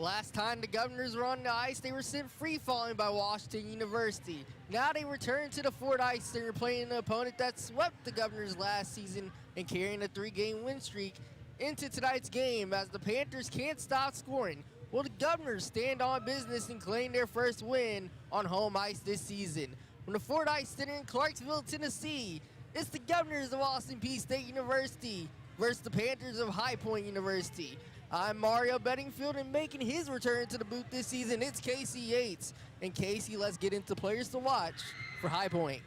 Last time the Governors were on the ice, they were sent free-falling by Washington University. Now they return to the Fort Ice Center playing an opponent that swept the Governors last season and carrying a 3-game win streak into tonight's game as the Panthers can't stop scoring. Will the Governors stand on business and claim their first win on home ice this season? From the Fort Ice Center in Clarksville, Tennessee, it's the Governors of Austin Peay State University versus the Panthers of High Point University. I'm Mario Bedingfield, and making his return to the booth this season, it's Casey Yates. And Casey, let's get into players to watch for High Point.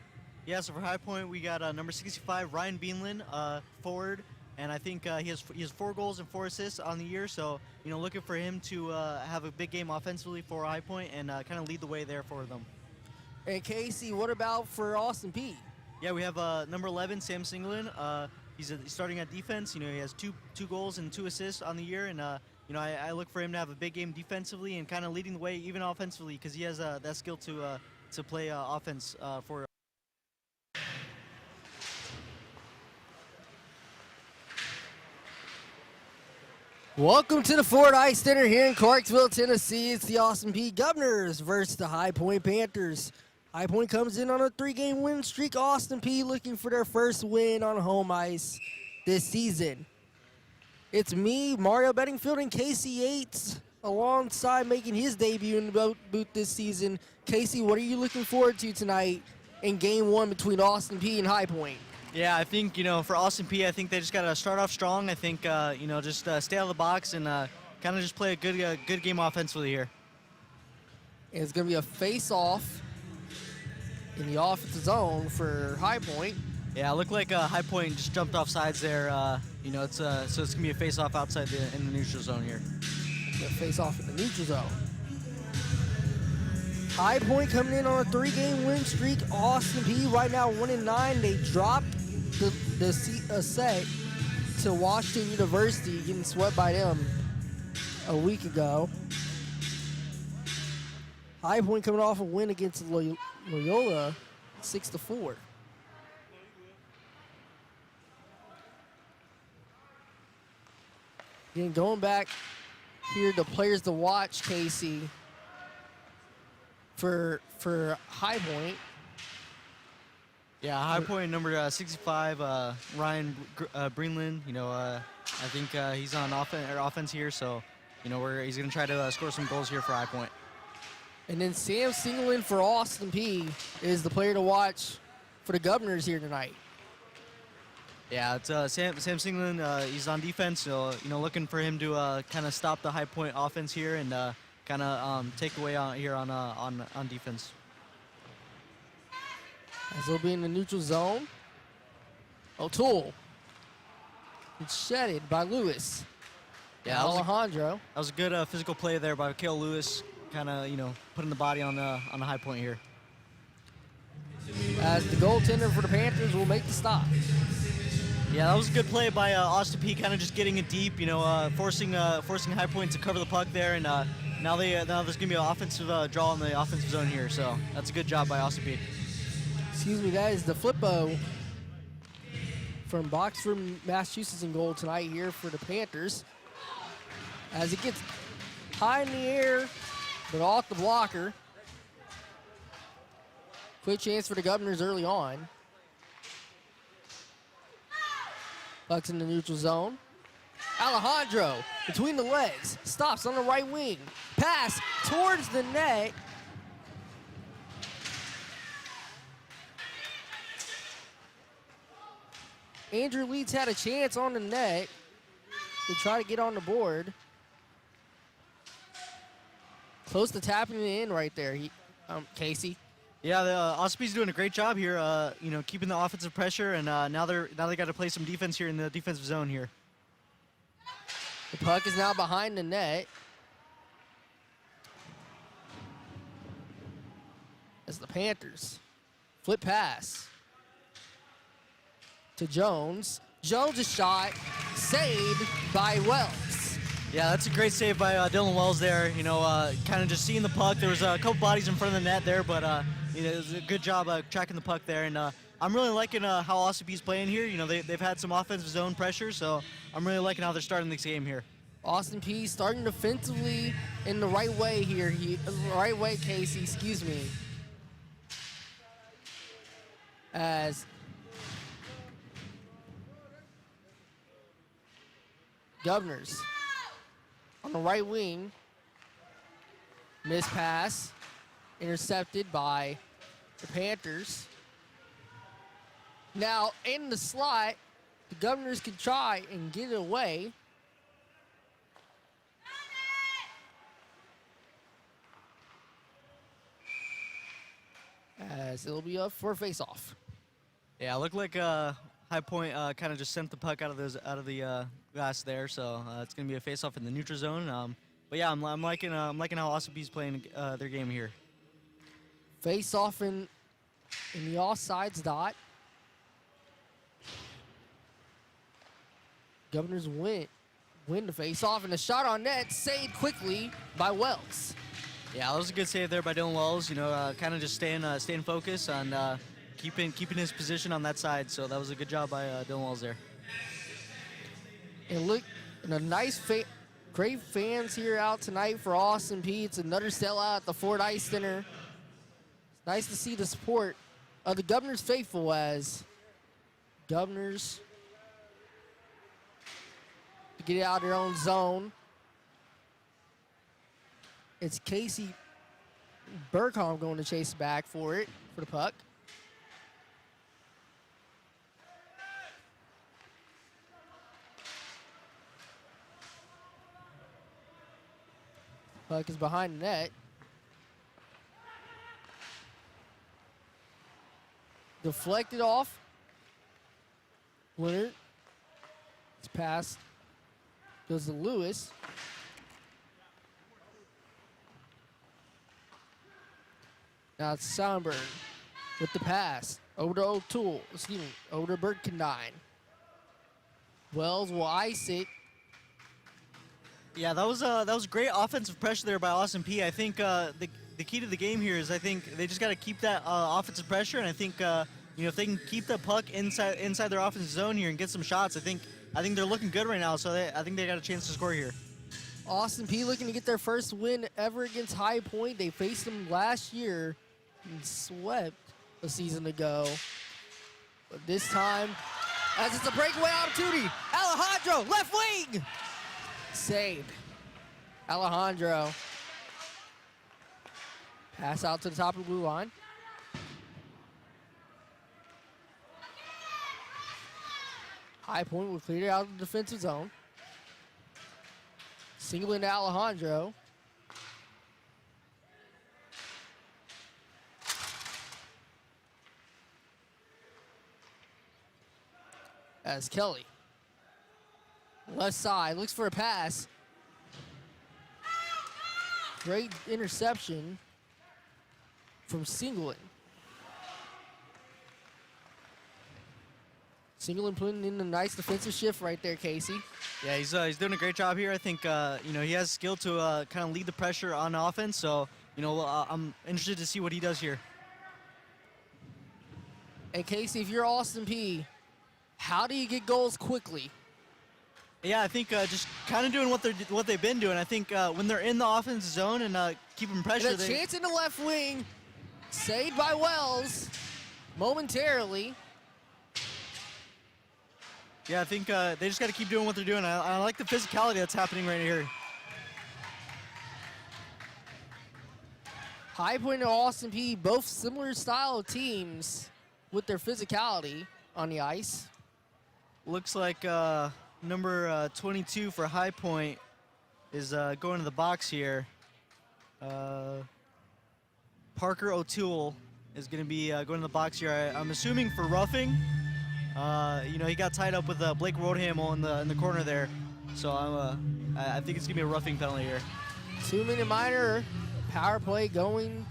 Yeah, so for High Point, we got number 65, Ryan Beanland, forward. And I think he has 4 goals and 4 assists on the year. So, you know, looking for him to have a big game offensively for High Point and kind of lead the way there for them. And Casey, what about for Austin Peay? Yeah, we have number 11, Sam Singleton. He's starting at defense. You know, he has two goals and 2 assists on the year. And, you know, I look for him to have a big game defensively and kind of leading the way even offensively because he has that skill to play offense for. Welcome to the Fort Ice Center here in Clarksville, Tennessee. It's the Austin Peay Governors versus the High Point Panthers. High Point comes in on a 3-game win streak. Austin Peay looking for their first win on home ice this season. It's me, Mario Bedingfield, and Casey Yates alongside making his debut in the booth this season. Casey, what are you looking forward to tonight in Game 1 between Austin Peay and High Point? Yeah, I think, you know, for Austin Peay, I think they just got to start off strong. I think, you know, just stay out of the box and kind of just play a good game offensively here. And it's going to be a face-off in the offensive zone for High Point. Yeah, it looked like High Point just jumped off sides there. You know, so it's going to be a face-off outside in the neutral zone here. A face-off in the neutral zone. High Point coming in on a 3-game win streak. Austin Peay right now 1-9. They dropped the set to Washington University, getting swept by them a week ago. High Point coming off a win against Loyola, 6-4. Again, going back here, the players to watch, Casey, for High Point. Yeah, High Point number 65, Ryan Beanland. You know, I think he's on offense here, so you know he's going to try to score some goals here for High Point. And then Sam Singleton for Austin Peay is the player to watch for the Governors here tonight. Yeah, it's Sam Singleton. He's on defense, so you know, looking for him to kind of stop the High Point offense here and kind of take away here on defense. As he'll be in the neutral zone. O'Toole. It's shedded by Lewis. Yeah, Alejandro. That was a good physical play there by Kale Lewis, kind of, you know, putting the body on the High Point here. As the goaltender for the Panthers will make the stop. Yeah, that was a good play by Austin Peay, kind of just getting it deep, you know, forcing High Point to cover the puck there, and now there's going to be an offensive draw in the offensive zone here, so that's a good job by Austin Peay. Excuse me, that is the Flippo from Boxford, Massachusetts in goal tonight here for the Panthers. As it gets high in the air, but off the blocker. Quick chance for the Governors early on. Puck's in the neutral zone. Alejandro between the legs, stops on the right wing. Pass towards the net. Andrew Leeds had a chance on the net to try to get on the board. Close to tapping it in right there, Casey. Yeah, the Austin Peay's doing a great job here, you know, keeping the offensive pressure, and now they got to play some defense here in the defensive zone here. The puck is now behind the net. As the Panthers flip pass to Jones. Jones' shot saved by Wells. Yeah, that's a great save by Dylan Wells there. You know, kind of just seeing the puck. There was a couple bodies in front of the net there, but you know, it was a good job tracking the puck there. And I'm really liking how Austin Peay's playing here. You know, they've had some offensive zone pressure, so I'm really liking how they're starting this game here. Austin Peay starting defensively in the right way here. Right way, Casey, excuse me. As Governors on the right wing. Missed pass. Intercepted by the Panthers. Now in the slot, the Governors can try and get it away. As it'll be up for a face-off. Yeah, it looked like High Point kind of just sent the puck out of the glass there, so it's gonna be a face-off in the neutral zone. But yeah, I'm liking how Austin Peay's playing their game here. Face-off in the offsides dot. Governors win the face-off, and a shot on net saved quickly by Wells. Yeah, that was a good save there by Dylan Wells. You know, kind of just staying focused on keeping his position on that side. So that was a good job by Dylan Wells there. And look, and a nice, great fans here out tonight for Austin Peay. It's another sellout at the Ford Ice Center. It's nice to see the support of the Governors faithful as Governors to get out of their own zone. It's Casey Burkholm going to chase back for the puck. Puck is behind the net. Deflected off. Leonard. It's passed. Goes to Lewis. Now it's Soundburn with the pass. Over to O'Toole. Excuse me. Over to Berkendine. Wells will ice it. Yeah, that was great offensive pressure there by Austin Peay. I think the key to the game here is I think they just got to keep that offensive pressure, and I think if they can keep the puck inside their offensive zone here and get some shots, I think they're looking good right now. So I think they got a chance to score here. Austin Peay looking to get their first win ever against High Point. They faced them last year and swept a season ago. But this time, as it's a breakaway opportunity, Alejandro, left wing! Saved. Alejandro. Pass out to the top of the blue line. High Point will clear it out of the defensive zone. Single into Alejandro. As Kelly. Left side, looks for a pass. Great interception from Singleton. Singleton putting in a nice defensive shift right there, Casey. Yeah, he's doing a great job here. I think he has skill to kind of lead the pressure on offense. So I'm interested to see what he does here. And Casey, if you're Austin Peay, how do you get goals quickly? Yeah, I think just kind of doing what they've been doing. I think when they're in the offensive zone and keeping pressure, and a chance in the left wing, saved by Wells momentarily. Yeah, I think they just got to keep doing what they're doing. I like the physicality that's happening right here. High Point and Austin Peay, both similar style of teams with their physicality on the ice. Looks like number 22 for High Point is going to the box here. Parker O'Toole is going to be going to the box here. I'm assuming for roughing. He got tied up with Blake Rodhamel in the corner there, so I think it's going to be a roughing penalty here. 2-minute minor power play going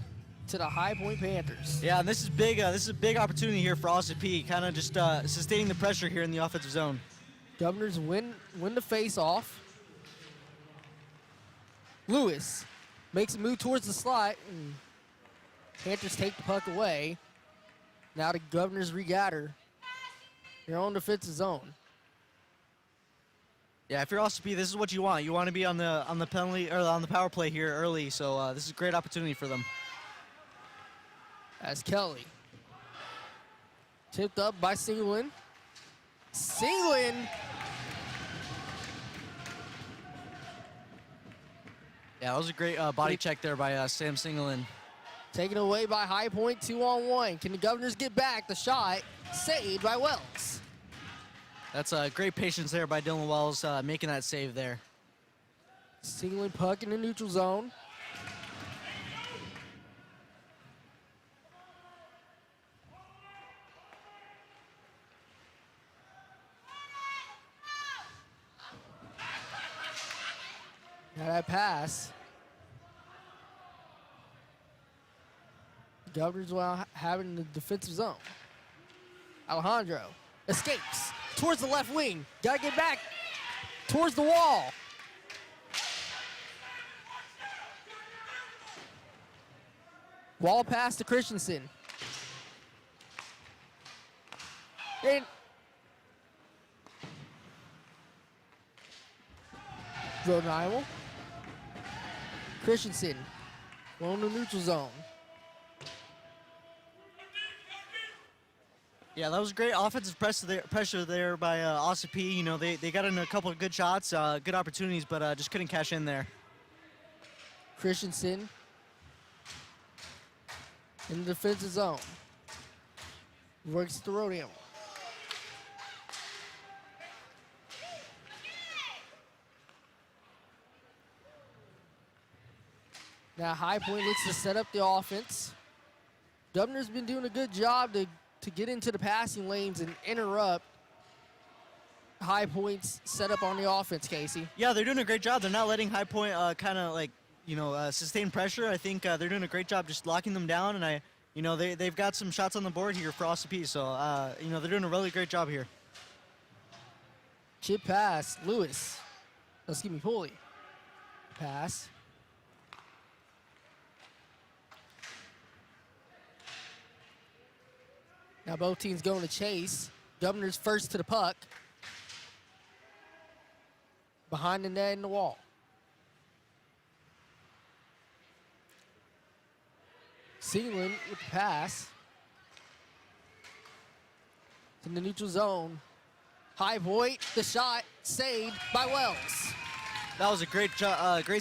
to the High Point Panthers. Yeah, and this is big. This is a big opportunity here for Austin Peay, kind of just sustaining the pressure here in the offensive zone. Governors win the face-off. Lewis makes a move towards the slot, and Panthers take the puck away. Now the Governors regather their own defensive zone. Yeah, if you're OSP, this is what you want. You want to be on the penalty or on the power play here early. So this is a great opportunity for them. As Kelly tipped up by Singlin. Singlin. Yeah, that was a great body check there by Sam Singlin. Taken away by High Point, 2-on-1. Can the Governors get back? The shot saved by Wells. That's great patience there by Dylan Wells making that save there. Singlin puck in the neutral zone. Now that pass. Governors while having the defensive zone. Alejandro escapes towards the left wing. Gotta get back towards the wall. Wall pass to Christensen. And Rhode Island. Christensen, on the neutral zone. Yeah, that was great offensive pressure there by OSP. You know, they got in a couple of good shots, good opportunities, but just couldn't cash in there. Christensen in the defensive zone. Works the rodeo. Now High Point looks to set up the offense. Governor's been doing a good job to get into the passing lanes and interrupt High Point's setup on the offense, Casey. Yeah, they're doing a great job. They're not letting High Point kind of like, sustain pressure. I think they're doing a great job just locking them down, and they've got some shots on the board here for OSP, so they're doing a really great job here. Chip pass, Lewis. Pulley. Pass. Now both teams going to chase. Governor's first to the puck. Behind the net and the wall. Sealand with the pass. In the neutral zone. High Point, the shot saved by Wells. That was a great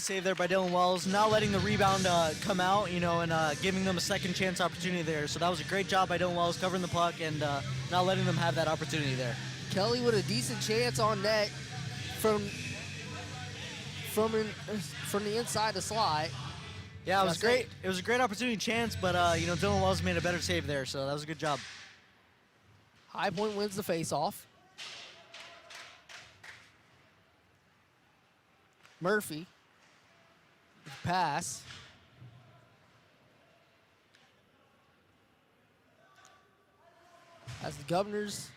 save there by Dylan Wells, not letting the rebound come out, and giving them a second chance opportunity there. So that was a great job by Dylan Wells covering the puck and not letting them have that opportunity there. Kelly with a decent chance on net from the inside the slot. Yeah, it was great. It was a great opportunity chance, but Dylan Wells made a better save there, so that was a good job. High Point wins the faceoff. Murphy, pass. As the Governors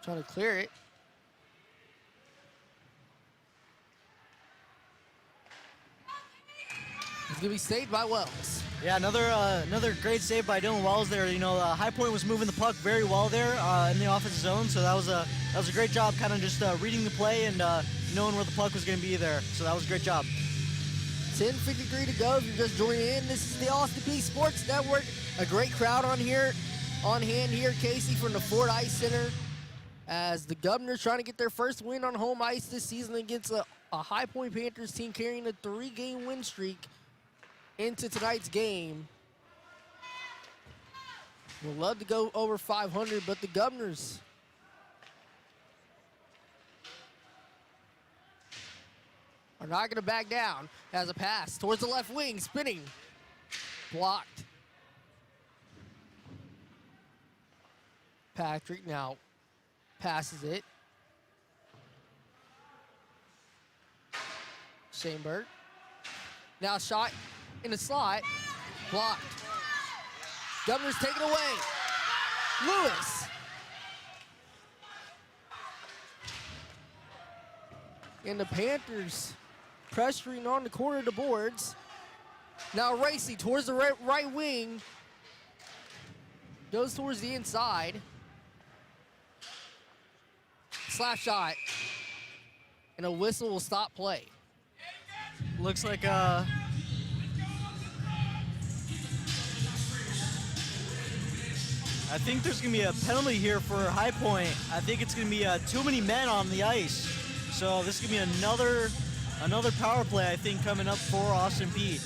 trying to clear it. It's gonna be saved by Wells. Yeah, another great save by Dylan Wells there. High Point was moving the puck very well there in the offensive zone, so that was a great job, kind of just reading the play and knowing where the puck was going to be there. So that was a great job. 10:53 to go. If you're just joining in, this is the Austin Peay Sports Network. A great crowd on hand here, Casey, from the Ford Ice Center, as the Governors trying to get their first win on home ice this season against a High Point Panthers team carrying a 3-game win streak into tonight's game. We'd love to go over 500, but the Governors are not going to back down. As a pass towards the left wing, spinning, blocked. Patrick now passes it. Shaneberg. Now shot in the slot, blocked. Governors take it away. Lewis. And the Panthers pressuring on the corner of the boards. Now Racy towards the right wing. Goes towards the inside. slap shot. And a whistle will stop play. Looks like I think there's going to be a penalty here for High Point. I think it's going to be too many men on the ice. So this is going to be another power play, I think, coming up for Austin Peay.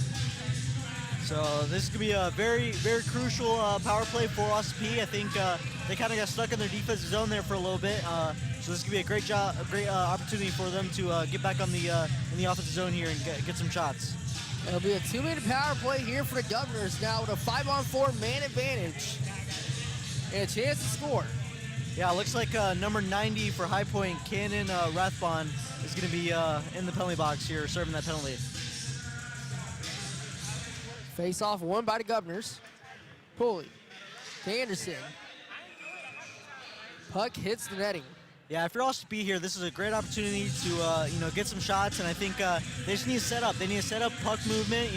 So this is going to be a very, very crucial power play for Austin Peay. I think they kind of got stuck in their defensive zone there for a little bit. So this is going to be a great opportunity for them to get back on the in the offensive zone here and get some shots. It'll be a 2-minute power play here for the Governors now with a 5-on-4 man advantage. And a chance to score. Yeah, it looks like number 90 for High Point, Cannon Rathbon, is going to be in the penalty box here, serving that penalty. Face-off won by the Governors. Pulley to Anderson. Puck hits the netting. Yeah, if you're Austin Peay here, this is a great opportunity to get some shots, and I think they just need to set up. They need to set up puck movement,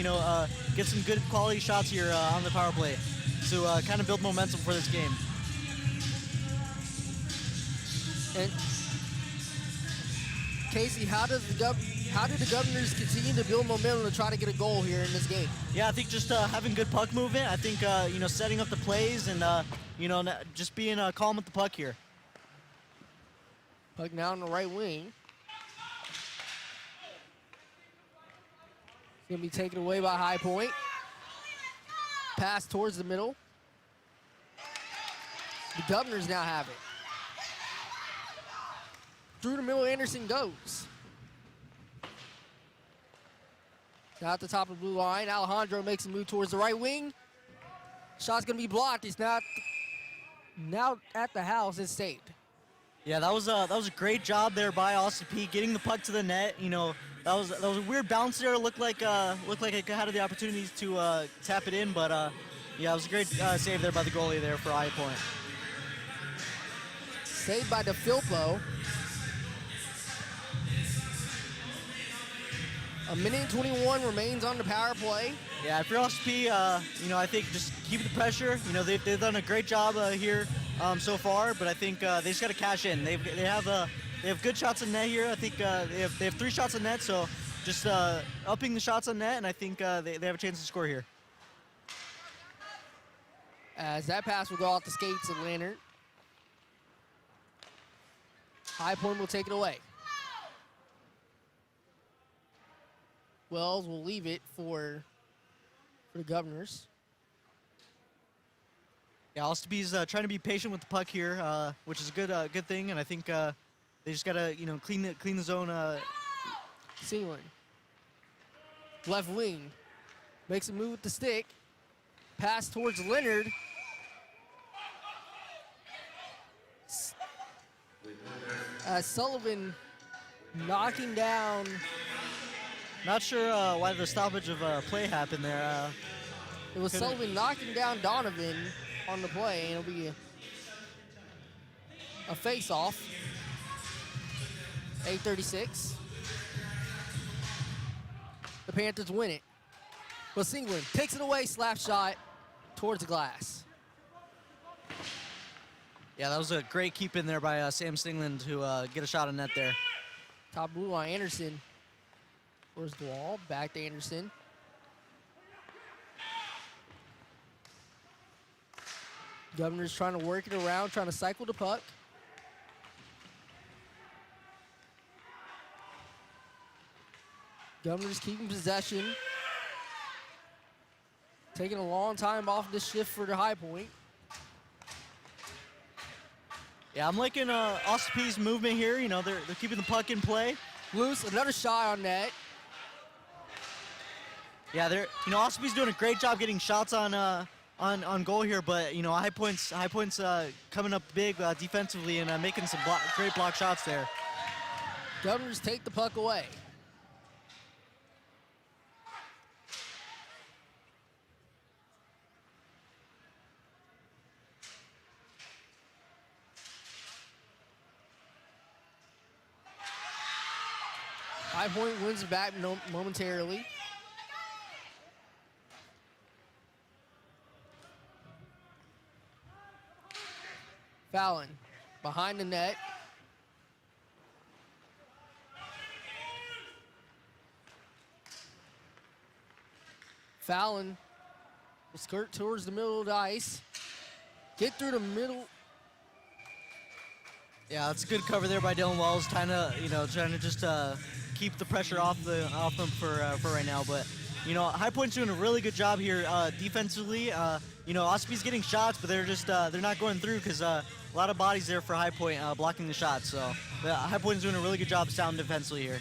get some good quality shots here on the power play to kind of build momentum for this game. And Casey, how do the Governors continue to build momentum to try to get a goal here in this game? Yeah, I think just having good puck movement. I think setting up the plays and just being calm with the puck here. Puck now on the right wing. It's gonna be taken away by High Point. Pass towards the middle. The Governors now have it. Through the middle, Anderson goes. Now at the top of the blue line, Alejandro makes a move towards the right wing. Shot's gonna be blocked. It's now at the house. It's saved. Yeah, that was a great job there by Austin Peay getting the puck to the net. That was a weird bounce there. Looked like it had the opportunities to tap it in, but yeah, it was a great save there by the goalie there for High Point. Saved by DeFilippo. A minute and 21 remains on the power play. Yeah, if you're Austin Peay, I think just keep the pressure. They've done a great job here so far, but I think they just got to cash in. They have good shots in net here. I think they have 3 shots in net, so just upping the shots on net, and I think they have a chance to score here. As that pass will go off the skates of Leonard. High Point will take it away. Wells will leave it for the Governors. Yeah, Austin Peay's trying to be patient with the puck here, which is a good thing, and I think they just gotta clean the zone. Sealand. Left wing. Makes a move with the stick. Pass towards Leonard. Sullivan knocking down. Not sure why the stoppage of play happened there. It was Sullivan knocking down Donovan on the play, and it'll be a face-off. 8:36. The Panthers win it. But Singland takes it away, slap shot towards the glass. Yeah, that was a great keep in there by Sam Singland to get a shot on net there. Top blue line, Anderson. Where's the wall? Back to Anderson. Governor's trying to work it around, trying to cycle the puck. Governor's keeping possession. Taking a long time off this shift for the High Point. Yeah, I'm liking Austin Peay's movement here. They're keeping the puck in play. Loose, another shot on net. Yeah, Austin Peay's doing a great job getting shots on goal here, but High Point's coming up big defensively and making some great block shots there. Governors take the puck away. High Point wins it back momentarily. Fallon behind the net. Fallon will skirt towards the middle of the ice. Get through the middle. Yeah, it's a good cover there by Dylan Wells, trying to just keep the pressure off them for right now. But High Point's doing a really good job here defensively. Ospreys getting shots, but they're not going through because a lot of bodies there for High Point blocking the shots. So High Point's doing a really good job sound defensively here.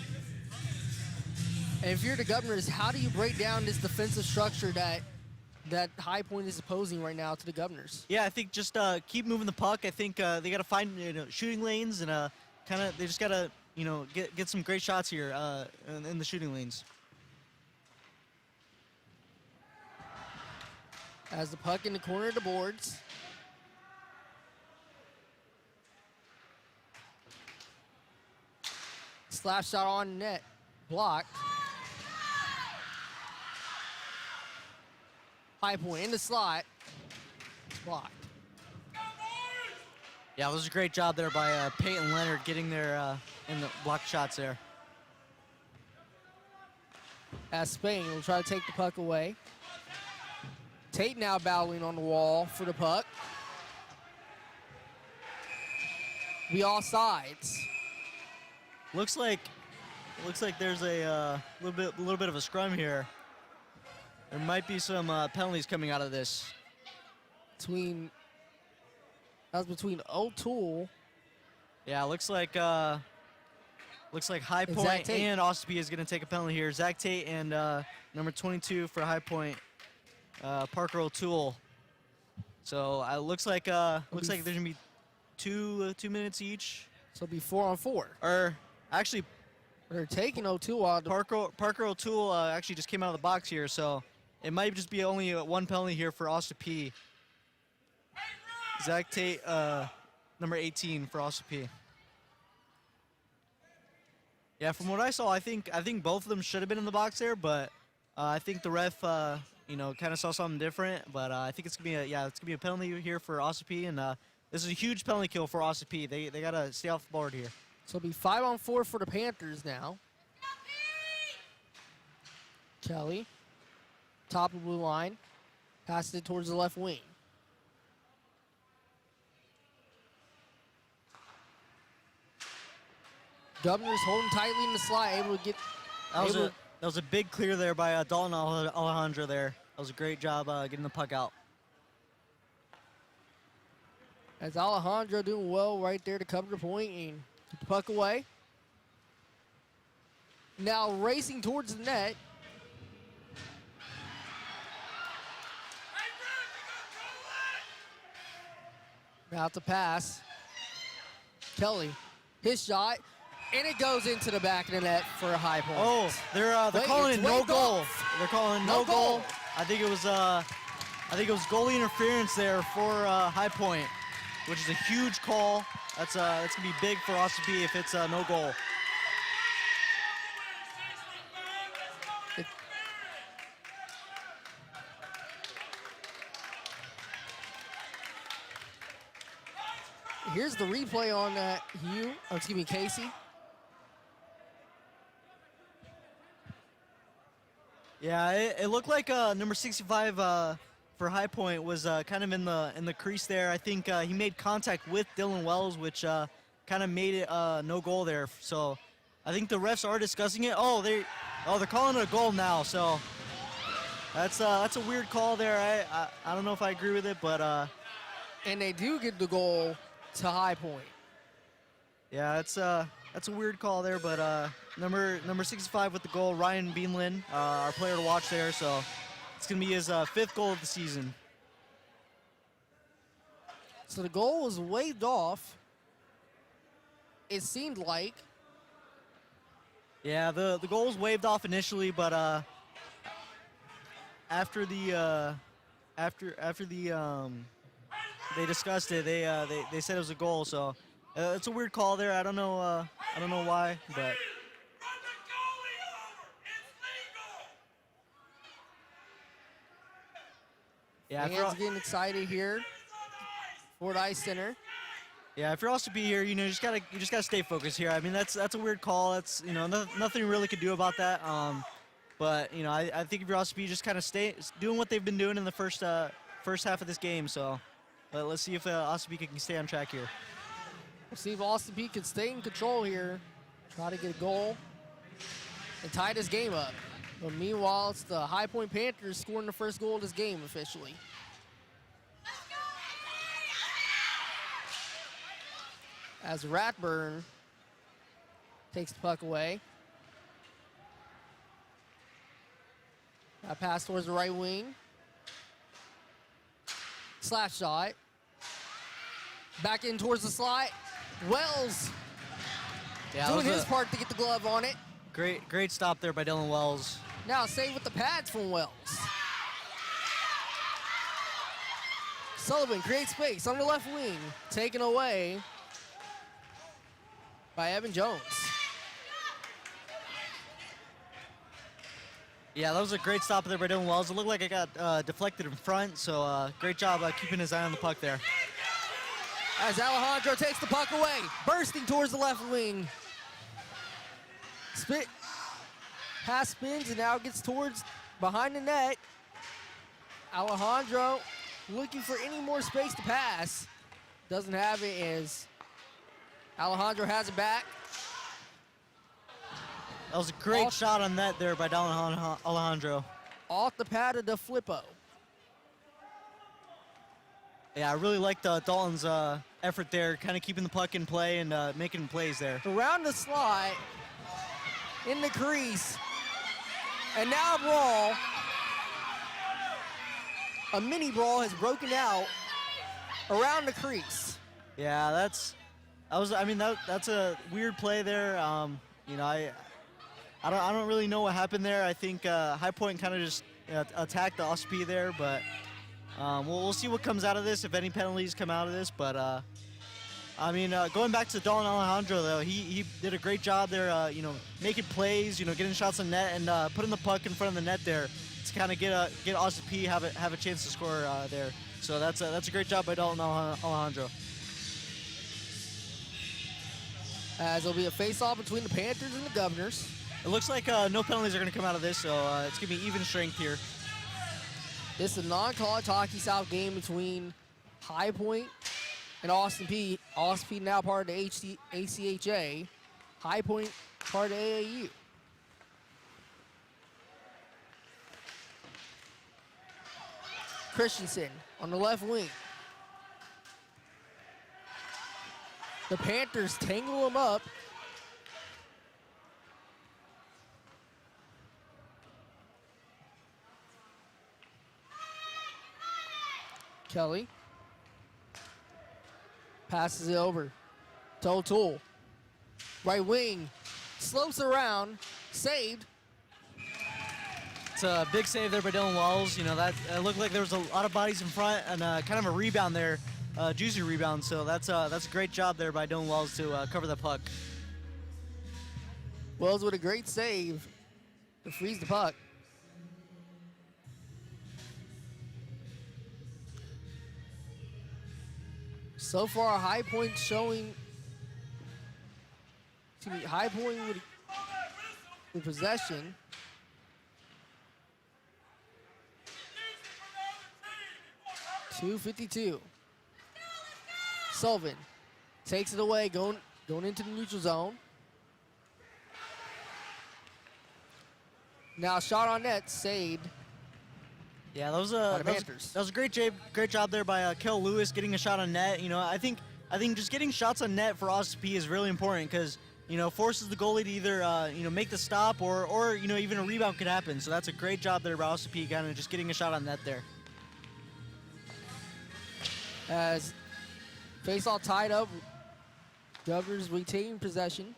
And if you're the Governors, how do you break down this defensive structure that High Point is opposing right now to the Governors? Yeah, I think just keep moving the puck. I think they got to find shooting lanes and they just got to get some great shots here in the shooting lanes. As the puck in the corner of the boards. Slap shot on net, blocked. High Point in the slot, it's blocked. Yeah, it was a great job there by Peyton Leonard getting there in the blocked shots there. As Spain will try to take the puck away. Tate now battling on the wall for the puck. We all sides. Looks like there's a little bit of a scrum here. There might be some penalties coming out of this. That was between O'Toole. Yeah, looks like High Point and Ossipee is going to take a penalty here. Zach Tate and number 22 for High Point, Parker O'Toole. So it looks like there's going to be two minutes each. So it'll be 4-on-4. Or actually, they're taking O'Toole out. Parker O'Toole actually just came out of the box here, so it might just be only one penalty here for Ossipee. Zach Tate, number 18 for Ossipee. Yeah, from what I saw, I think both of them should have been in the box there, but I think the ref, kind of saw something different. But I think it's gonna be a penalty here for Ossipee, and this is a huge penalty kill for Ossipee. They gotta stay off the board here. So it'll be 5-on-4 for the Panthers now. Kelly, top of the blue line, passes it towards the left wing. Governors holding tightly in the slot, able to get. That was a big clear there by Dalton Alejandro there. That was a great job getting the puck out. As Alejandro doing well right there to cover the point and get the puck away. Now racing towards the net. Now to pass. Kelly, his shot, and it goes into the back of the net for a High Point. Oh, they're calling it no goal. They're calling no goal. I think it was goalie interference there for High Point, which is a huge call. That's gonna be big for Ossipee if it's no goal. Here's the replay on that, Casey. Yeah, it looked like number 65 for High Point was kind of in the crease there. I think he made contact with Dylan Wells, which kind of made it no goal there. So I think the refs are discussing it. They're calling it a goal now. So that's a weird call there. I don't know if I agree with it, but and they do get the goal to High Point. Yeah, that's a weird call there, but number 65 with the goal, Ryan Beanlin, our player to watch there. So it's gonna be his 5th goal of the season. So the goal was waved off. It seemed like. Yeah, the goal was waved off initially, but after they discussed it, they said it was a goal. So it's a weird call there. I don't know why, but. Yeah, fans getting excited here. Ford Ice Center. Yeah, if you're also be here, you just gotta stay focused here. I mean, that's a weird call. That's nothing really could do about that. But you know, I think if you're OSP, just kind of doing what they've been doing in the first half of this game. So let's see if OSP can stay on track here. We'll see if Austin Peay can stay in control here, try to get a goal, and tie this game up. But meanwhile, it's the High Point Panthers scoring the first goal of this game officially. As Ratburn takes the puck away. A pass towards the right wing. Slap shot. Back in towards the slot. Wells doing his part to get the glove on it. Great stop there by Dylan Wells. Now save with the pads from Wells. Sullivan creates space on the left wing. Taken away by Evan Jones. Yeah, that was a great stop there by Dylan Wells. It looked like it got deflected in front, so great job keeping his eye on the puck there. As Alejandro takes the puck away, bursting towards the left wing. Pass spins and now gets towards behind the net. Alejandro looking for any more space to pass. Doesn't have it as Alejandro has it back. That was a great shot on net there by Alejandro. Off the pad of the Flippo. Yeah, I really liked Dalton's effort there, kind of keeping the puck in play and making plays there. Around the slot, in the crease, and now a brawl. A mini brawl has broken out around the crease. Yeah, that's a weird play there. You know, I don't really know what happened there. I think High Point kind of just attacked the OSP there, but we'll see what comes out of this, if any penalties come out of this. But I mean, going back to Dalton Alejandro though, he did a great job there. You know, making plays, you know, getting shots on net and putting the puck in front of the net there to kind of get OSP have a chance to score there. So that's a great job by Dalton Alejandro. As there'll be a face-off between the Panthers and the Governors. It looks like no penalties are going to come out of this, so it's going to be even strength here. This is a non-college hockey South game between High Point and Austin Peay. Austin Peay now part of the ACHA. High Point part of AAU. Christensen on the left wing. The Panthers tangle him up. Kelly passes it over to O'Toole. Right wing, slopes around, saved. It's a big save there by Dylan Wells. You know, that looked like there was a lot of bodies in front and kind of a rebound there, juicy rebound. So that's a great job there by Dylan Wells to cover the puck. Wells with a great save to freeze the puck. So far, High Point showing, High Point with possession. .252. Sullivan takes it away, going into the neutral zone. Now shot on net, saved. Yeah, that was a great job there by Kel Lewis getting a shot on net. You know, I think just getting shots on net for OSP is really important because, you know, forces the goalie to either you know, make the stop or you know, even a rebound could happen. So that's a great job there by OSP, kind of just getting a shot on net there. As face all tied up, Governors retaining possession.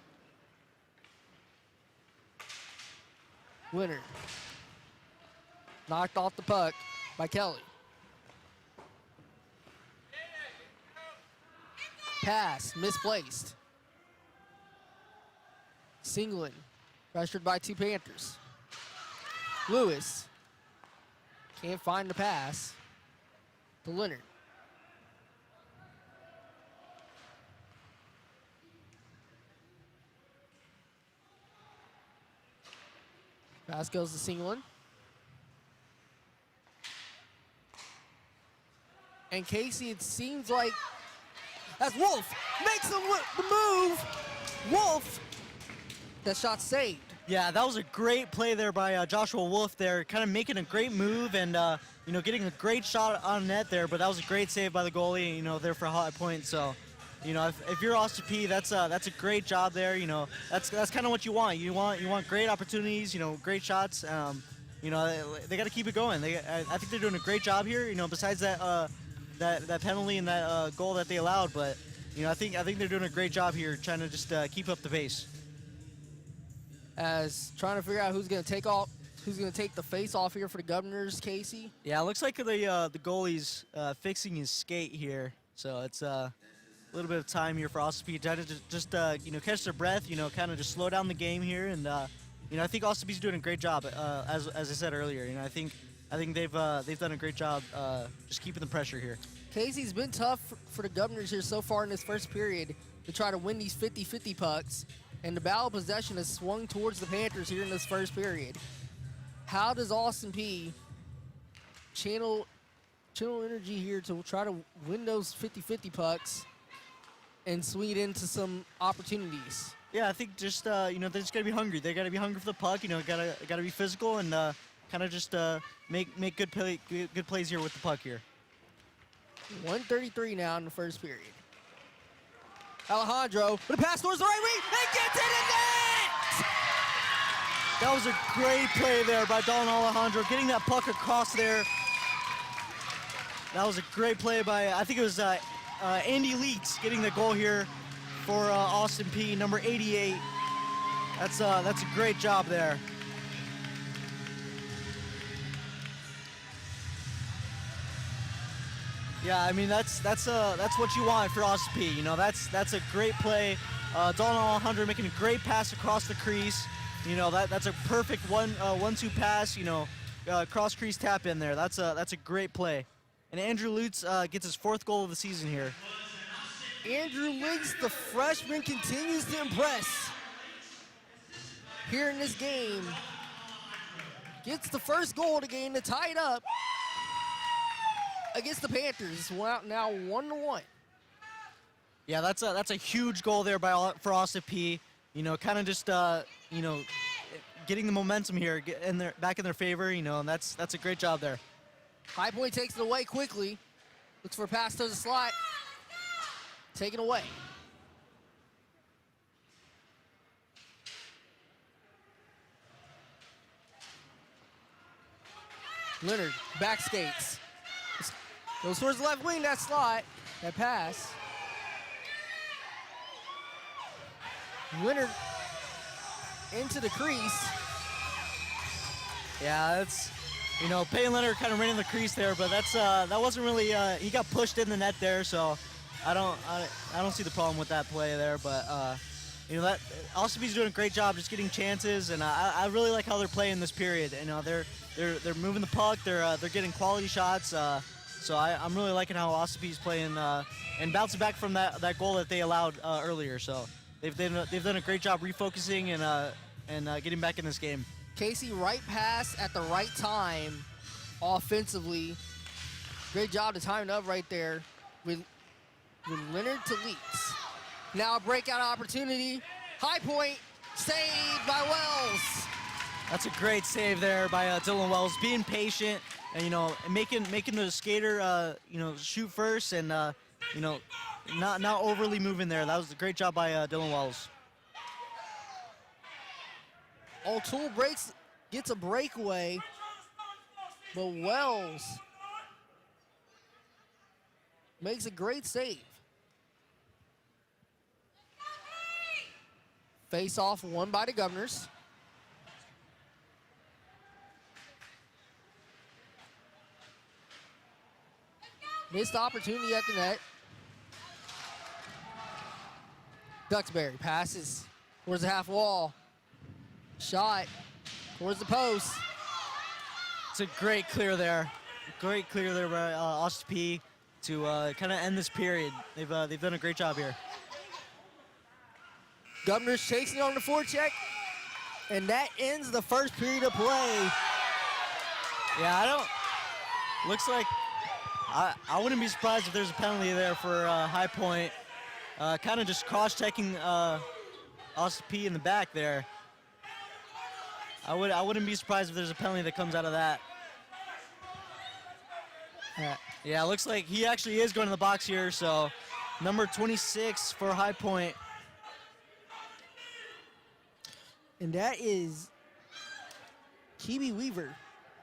Winner. Knocked off the puck by Kelly. Pass, misplaced. Singling, pressured by two Panthers. Lewis can't find the pass to Leonard. Pass goes to Singleton. And Casey, it seems like, as Wolf makes the move, Wolf, that shot saved. Yeah, that was a great play there by Joshua Wolf there, kind of making a great move and, you know, getting a great shot on net there, but that was a great save by the goalie, you know, there for a high point. So, you know, if you're Austin Peay, that's a great job there. You know, that's kind of what you want. You want great opportunities, you know, great shots. You know, they got to keep it going. I think they're doing a great job here, you know, besides that that penalty and that goal that they allowed, but you know, I think they're doing a great job here trying to just keep up the pace. As trying to figure out who's going to take the face off here for the Governors, Casey. Yeah, it looks like the goalie's fixing his skate here, so it's a little bit of time here for Austin Peay to just you know, catch their breath, you know, kind of just slow down the game here, and you know, I think Austin Peay's doing a great job, as I said earlier. You know, I think they've done a great job just keeping the pressure here. Casey's been tough for the Governors here so far in this first period to try to win these 50-50 pucks, and the battle of possession has swung towards the Panthers here in this first period. How does Austin Peay channel energy here to try to win those 50-50 pucks and swing it into some opportunities? Yeah, I think just you know, they just gotta be hungry. They gotta be hungry for the puck. You know, gotta be physical and kind of just make good plays here with the puck here. 1:33 now in the first period. Alejandro with a pass towards the right wing and gets it in net! That was a great play there by Don Alejandro, getting that puck across there. That was a great play by, I think it was Andy Leaks getting the goal here for Austin Peay, number 88. That's a great job there. Yeah, I mean that's what you want for Austin Peay. You know, that's a great play. Don Alejandro making a great pass across the crease. You know, that's a perfect 1-2 pass. You know, cross crease tap in there. That's a great play. And Andrew Lutz gets his 4th goal of the season here. Andrew Lutz, the freshman, continues to impress here in this game. Gets the first goal of the game to tie it up against the Panthers. Now 1-1. Yeah, that's a huge goal there for Austin Peay. You know, kind of just you know, getting the momentum here back in their favor. You know, and that's a great job there. High Point takes it away quickly. Looks for a pass to the slot. Taken away. Leonard back skates. Goes towards the left wing, that slot, that pass. Leonard into the crease. Yeah, that's, you know, Peay and Leonard kind of ran in the crease there, but that wasn't really, he got pushed in the net there, so I don't see the problem with that play there, but you know, that Austin Peay's doing a great job just getting chances, and I really like how they're playing this period. You know, they're moving the puck, they're getting quality shots. So I'm really liking how Austin Peay's playing and bouncing back from that goal that they allowed earlier. So they've done a great job refocusing and getting back in this game. Casey, right pass at the right time offensively. Great job to time it up right there with Leonard to Leaks. Now a breakout opportunity. High Point, saved by Wells. That's a great save there by Dylan Wells, being patient and, you know, making the skater you know, shoot first and you know, not overly moving there. That was a great job by Dylan Wells. O'Toole gets a breakaway, but Wells makes a great save. Face off won by the Governors. Missed opportunity at the net. Duxbury passes towards the half wall. Shot towards the post. It's a great clear there. Great clear there by Austin Peay to kind of end this period. They've done a great job here. Governors chasing on the forecheck. And that ends the first period of play. Yeah, looks like I wouldn't be surprised if there's a penalty there for High Point. Kind of just cross-checking Austin Peay in the back there. I wouldn't be surprised if there's a penalty that comes out of that. Yeah, looks like he actually is going to the box here, so number 26 for High Point. And that is Kiwi Weaver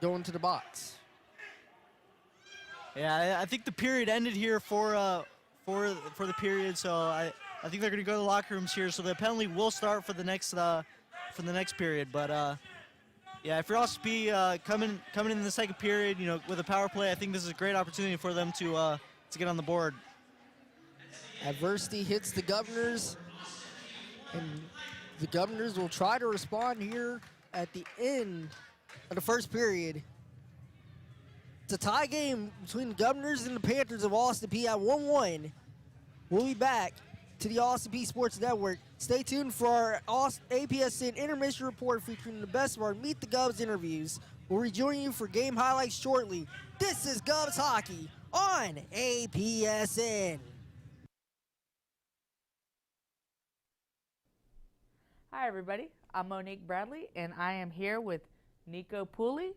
going to the box. Yeah, I think the period ended here for the period, so I think they're going to go to the locker rooms here. So the penalty will start for the next period. But yeah, if you're Austin Peay coming in the second period, with a power play, I think this is a great opportunity for them to get on the board. Adversity hits the Governors, and the Governors will try to respond here at the end of the first period. It's a tie game between the Governors and the Panthers of Austin Peay at 1-1. We'll be back to the Austin Peay Sports Network. Stay tuned for our APSN intermission report featuring the best of our Meet the Govs interviews. We'll rejoin you for game highlights shortly. This is Govs Hockey on APSN. Hi everybody, I'm Monique Bradley and I am here with Nico Pooley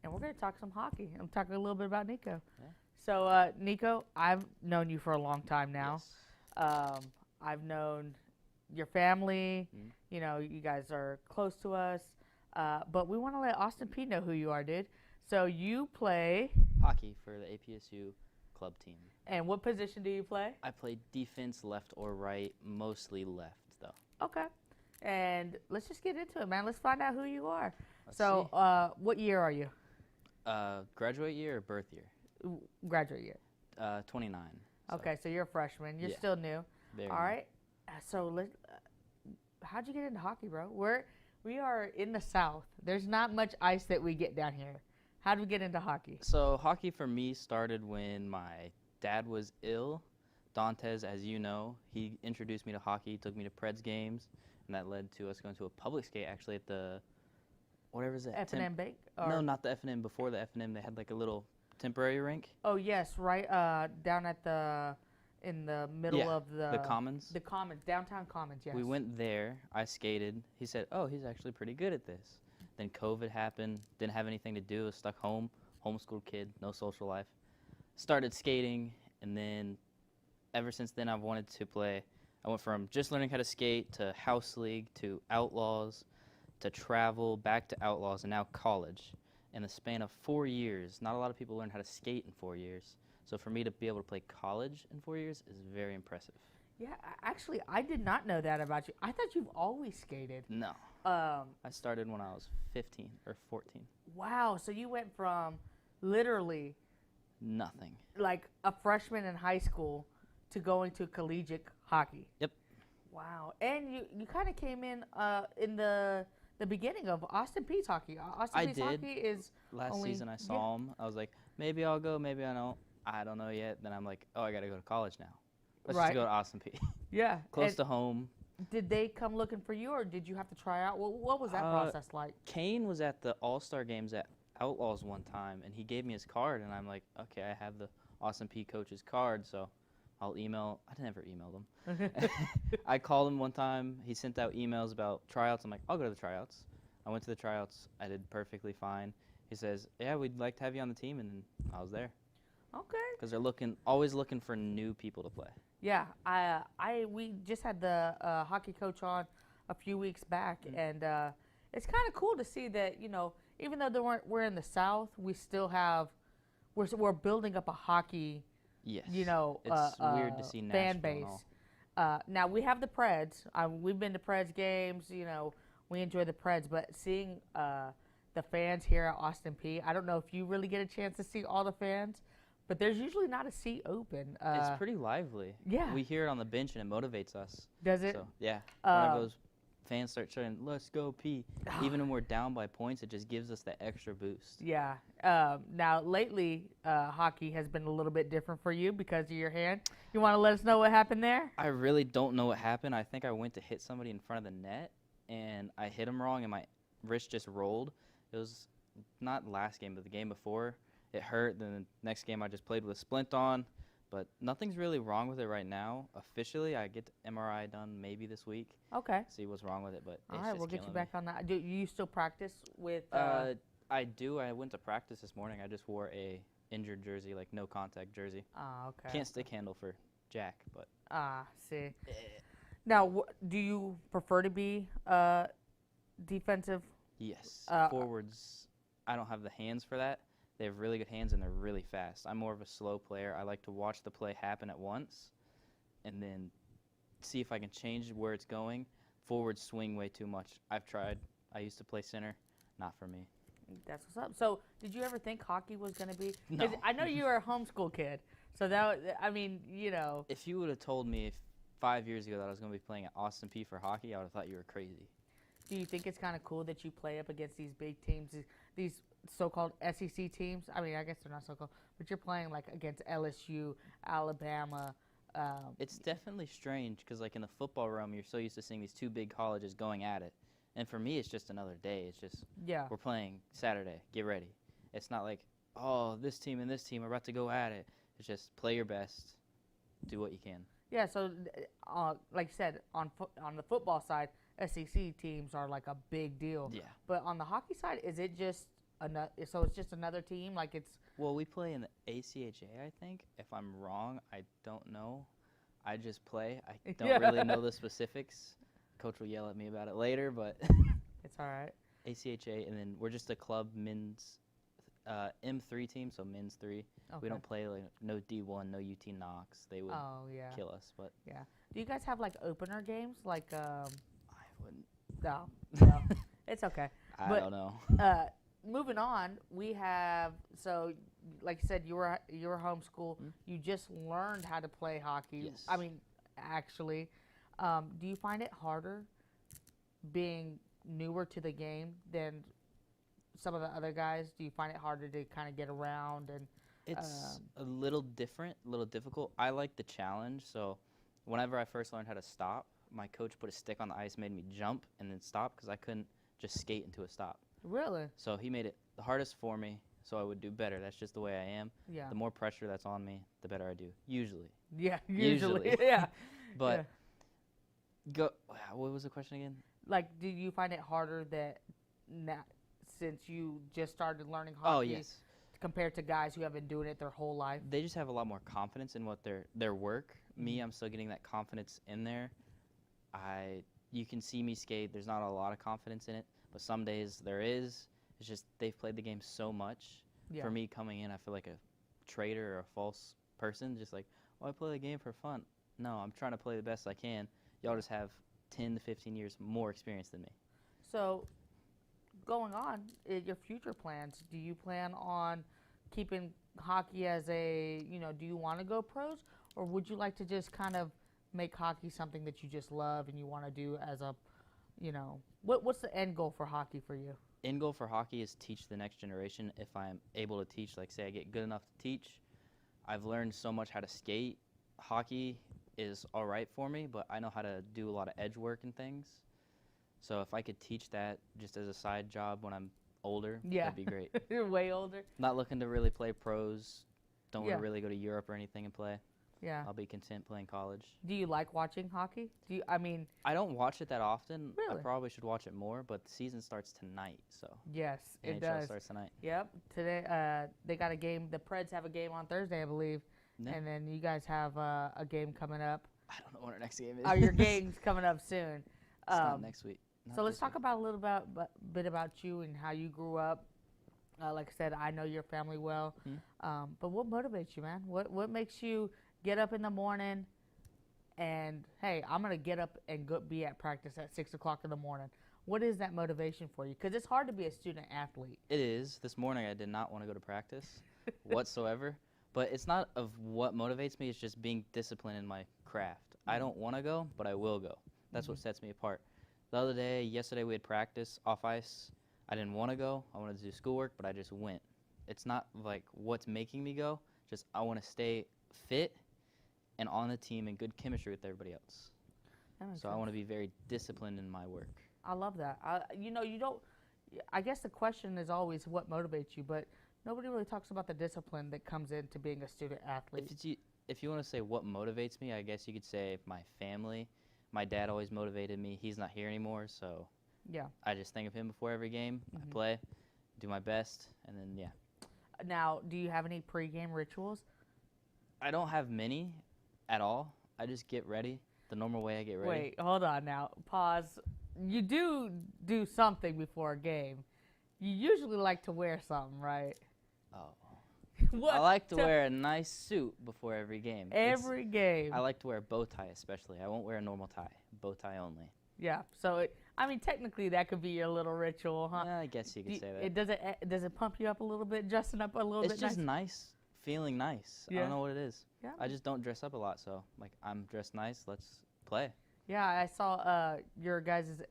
and we're going to talk some hockey. I'm talking a little bit about Nico. Yeah. So Nico, I've known you for a long time now. Yes. I've known your family, Mm-hmm. you guys are close to us, but we want to let Austin Peay know who you are, dude. So you play Hockey for the APSU club team. and what position do you play? I play defense, left or right, mostly left though. Okay. And let's just get into it, man. Let's find out who you are. Let's So what year are you? Graduate year or birth year? Graduate year. 29. So Okay, so you're a freshman. You're Yeah. still new. very All right. So how'd you get into hockey, bro? We are in the South. There's not much ice that we get down here. How did we get into hockey? So hockey for me started when my dad was ill. Dantes, as you know, he introduced me to hockey, took me to Preds games, and that led to us going to a public skate actually at the, whatever is it? F&M Bank? No, not the F&M. Before the F&M, they had like a little temporary rink. Oh, yes, right down at in the middle Yeah, of the Commons. The Commons, downtown Commons, yes. We went there. I skated. He said, "Oh, he's actually pretty good at this." Then COVID happened. Didn't have anything to do. Was stuck home. Homeschooled kid. No social life. Started skating, and then ever since then I've wanted to play. I went from just learning how to skate to house league to outlaws to travel back to outlaws and now college. In the span of 4 years, not a lot of people learn how to skate in 4 years. So for me to be able to play college in 4 years is very impressive. Yeah, actually, I did not know that about you. I thought you've always skated. No. Um, I started when I was 15 or 14. wow, so you went from literally Nothing. like a freshman in high school to going to collegiate hockey. Yep. Wow, and you kind of came in the beginning of Austin Peay's hockey. Austin I Peay's did. hockey is Last only- season I yeah. saw him. I was like, maybe I'll go, maybe I don't. I don't know yet. Then I'm like, oh, I got to go to college now. Let's Right. just go to Austin Peay. yeah. Close And to home. did they come looking for you, or did you have to try out? What was that process like? Kane was at the All-Star games at Outlaws one time, and he gave me his card, and I'm like, okay, I have the Austin Peay coach's card, so I'll email. I never emailed him. I called him one time. He sent out emails about tryouts. I'm like, I'll go to the tryouts. I went to the tryouts. I did perfectly fine. He says, yeah, we'd like to have you on the team, and then I was there. Okay. Because they're always looking for new people to play. Yeah, we just had the hockey coach on a few weeks back, and it's kind of cool to see that even though we're in the South, we still have we're building up a hockey Yes. it's weird to see fan Nashville and base. all. Now we have the Preds. We've been to Preds games. We enjoy the Preds, but seeing the fans here at Austin Peay, I don't know if you really get a chance to see all the fans, but there's usually not a seat open. It's pretty lively. Yeah. We hear it on the bench and it motivates us. Does it? So, yeah. Whenever those fans start shouting, let's go Peay, even when we're down by points, it just gives us that extra boost. Yeah. Now, lately, hockey has been a little bit different for you because of your hand. You want to let us know what happened there? I really don't know what happened. I think I went to hit somebody in front of the net, and I hit him wrong, and my wrist just rolled. It was not last game, but the game before. It hurt. Then the next game I just played with a splint on, but nothing's really wrong with it right now. Officially, I get the MRI done maybe this week. Okay. See what's wrong with it, but All it's right, just we'll get you killing back on that. Do you still practice with? me. I do. I went to practice this morning. I just wore a injured jersey, like no contact jersey. Okay. Can't stick handle for Jack, but See. Now, do you prefer to be defensive? yes. Forwards, I don't have the hands for that. They have really good hands and they're really fast. I'm more of a slow player. I like to watch the play happen at once and then see if I can change where it's going. Forwards swing way too much. I've tried. I used to play center. Not for me. That's what's up. So, did you ever think hockey was going to be? 'Cause No. I know you were a homeschool kid, so I mean, you know. If you would have told me 5 years ago that I was going to be playing at Austin Peay for hockey, I would have thought you were crazy. Do you think it's kind of cool that you play up against these big teams, these so-called SEC teams? I mean, I guess they're not so-called, but you're playing like against LSU, Alabama. It's definitely strange because, like, in the football realm, you're so used to seeing these two big colleges going at it. And for me, it's just another day. It's just, we're playing Saturday. Get ready. It's not like, oh, this team and this team are about to go at it. It's just play your best, do what you can. Yeah, so like you said, on the football side, SEC teams are like a big deal. Yeah. But on the hockey side, is it just so it's just another team? Like it's. Well, we play in the ACHA, I think. If I'm wrong, I don't know. I just play. I don't really know the specifics. Coach will yell at me about it later, but it's all right. ACHA, and then we're just a club men's M3 team, so men's 3. Okay. We don't play like no D1, no UT Knox. They would kill us, but yeah. Do you guys have like opener games like I wouldn't. No, it's okay. I don't know. Moving on, we have like you said, you were homeschool. Mm-hmm. You just learned how to play hockey. Yes. I mean, actually, do you find it harder being newer to the game than some of the other guys? Do you find it harder to kind of get around and? It's a little different, a little difficult. I like the challenge, so whenever I first learned how to stop, my coach put a stick on the ice, made me jump and then stop because I couldn't just skate into a stop. Really? So he made it the hardest for me, so I would do better. That's just the way I am. Yeah. The more pressure that's on me, the better I do. Usually. Yeah. Usually. Usually. Yeah. But what was the question again? Like, do you find it harder that since you just started learning hockey? Oh, yes. Compared to guys who have been doing it their whole life? They just have a lot more confidence in what their work. Me, I'm still getting that confidence in there. You can see me skate. There's not a lot of confidence in it, but some days there is. It's just they've played the game so much. Yeah. For me coming in, I feel like a traitor or a false person. Just like, I play the game for fun. No, I'm trying to play the best I can. Y'all just have 10 to 15 years more experience than me. So, going on, your future plans, do you plan on keeping hockey as do you want to go pros? Or would you like to just kind of make hockey something that you just love and you want to do as a, what's the end goal for hockey for you? End goal for hockey is teach the next generation. If I'm able to teach, like say I get good enough to teach, I've learned so much how to skate. Hockey is all right for me, but I know how to do a lot of edge work and things. So if I could teach that just as a side job when I'm older, that'd be great. You're way older. Not looking to really play pros. Don't want to really go to Europe or anything and play. Yeah. I'll be content playing college. Do you like watching hockey? I don't watch it that often. Really? I probably should watch it more, but the season starts tonight, so. Yes, it NHL does. starts tonight. Yep. Today, they got a game. The Preds have a game on Thursday, I believe. Yeah. And then you guys have a game coming up. I don't know when our next game is. Oh, your game's coming up soon. It's not next week. So let's talk about a little bit about you and how you grew up. Like I said, I know your family well. Mm-hmm. But what motivates you, man? What makes you get up in the morning and, hey, I'm going to get up and be at practice at 6 o'clock in the morning? What is that motivation for you? Because it's hard to be a student athlete. It is. This morning I did not want to go to practice whatsoever. But it's not of what motivates me. It's just being disciplined in my craft. I don't want to go, but I will go. That's what sets me apart. Yesterday we had practice off ice. I didn't want to go. I wanted to do schoolwork, but I just went. It's not like what's making me go. Just I want to stay fit and on the team and good chemistry with everybody else. So I want to be very disciplined in my work. I love that. You know, you don't. I guess the question is always what motivates you, but nobody really talks about the discipline that comes into being a student athlete. If you want to say what motivates me, I guess you could say my family. My dad always motivated me. He's not here anymore, so Yeah. I just think of him before every game. I play, do my best, and then, yeah. Now, do you have any pregame rituals? I don't have many at all. I just get ready the normal way I get ready. Wait, hold on now. Pause. You do something before a game. You usually like to wear something, right? Oh. What? I like to wear a nice suit before every game. Every game. I like to wear a bow tie especially. I won't wear a normal tie. Bow tie only. Yeah. So, I mean, technically that could be your little ritual, huh? Yeah, I guess you could say that. Does it pump you up a little bit, dressing up a little bit? It's just nice, feeling nice. Yeah. I don't know what it is. Yeah. I just don't dress up a lot, so like I'm dressed nice. Let's play. Yeah, I saw your guys'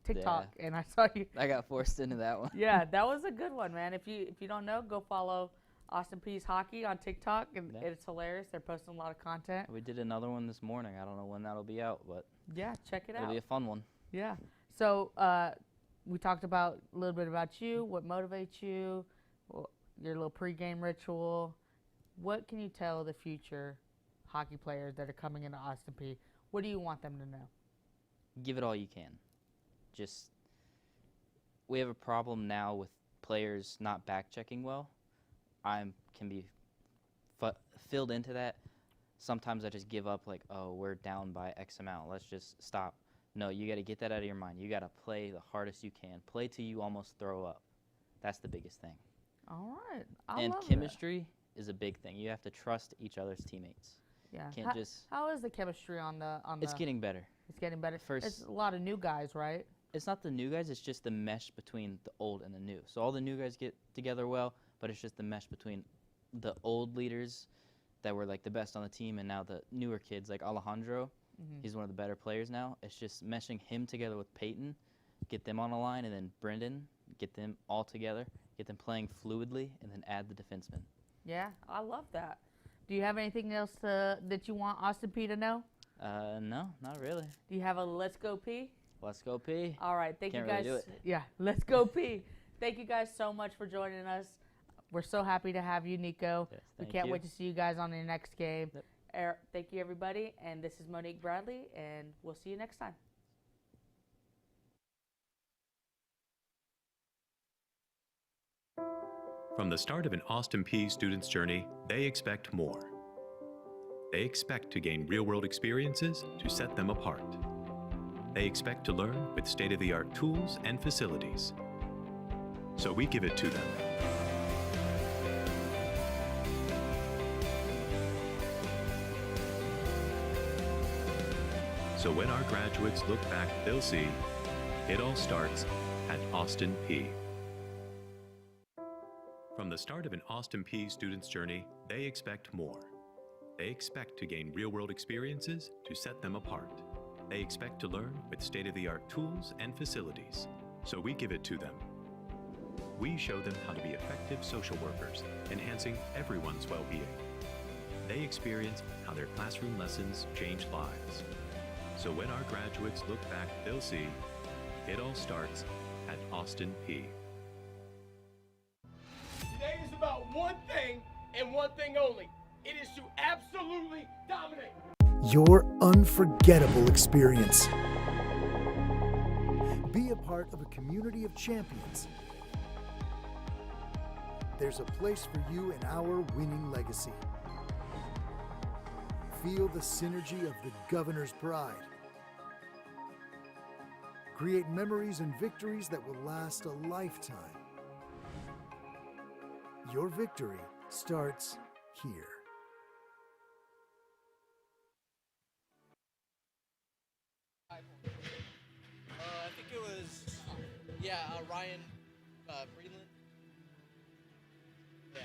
TikTok, and I saw you. I got forced into that one. Yeah, that was a good one, man. If you don't know, go follow Austin Peay's Hockey on TikTok, and Yeah. it's hilarious. They're posting a lot of content. We did another one this morning. I don't know when that'll be out, but Yeah, check it it'll out. be a fun one. Yeah. So we talked about a little bit about you, what motivates you, your little pregame ritual. What can you tell the future hockey players that are coming into Austin Peay? What do you want them to know? Give it all you can. We have a problem now with players not back checking well. I can be filled into that. Sometimes I just give up, like, oh, we're down by X amount. Let's just stop. No, you got to get that out of your mind. You got to play the hardest you can. Play till you almost throw up. That's the biggest thing. All right. And love chemistry is a big thing. You have to trust each other's teammates. Yeah. Can't just. How is the chemistry on the? It's getting better. It's getting better. First- It's a lot of new guys, right? It's not the new guys. It's just the mesh between the old and the new. So all the new guys get together well, but it's just the mesh between the old leaders that were like the best on the team, and now the newer kids like Alejandro. He's one of the better players now. It's just meshing him together with Peyton, get them on a line, and then Brendan, get them all together, get them playing fluidly, and then add the defenseman. Yeah, I love that. Do you have anything else that you want Austin Peay to know? No, not really. Do you have a Let's Go Peay? Let's go, Peay. All right, thank Can't you guys. really do it. Yeah, let's go Peay. Thank you guys so much for joining us. We're so happy to have you, Nico. Yes, We thank can't you. wait to see you guys on the next game. Yep. Thank you, everybody. And this is Monique Bradley, and we'll see you next time. From the start of an Austin Peay student's journey, they expect more. They expect to gain real-world experiences to set them apart. They expect to learn with state-of-the-art tools and facilities. So we give it to them. So when our graduates look back, they'll see it all starts at Austin Peay. From the start of an Austin Peay student's journey, they expect more. They expect to gain real-world experiences to set them apart. They expect to learn with state-of-the-art tools and facilities. So we give it to them. We show them how to be effective social workers, enhancing everyone's well-being. They experience how their classroom lessons change lives. So when our graduates look back, they'll see it all starts at Austin Peay. Today is about one thing and one thing only. It is to absolutely dominate. Your unforgettable experience. Be a part of a community of champions. There's a place for you in our winning legacy. Feel the synergy of the Governor's pride. Create memories and victories that will last a lifetime. Your victory starts here. I think it was, Ryan Breedland. Yeah.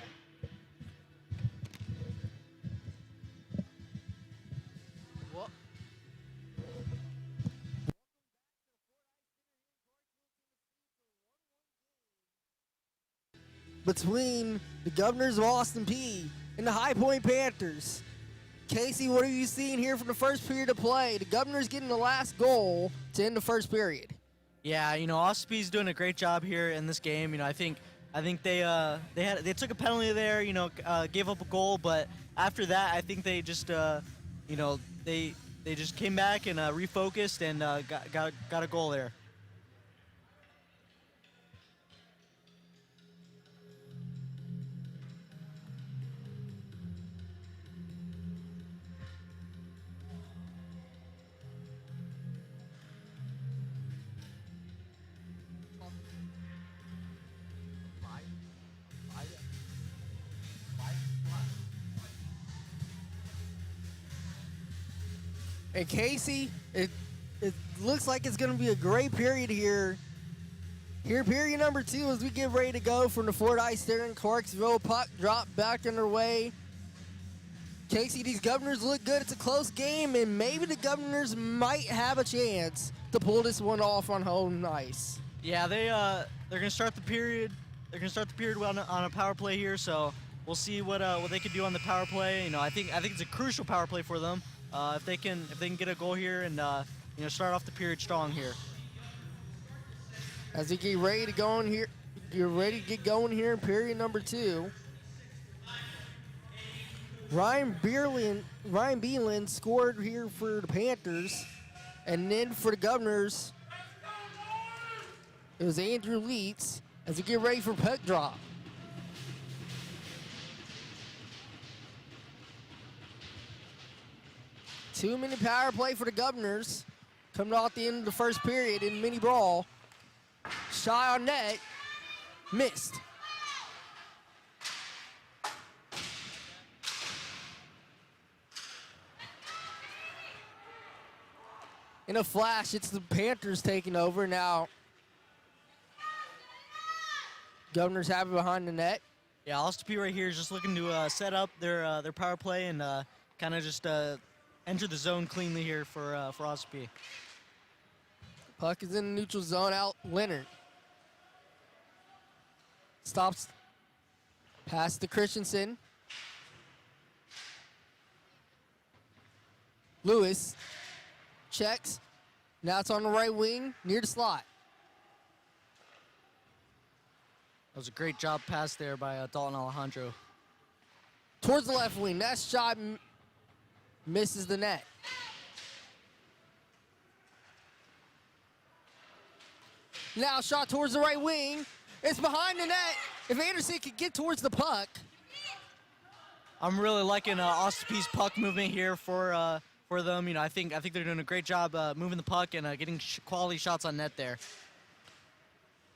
Well, between the Governors of Austin Peay and the High Point Panthers. Casey, what are you seeing here from the first period of play? The Governors getting the last goal to end the first period. Yeah, Austin Peay's doing a great job here in this game. I think they took a penalty there. Gave up a goal, but after that, I think they just they just came back and refocused and got a goal there. And Casey, it looks like it's going to be a great period here. Here, period number 2, as we get ready to go from the Fordyce there in Clarksville. Puck drop back underway. Casey, these Governors look good. It's a close game, and maybe the Governors might have a chance to pull this one off on home ice. Yeah, they're going to start the period. They're going to start the period on a power play here, so we'll see what they can do on the power play. I think it's a crucial power play for them. If they can get a goal here and start off the period strong here. As we get ready to go in here, you're ready to get going here in period number 2. Ryan Beeland scored here for the Panthers, and then for the Governors, it was Andrew Leitz. As we get ready for puck drop. Two-minute power play for the Governors. Coming off the end of the first period in mini brawl. Shot on net. Missed. In a flash, it's the Panthers taking over now. Governors have it behind the net. Yeah, Austin Peay right here is just looking to set up their power play and kind of just enter the zone cleanly here for Austin Peay. Puck is in the neutral zone out. Leonard stops. Pass to Christensen. Lewis checks. Now it's on the right wing near the slot. That was a great job pass there by Dalton Alejandro. Towards the left wing. That shot misses the net. Now shot towards the right wing. It's behind the net. If Anderson could get towards the puck. I'm really liking Austin Peay's puck movement here for them. I think they're doing a great job moving the puck and getting quality shots on net there.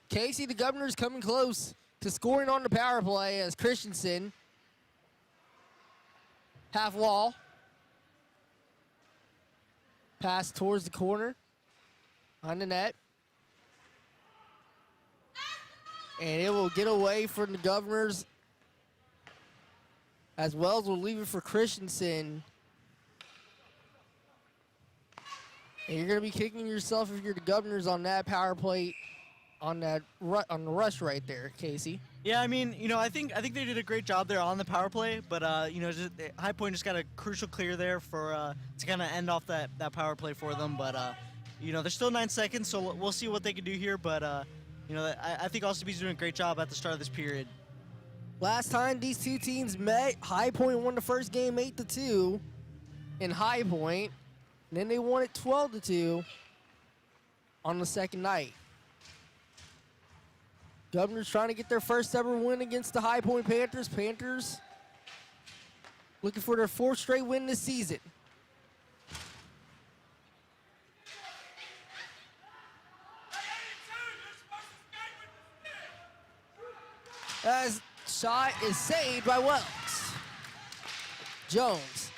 Casey, the Governors coming close to scoring on the power play as Christensen. Half wall. Pass towards the corner. On the net. And it will get away from the Governors. As Wells will leave it for Christensen. And you're going to be kicking yourself if you're the Governors on that power play, on the rush right there, Casey. Yeah, I think they did a great job there on the power play, but High Point just got a crucial clear there for to kind of end off that power play for them. But there's still 9 seconds, so we'll see what they can do here. But I think Austin Peay's doing a great job at the start of this period. Last time these two teams met, High Point won the first game 8-2 in High Point. And then they won it 12-2 on the second night. Governors trying to get their first ever win against the High Point Panthers. Panthers looking for their 4th straight win this season. As shot is saved by Wells. Jones.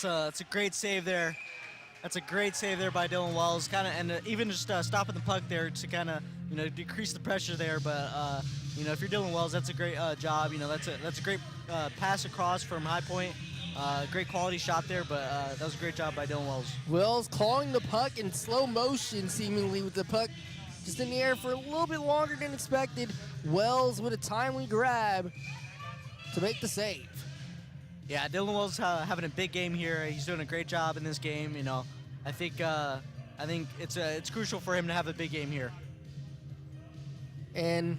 It's a great save there. That's a great save there by Dylan Wells. And even just stopping the puck there to kind of decrease the pressure there. But if you're Dylan Wells, that's a great job. That's a great pass across from High Point. Great quality shot there, but that was a great job by Dylan Wells. Wells clawing the puck in slow motion, seemingly, with the puck just in the air for a little bit longer than expected. Wells with a timely grab to make the save. Yeah, Dylan Wells having a big game here. He's doing a great job in this game. I think I think it's crucial for him to have a big game here. And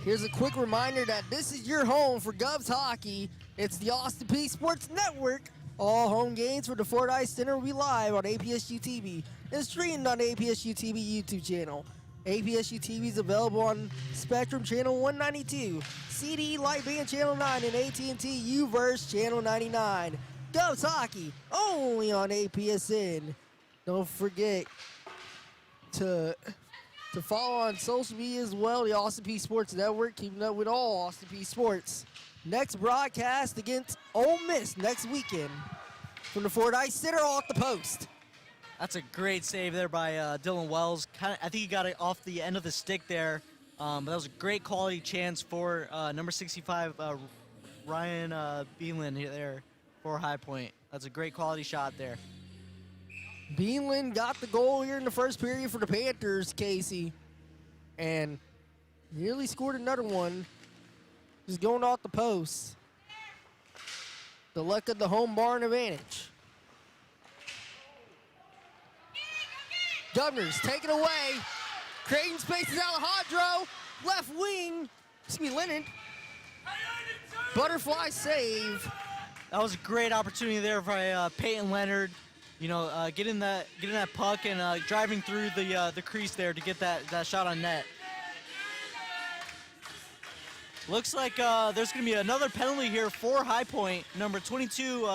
here's a quick reminder that this is your home for Govs hockey. It's the Austin Peay Sports Network. All home games for the Fordyce Center will be live on APSU-TV and streamed on the APSU-TV YouTube channel. APSU-TV is available on Spectrum Channel 192, CDE Lightband Channel 9, and AT&T U-verse Channel 99. Govs hockey only on APSN. Don't forget to follow on social media as well, the Austin Peay Sports Network, keeping up with all Austin Peay sports. Next broadcast against Ole Miss next weekend from the Fordyce Center off the post. That's a great save there by Dylan Wells. I think he got it off the end of the stick there, but that was a great quality chance for number 65, Ryan Beanland there for High Point. That's a great quality shot there. Beanland got the goal here in the first period for the Panthers, Casey, and nearly scored another one. Just going off the post. The luck of the home barn advantage. Governors take it away. Creating spaces, Alejandro. Left wing. Leonard. Butterfly save. That was a great opportunity there by Peyton Leonard. You know, getting that puck and driving through the crease there to get that shot on net. Looks like there's going to be another penalty here for High Point. Number 22,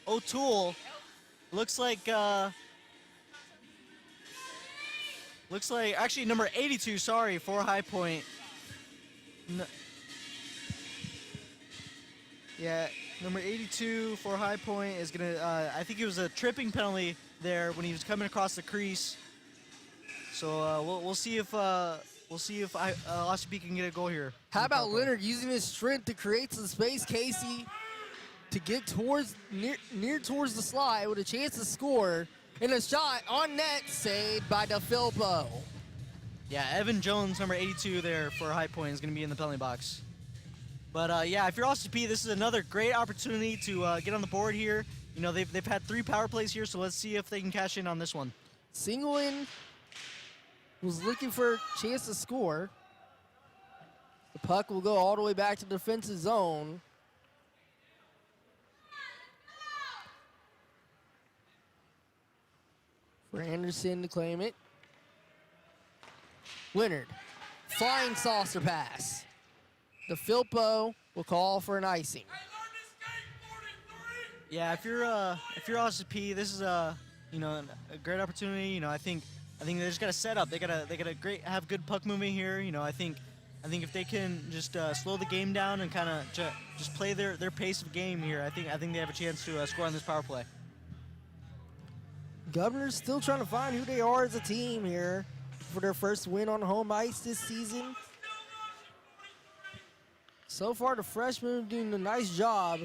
O'Toole. Looks like actually number 82, sorry, for High Point. Yeah, number 82 for High Point is going to, I think it was a tripping penalty there when he was coming across the crease. So we'll see if Austin Peay can get a goal here. How about Leonard using his strength to create some space, Casey, to get towards near towards the slide with a chance to score, and a shot on net saved by DeFilippo. Yeah, Evan Jones, number 82 there for High Point, is going to be in the penalty box. But yeah, if you're Austin Peay, this is another great opportunity to get on the board here. You know, they've had 3 power plays here, so let's see if they can cash in on this one. Singleton was looking for a chance to score. The puck will go all the way back to the defensive zone. For Anderson to claim it. Leonard, flying saucer pass. DeFilippo will call for an icing. Yeah, if you're Austin Peay, this is a great opportunity. You know, I think they just got to set up. They gotta have good puck movement here. You know, I think if they can just slow the game down and kind of just play their pace of game here, I think they have a chance to score on this power play. Governor's still trying to find who they are as a team here for their first win on home ice this season. So far, the freshmen are doing a nice job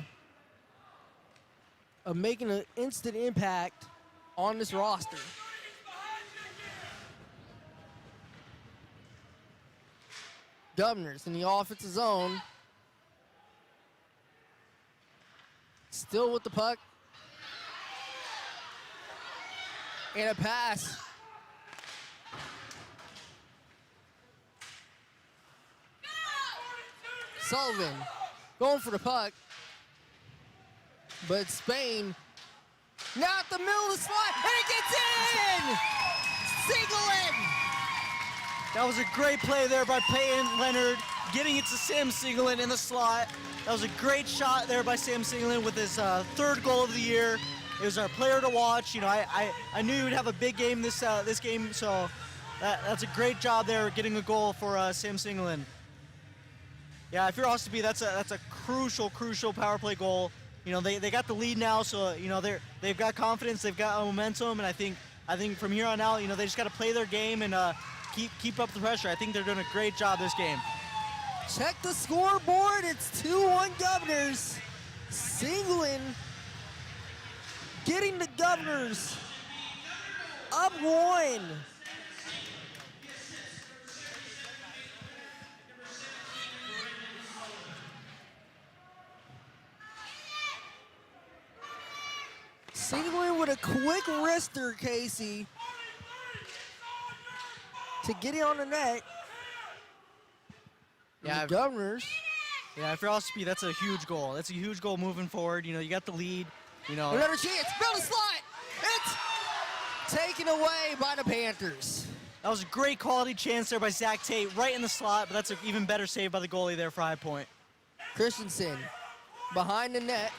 of making an instant impact on this roster. Governors in the offensive zone. Still with the puck. And a pass. Sullivan going for the puck. But Spain now at the middle of the slot, and it gets in! Singleton! That was a great play there by Peyton Leonard, getting it to Sam Singleton in the slot. That was a great shot there by Sam Singleton with his 3rd goal of the year. It was our player to watch. You know, I knew he would have a big game this game, so that's a great job there getting a goal for Sam Singleton. Yeah, if you're Austin Peay, that's a crucial power play goal. You know, they got the lead now, so you know they've got confidence, they've got momentum, and I think from here on out, you know, they just got to play their game and keep up the pressure. I think they're doing a great job this game. Check the scoreboard. It's 2-1 Governors. Singleton getting the Governors up 1. Singleton with a quick wrister, Casey, to get it on the net. Yeah, The Governors. Yeah, if you're Ossipee, that's a huge goal. That's a huge goal moving forward. You know, you got the lead. You know, Another chance. Build a slot. It's taken away by the Panthers. that was a great quality chance there by Zach Tate, right in the slot. But that's an even better save by the goalie there for High Point. Christensen behind the net,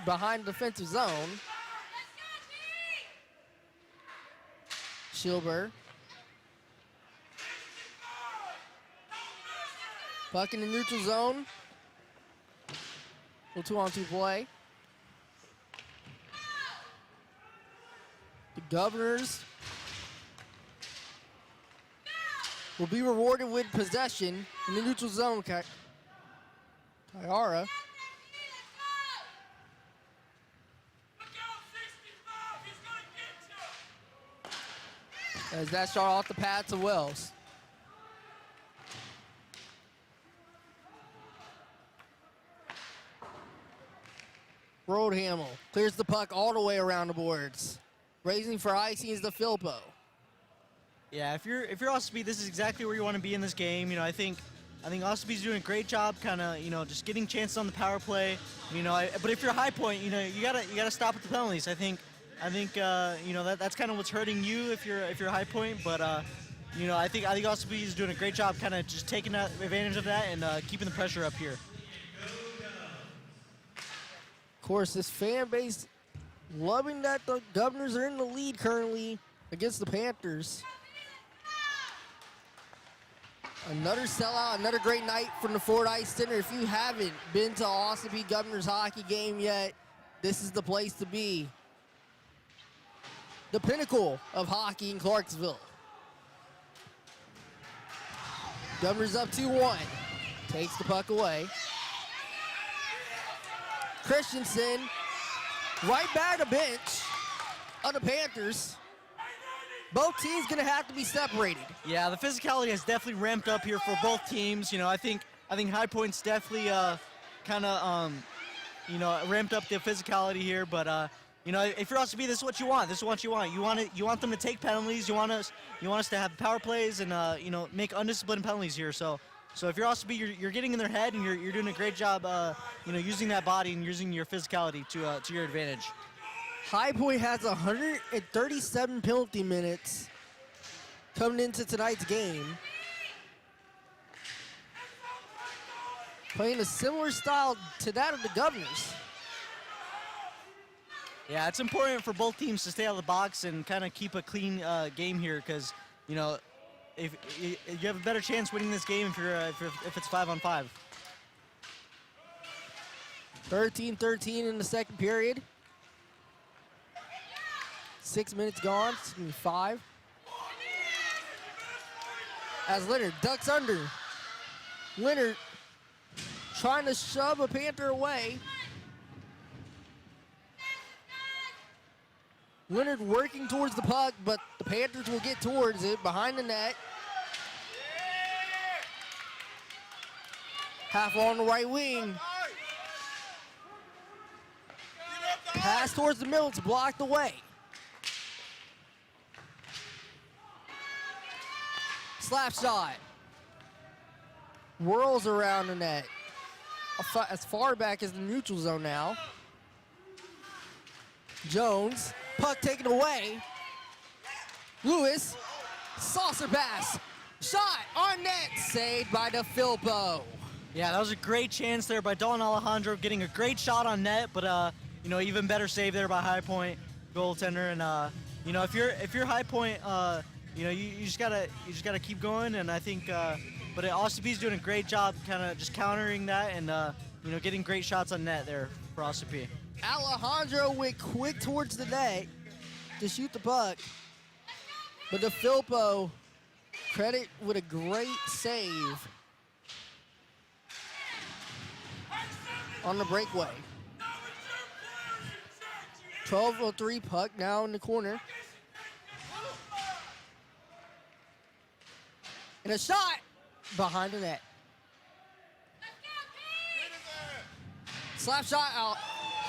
behind the defensive zone. Schilber. Puck in the neutral zone. Little 2-on-2 play. The Governors will be rewarded with possession in the neutral zone. Kayara. As that shot off the pads of Wells. Roadhamel clears the puck all the way around the boards. Raising for icing is the Filpo. Yeah, if you're Ossipee, this is exactly where you want to be in this game. You know, I think Ossopee's doing a great job, kind of, you know, just getting chances on the power play. You know, but if you're High Point, you know, you gotta stop at the penalties. I think you know, that's kind of what's hurting you if you're High Point. But you know, I think Ossipee is doing a great job, kind of just taking advantage of that and keeping the pressure up here. Of course, this fan base loving that the Governors are in the lead currently against the Panthers. Another sellout, another great night from the Ford Ice Center. If you haven't been to Ossipee Governors hockey game yet, this is the place to be. The pinnacle of hockey in Clarksville. Governors up 2-1. Takes the puck away. Christensen right by the bench of the Panthers. Both teams gonna have to be separated. Yeah, the physicality has definitely ramped up here for both teams. You know, I think High Point's definitely kind of you know, ramped up the physicality here. But you know, if you're Ossipee, this is what you want. This is what you want. You want them to take penalties. You want us to have power plays and you know, make undisciplined penalties here. So if you're Ossipee, you're getting in their head and you're doing a great job. You know, using that body and using your physicality to your advantage. High Point has 137 penalty minutes coming into tonight's game. Playing a similar style to that of the Governors. Yeah, it's important for both teams to stay out of the box and kind of keep a clean game here, because you know, if you have a better chance winning this game if it's 5-on-5. 13-13 in the second period. 6 minutes gone, 5. As Leonard ducks under. Leonard trying to shove a Panther away. Leonard working towards the puck, but the Panthers will get towards it behind the net. Half on the right wing. Pass towards the middle, it's blocked away. Slap shot. Whirls around the net. As far back as the neutral zone now. Jones, puck taken away. Lewis, saucer pass. Shot on net, saved by the Filpo. Yeah, that was a great chance there by Don Alejandro, getting a great shot on net, but you know, even better save there by High Point goaltender. And you know, if you're High Point, you know, you just gotta keep going. And I think, but Ossopee's doing a great job, kind of just countering that and you know, getting great shots on net there for Ossipee. Alejandro went quick towards the net to shoot the puck, but the Filpo credit with a great save on the breakaway. 12:03 puck now in the corner. And a shot behind the net. Slap shot out.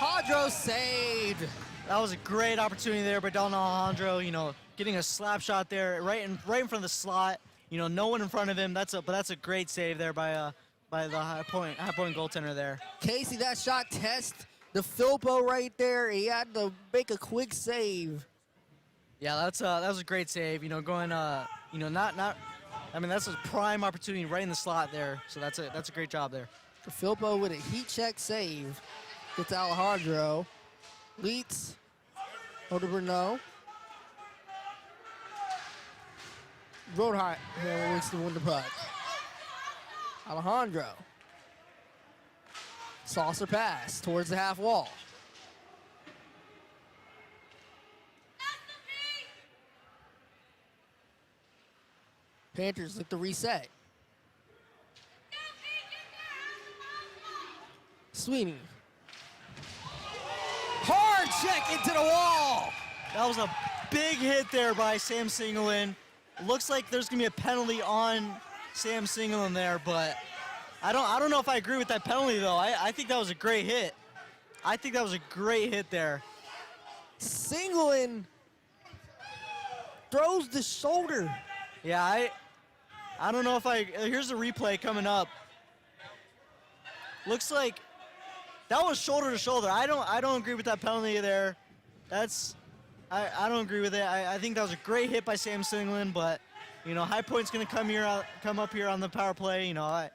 Alejandro saved. That was a great opportunity there by Don Alejandro. You know, getting a slap shot there right in front of the slot. You know, no one in front of him. That's a great save there by the high point goaltender there. Casey, that shot test the Filpo right there. He had to make a quick save. Yeah, that was a great save. You know, going you know, I mean, that's a prime opportunity right in the slot there. So that's a great job there. Filpo with a heat check save. Gets Alejandro. Leeds. Over to Bruno. Roadheimer wins to win the puck. Alejandro. Saucer pass towards the half wall. Panthers look to reset. Sweeney. Hard check into the wall. That was a big hit there by Sam Singelin. Looks like there's gonna be a penalty on Sam Singelin there, but I don't know if I agree with that penalty though. I think that was a great hit. I think that was a great hit there. Singelin throws the shoulder. Yeah, I don't know if here's the replay coming up. Looks like that was shoulder to shoulder. I don't agree with that penalty there. I don't agree with it. I think that was a great hit by Sam Singelin, but you know, High Point's gonna come up here on the power play. You know,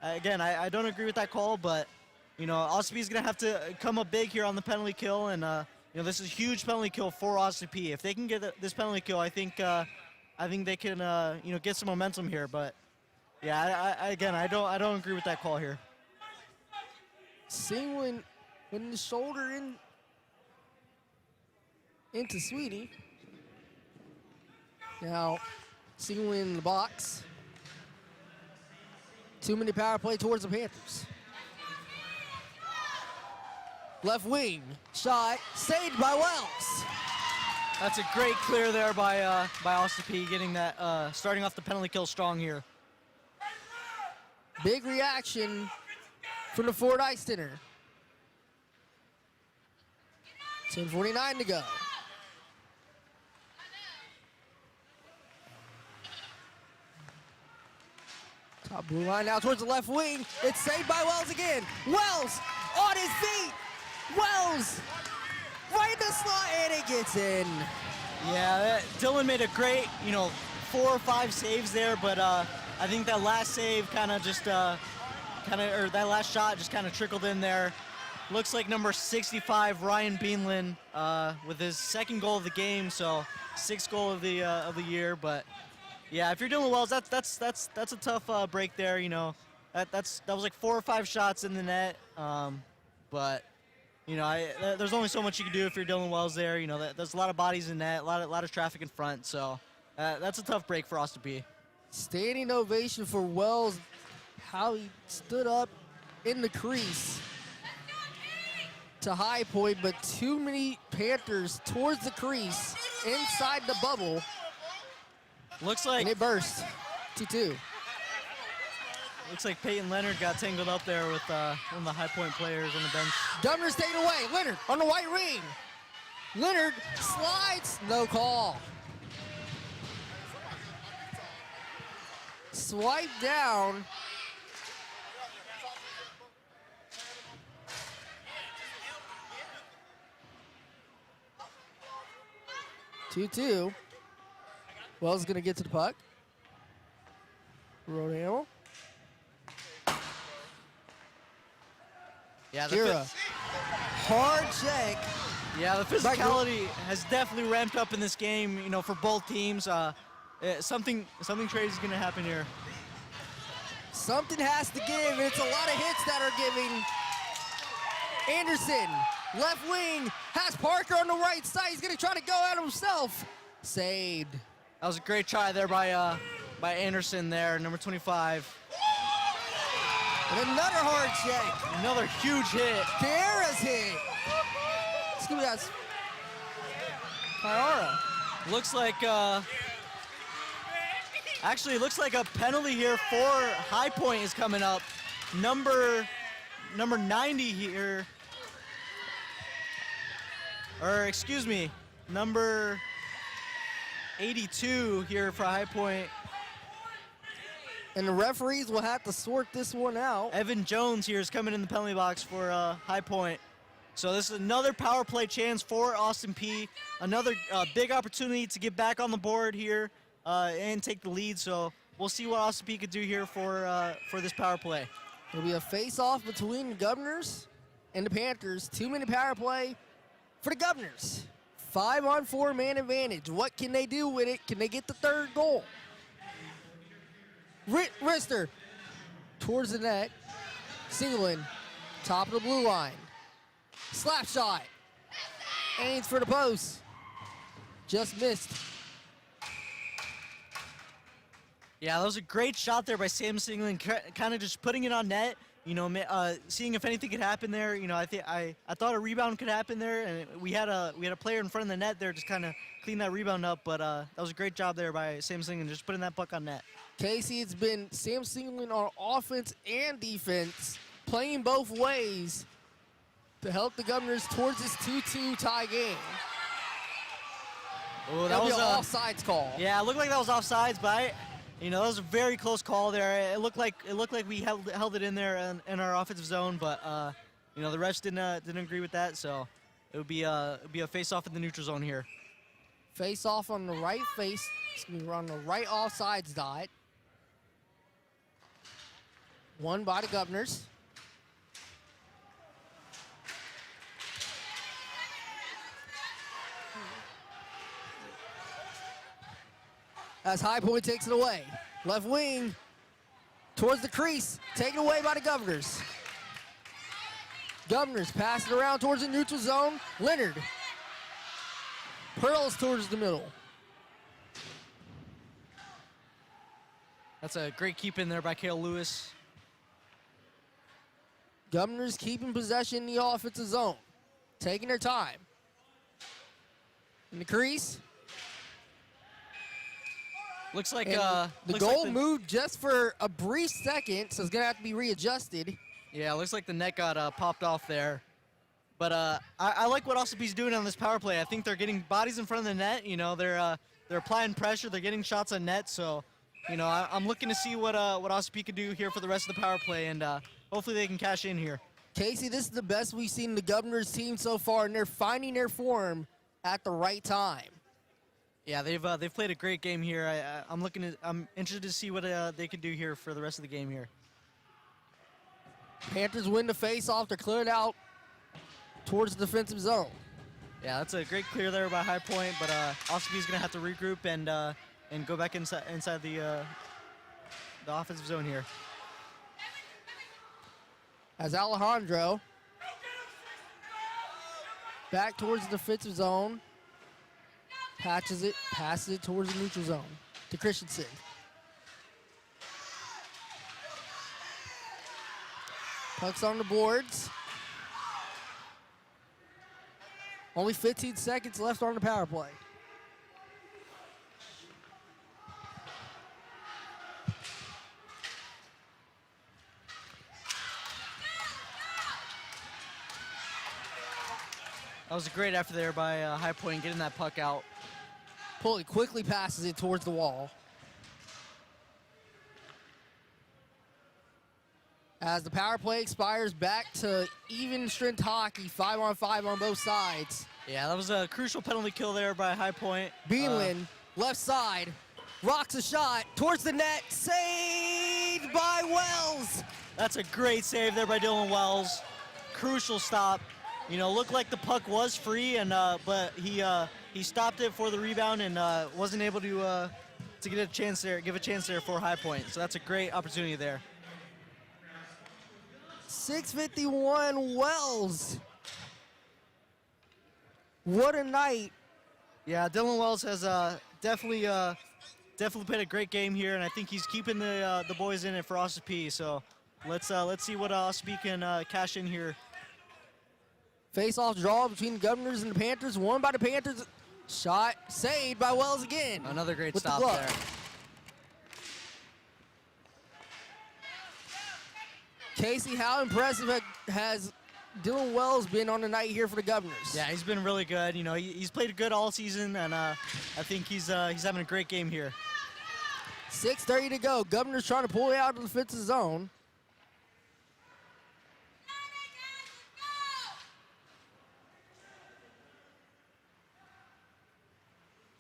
I don't agree with that call, but you know, Austin Peay is gonna have to come up big here on the penalty kill, and you know, this is a huge penalty kill for Austin Peay. If they can get this penalty kill, I think they can you know, get some momentum here. But yeah, I don't agree with that call here. Singelin putting the shoulder into Sweetie. Now, Singelin in the box. 2-minute power play towards the Panthers. Left wing, shot, saved by Wells. That's a great clear there by Austin Peay, getting that, starting off the penalty kill strong here. Big reaction from the Ford Ice Center. 10:49 to go. Top blue line now towards the left wing. It's saved by Wells again. Wells on his feet. Wells right in the slot, and it gets in. Yeah, Dylan made a great, you know, 4 or 5 saves there, but I think that last save that last shot just kind of trickled in there. Looks like number 65, Ryan Beanland, with his 2nd goal of the game, so 6th goal of the year. But yeah, if you're Dylan Wells, that's a tough break there. You know, that was like 4 or 5 shots in the net. But you know, there's only so much you can do if you're Dylan Wells there. You know, there's a lot of bodies in net, a lot of traffic in front. So that's a tough break for Austin Peay. Standing ovation for Wells, how he stood up in the crease to High Point, but too many Panthers towards the crease inside the bubble. Looks like, and it burst. 2-2. Looks like Peyton Leonard got tangled up there with one of the High Point players on the bench. Governor stayed away. Leonard on the white ring. Leonard slides, no call. Swipe down. Two. Wells gonna get to the puck. Road handle. Yeah, Kira. Hard check. Yeah, the physicality has definitely ramped up in this game, you know, for both teams. Something crazy is gonna happen here. Something has to give, and it's a lot of hits that are giving. Anderson, left wing, has Parker on the right side. He's gonna try to go at himself. Saved. That was a great try there by Anderson there, number 25. And another hard check. Another huge hit. Kara's hit. Excuse me, guys. Kyara. Looks like, actually, it looks like a penalty here for High Point is coming up. Number 90 here. Or, excuse me, number 82 here for High Point. And the referees will have to sort this one out. Evan Jones here is coming in the penalty box for High Point. So this is another power play chance for Austin Peay. Another big opportunity to get back on the board here and take the lead. So we'll see what Austin Peay could do here for this power play. It'll be a face-off between the Governors and the Panthers. 2-minute power play for the Governors. 5-on-4 man advantage. What can they do with it? Can they get the third goal? Rister towards the net. Singling. Top of the blue line. Slap shot. Aims for the post. Just missed. Yeah, that was a great shot there by Sam Singling, kind of just putting it on net. You know, seeing if anything could happen there. You know, I thought a rebound could happen there, and we had a player in front of the net there, just kind of clean that rebound up. But that was a great job there by Sam Singling, just putting that puck on net. Casey, it's been Sam Singling on offense and defense, playing both ways to help the Governors towards this 2-2 tie game. Oh, that was an offsides call. Yeah, it looked like that was offsides, but you know, that was a very close call there. It looked like we held it in there in our offensive zone, but you know, the refs didn't agree with that, so it would be a face-off in the neutral zone here. Face-off on the right face. We're on the right offsides dot. Won by the Governors. As High Point takes it away. Left wing towards the crease. Taken away by the Governors. Governors pass it around towards the neutral zone. Leonard. Pearls towards the middle. That's a great keep in there by Kale Lewis. Governors keeping possession in the offensive zone. Taking their time. In the crease. Looks like the goal moved just for a brief second, so it's going to have to be readjusted. Yeah, looks like the net got popped off there. But I like what Austin Peay's doing on this power play. I think they're getting bodies in front of the net. You know, they're applying pressure. They're getting shots on net. So, you know, I'm looking to see what Austin Peay can do here for the rest of the power play, and hopefully they can cash in here. Casey, this is the best we've seen the Governors team so far, and they're finding their form at the right time. Yeah, they've played a great game here. I'm interested to see what they can do here for the rest of the game here. Panthers win the face-off. They're cleared out towards the defensive zone. Yeah, that's a great clear there by High Point, but Austin Peay's gonna have to regroup and go back inside the offensive zone here. As Alejandro back towards the defensive zone. Passes it towards the neutral zone to Christensen. Puck's on the boards. Only 15 seconds left on the power play. That was a great effort there by High Point getting that puck out. Pulley quickly passes it towards the wall. As the power play expires, back to even strength hockey, 5-on-5 on both sides. Yeah, that was a crucial penalty kill there by High Point. Beanlin, left side, rocks a shot towards the net, saved by Wells. That's a great save there by Dylan Wells. Crucial stop. You know, looked like the puck was free, and but he stopped it for the rebound and wasn't able to get a chance there, give a chance there for High Point. So that's a great opportunity there. 6:51 Wells. What a night. Yeah, Dylan Wells has definitely played a great game here, and I think he's keeping the boys in it for Austin Peay. So let's see what Austin Peay can cash in here. Face-off draw between the Governors and the Panthers. Won by the Panthers. Shot saved by Wells again. Another great with stop the there. Casey, how impressive has Dylan Wells been on the night here for the Governors? Yeah, he's been really good. You know, he's played good all season, and I think he's having a great game here. 6:30 to go. Governors trying to pull it out of the defensive zone.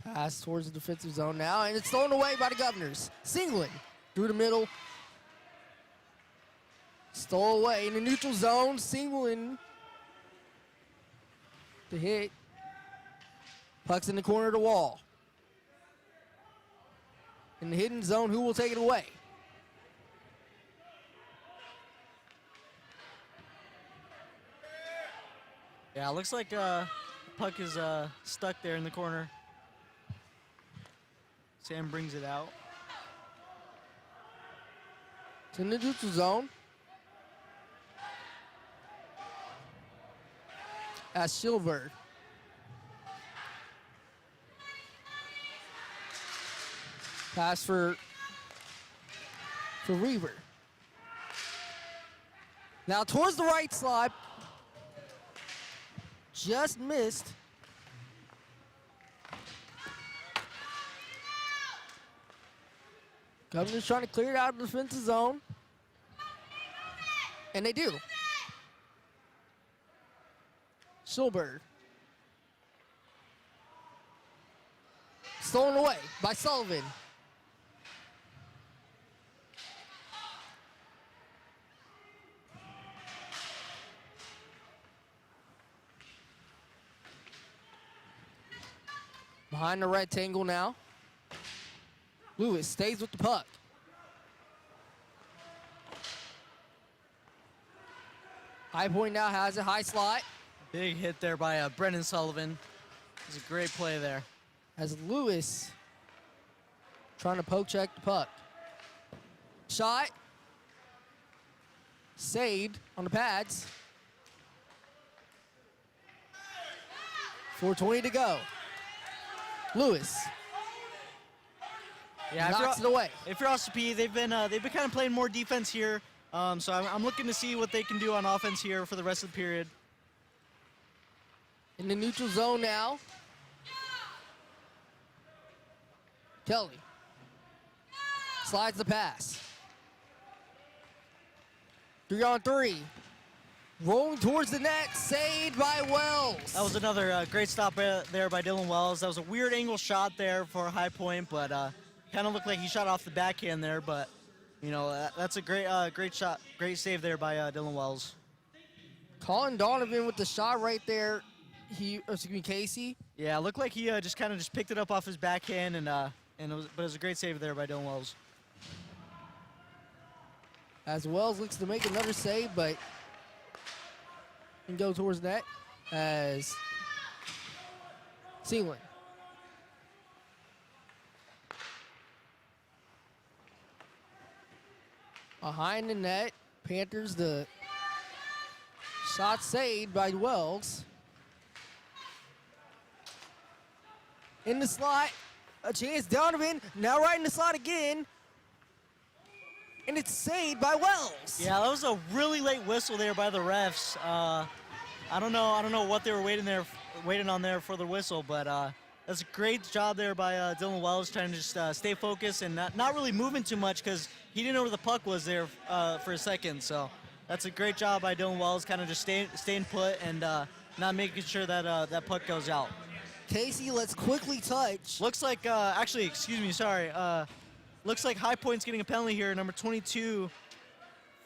Pass towards the defensive zone now, and it's thrown away by the Governors. Singling through the middle. Stole away in the neutral zone. Singling to hit. Puck's in the corner of the wall. In the hidden zone, who will take it away? Yeah, looks like puck is stuck there in the corner. Sam brings it out. It's in the neutral zone. As Silver. Pass for Reaver. Now towards the right slide. Just missed. Governor's trying to clear it out of the defensive zone. And they do. Schulberg. Stolen away by Sullivan. Behind the rectangle now. Lewis stays with the puck. High Point now has a high slot. Big hit there by Brendan Sullivan. It was a great play there. As Lewis trying to poke check the puck. Shot. Saved on the pads. 4:20 to go. Lewis. Yeah, knocks it away. If you're Austin Peay, they've been kind of playing more defense here. So I'm looking to see what they can do on offense here for the rest of the period. In the neutral zone now. Kelly. Slides the pass. 3-on-3. Rolling towards the net, saved by Wells. That was another great stop there by Dylan Wells. That was a weird angle shot there for a High Point, but kind of looked like he shot off the backhand there. But you know, that's a great shot, great save there by Dylan Wells. Colin Donovan with the shot right there. Casey. Yeah, it looked like he just picked it up off his backhand, but it was a great save there by Dylan Wells. As Wells looks to make another save, but can go towards net as Sealing. Behind the net, Panthers, the shot saved by Wells. In the slot, a chance, Donovan, now right in the slot again. And it's saved by Wells. Yeah, that was a really late whistle there by the refs. I don't know what they were waiting on there for the whistle, but that's a great job there by Dylan Wells, trying to just stay focused and not really moving too much because he didn't know where the puck was there for a second. So that's a great job by Dylan Wells, kind of just staying put and not making sure that that puck goes out. Casey, let's quickly touch. Looks like, actually, excuse me, sorry. Looks like High Point's getting a penalty here, number 22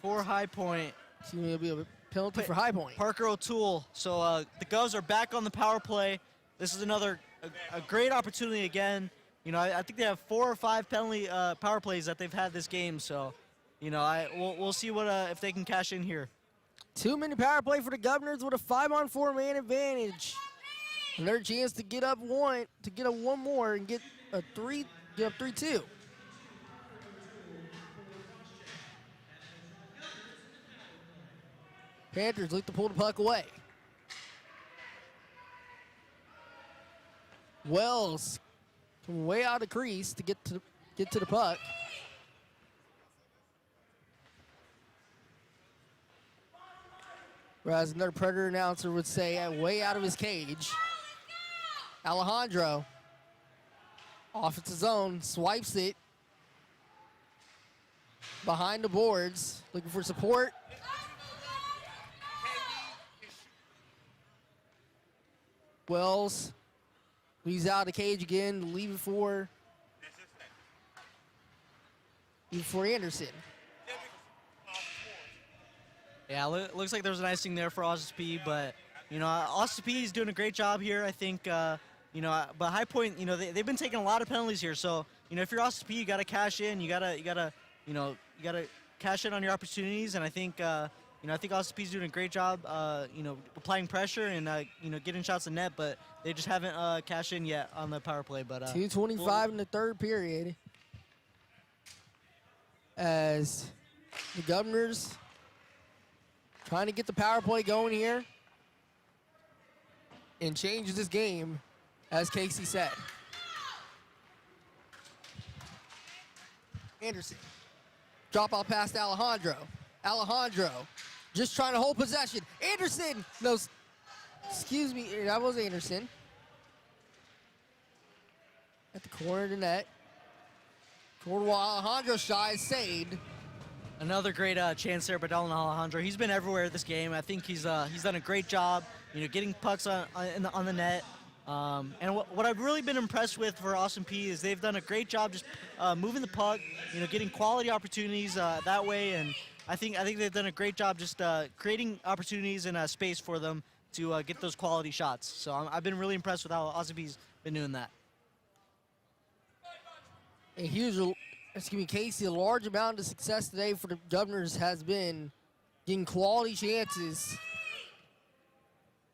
for High Point. Excuse me, it'll be a penalty for High Point. Parker O'Toole. So the Govs are back on the power play. This is another a great opportunity again. You know, I think they have 4 or 5 penalty power plays that they've had this game. So, you know, we'll see what if they can cash in here. 2-minute power play for the Governors with a 5-on-4 man advantage. Another chance to get up one more and get up 3-2. Panthers look to pull the puck away. Wells from way out of the crease to get to the puck. Or as another Predator announcer would say, way out of his cage. Alejandro, off at the zone, swipes it. Behind the boards, looking for support. Wells leaves out of the cage again, leaving for Anderson. Yeah, looks like there was an icing there for Austin Peay, but you know, Austin Peay is doing a great job here. I think you know, but High Point, you know, they've been taking a lot of penalties here. So you know, if you're Austin Peay, you got to cash in. You gotta cash in on your opportunities. And I think you know, I think Austin Peay is doing a great job. You know, applying pressure and you know, getting shots in net, but they just haven't cashed in yet on the power play. But 2:25 in the third period, as the Governors trying to get the power play going here and change this game, as Casey said. Anderson, drop off past Alejandro. Alejandro just trying to hold possession. Anderson, no, excuse me, that was Anderson. At the corner of the net. Toward while Alejandro's shot is saved. Another great chance there by Dalton Alejandro. He's been everywhere this game. I think he's done a great job, you know, getting pucks on the net. And what I've really been impressed with for Austin Peay is they've done a great job just moving the puck, you know, getting quality opportunities that way. And I think they've done a great job just creating opportunities and space for them to get those quality shots. So I've been really impressed with how Austin Peay's been doing that. A huge, Casey, a large amount of success today for the Governors has been getting quality chances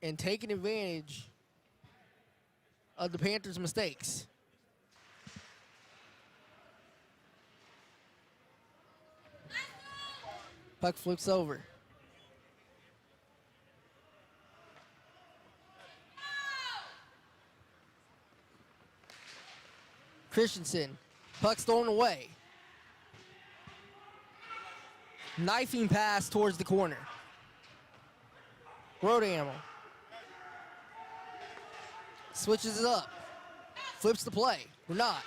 and taking advantage of the Panthers' mistakes. Puck flips over. Christensen, puck stolen away. Knifing pass towards the corner. Road Animal switches it up. Flips the play. We're not.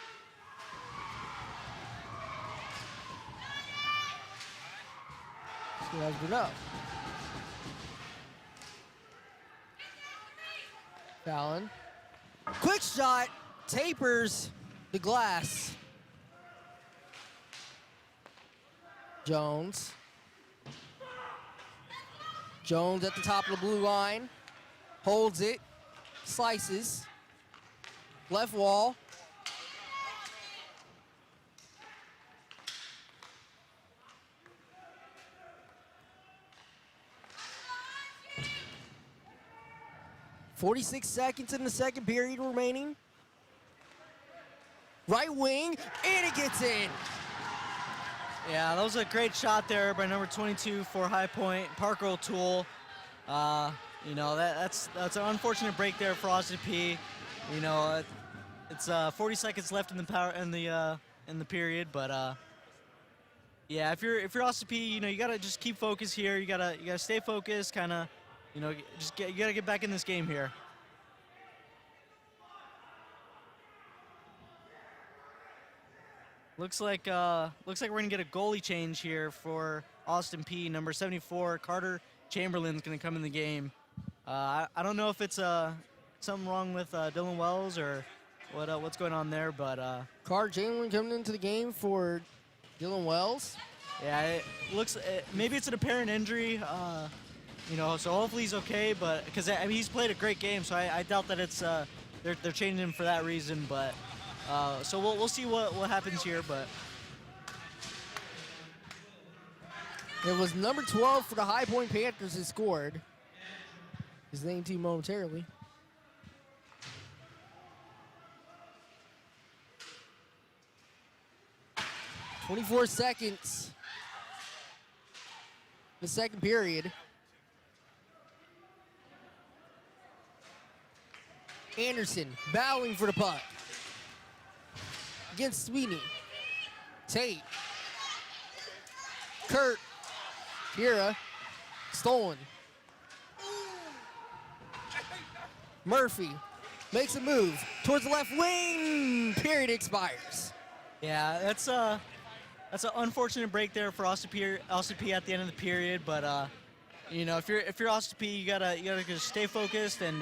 As Bruno. Fallon. Quick shot. Tapers the glass. Jones. Jones at the top of the blue line. Holds it. Slices. Left wall. .46 seconds in the second period remaining. Right wing, and it gets in. Yeah, that was a great shot there by number 22 for High Point, Parker O'Toole. You know, that's an unfortunate break there for Austin Peay. You know, it's 40 seconds left in the period, but yeah, if you're Austin Peay, you know, you gotta just keep focused here. You gotta stay focused, kind of, you know, you gotta get back in this game here. Looks like we're gonna get a goalie change here for Austin Peay. Number 74, Carter Chamberlain's gonna come in the game. I don't know if it's something wrong with Dylan Wells or what's going on there, but Carter Chamberlain coming into the game for Dylan Wells. Yeah, it looks maybe it's an apparent injury. You know, so hopefully he's okay. But because I mean, he's played a great game, so I doubt that it's they're changing him for that reason. But so we'll see what happens here. But it was number 12 for the High Point Panthers who scored. His name to you momentarily. .24 seconds. The second period. Anderson battling for the puck. Against Sweeney. Tate. Kurt. Kira. Stolen. Murphy makes a move towards the left wing. Period expires. Yeah, that's an unfortunate break there for Austin Peay at the end of the period. But you know, if you're Austin Peay, you gotta just stay focused and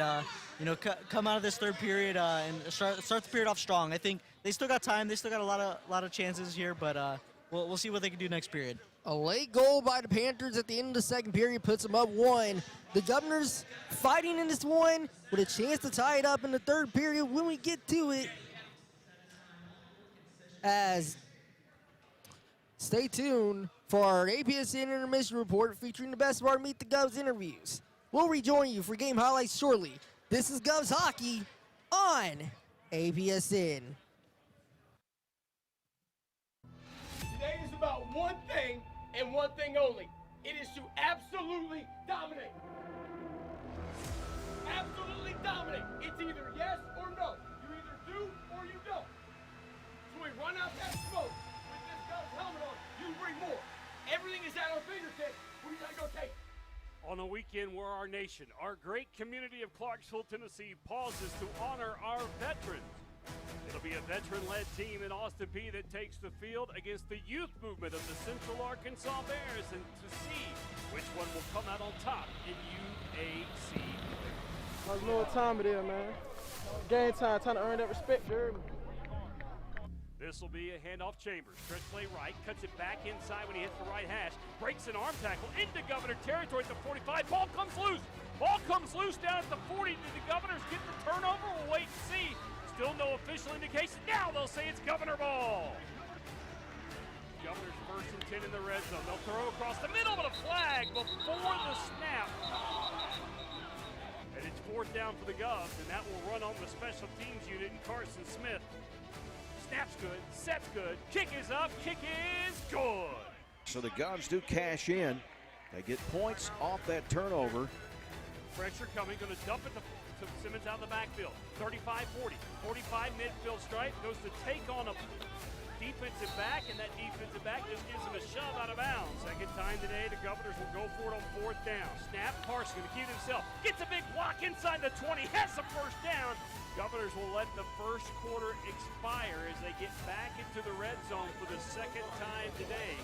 you know, come out of this third period and start the period off strong. I think they still got time. They still got a lot of chances here, but we'll see what they can do next period. A late goal by the Panthers at the end of the second period puts them up 1. The Governors fighting in this one with a chance to tie it up in the third period when we get to it. As stay tuned for our APSU intermission report featuring the best of our Meet the Govs interviews. We'll rejoin you for game highlights shortly. This is Govs Hockey on APSN. Today is about one thing and one thing only. It is to absolutely dominate. Absolutely dominate. It's either yes or no. You either do or you don't. So we run out that smoke with this guy's helmet on. You bring more. Everything is at our fingertips. We gotta go take it. On a weekend where our nation, our great community of Clarksville, Tennessee, pauses to honor our veterans. It'll be a veteran-led team in Austin Peay that takes the field against the youth movement of the Central Arkansas Bears, and to see which one will come out on top in UAC. I know what time it is, man. Game time to earn that respect, dude. This will be a handoff Chambers. Stretch play right, cuts it back inside when he hits the right hash, breaks an arm tackle into Governor territory at the 45. Ball comes loose. Ball comes loose down at the 40. Did the Governors get the turnover? We'll wait and see. Still no official indication. Now they'll say it's Governor ball. Governors first and 10 in the red zone. They'll throw across the middle, but a flag before the snap. And it's fourth down for the Govs, and that will run on the special teams unit and Carson Smith. Snap's good, set's good, kick is up, kick is good. So the Govs do cash in. They get points off that turnover. Pressure coming, going to dump it to Simmons out of the backfield. 35-40, 45 midfield stripe, goes to take on a defensive back, and that defensive back just gives him a shove out of bounds. Second time today, the Governors will go for it on fourth down. Snap, Carson going to keep it himself. Gets a big block inside the 20, has the first down. Governors will let the first quarter expire as they get back into the red zone for the second time today.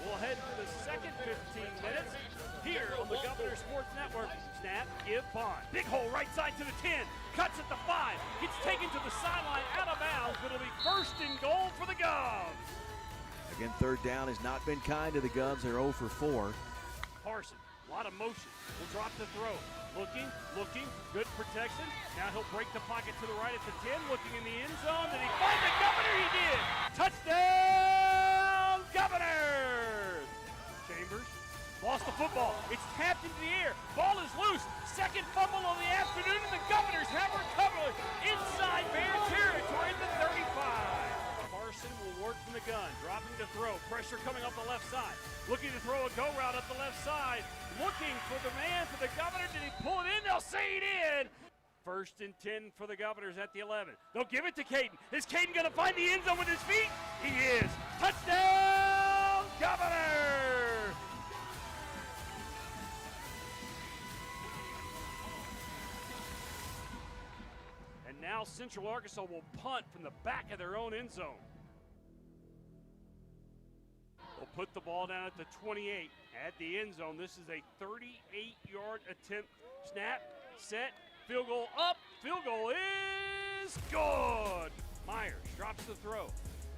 We'll head for the second 15 minutes here on the Governor Sports Network. Snap, give, Bond. Big hole right side to the 10. Cuts at the 5. Gets taken to the sideline out of bounds, but it'll be first and goal for the Govs. Again, third down has not been kind to the Govs. They're 0 for 4. Carson, a lot of motion. Will drop the throw. Looking, good protection. Now he'll break the pocket to the right at the 10, looking in the end zone. Did he find the Governor? He did! Touchdown, Governors! Chambers lost the football. It's tapped into the air. Ball is loose. Second fumble of the afternoon, and the Governors have recovered inside Bear territory at the 35. Carson will work from the gun, dropping to throw. Pressure coming up the left side. Looking to throw a go route up the left side. Looking for the man for the Governor. Did he pull it in? They'll say he did. First and 10 for the Governors at the 11. They'll give it to Caden. Is Caden going to find the end zone with his feet? He is. Touchdown, Governor! And now Central Arkansas will punt from the back of their own end zone. They'll put the ball down at the 28 at the end zone. This is a 38-yard attempt. Snap, set, field goal up. Field goal is good. Myers drops the throw.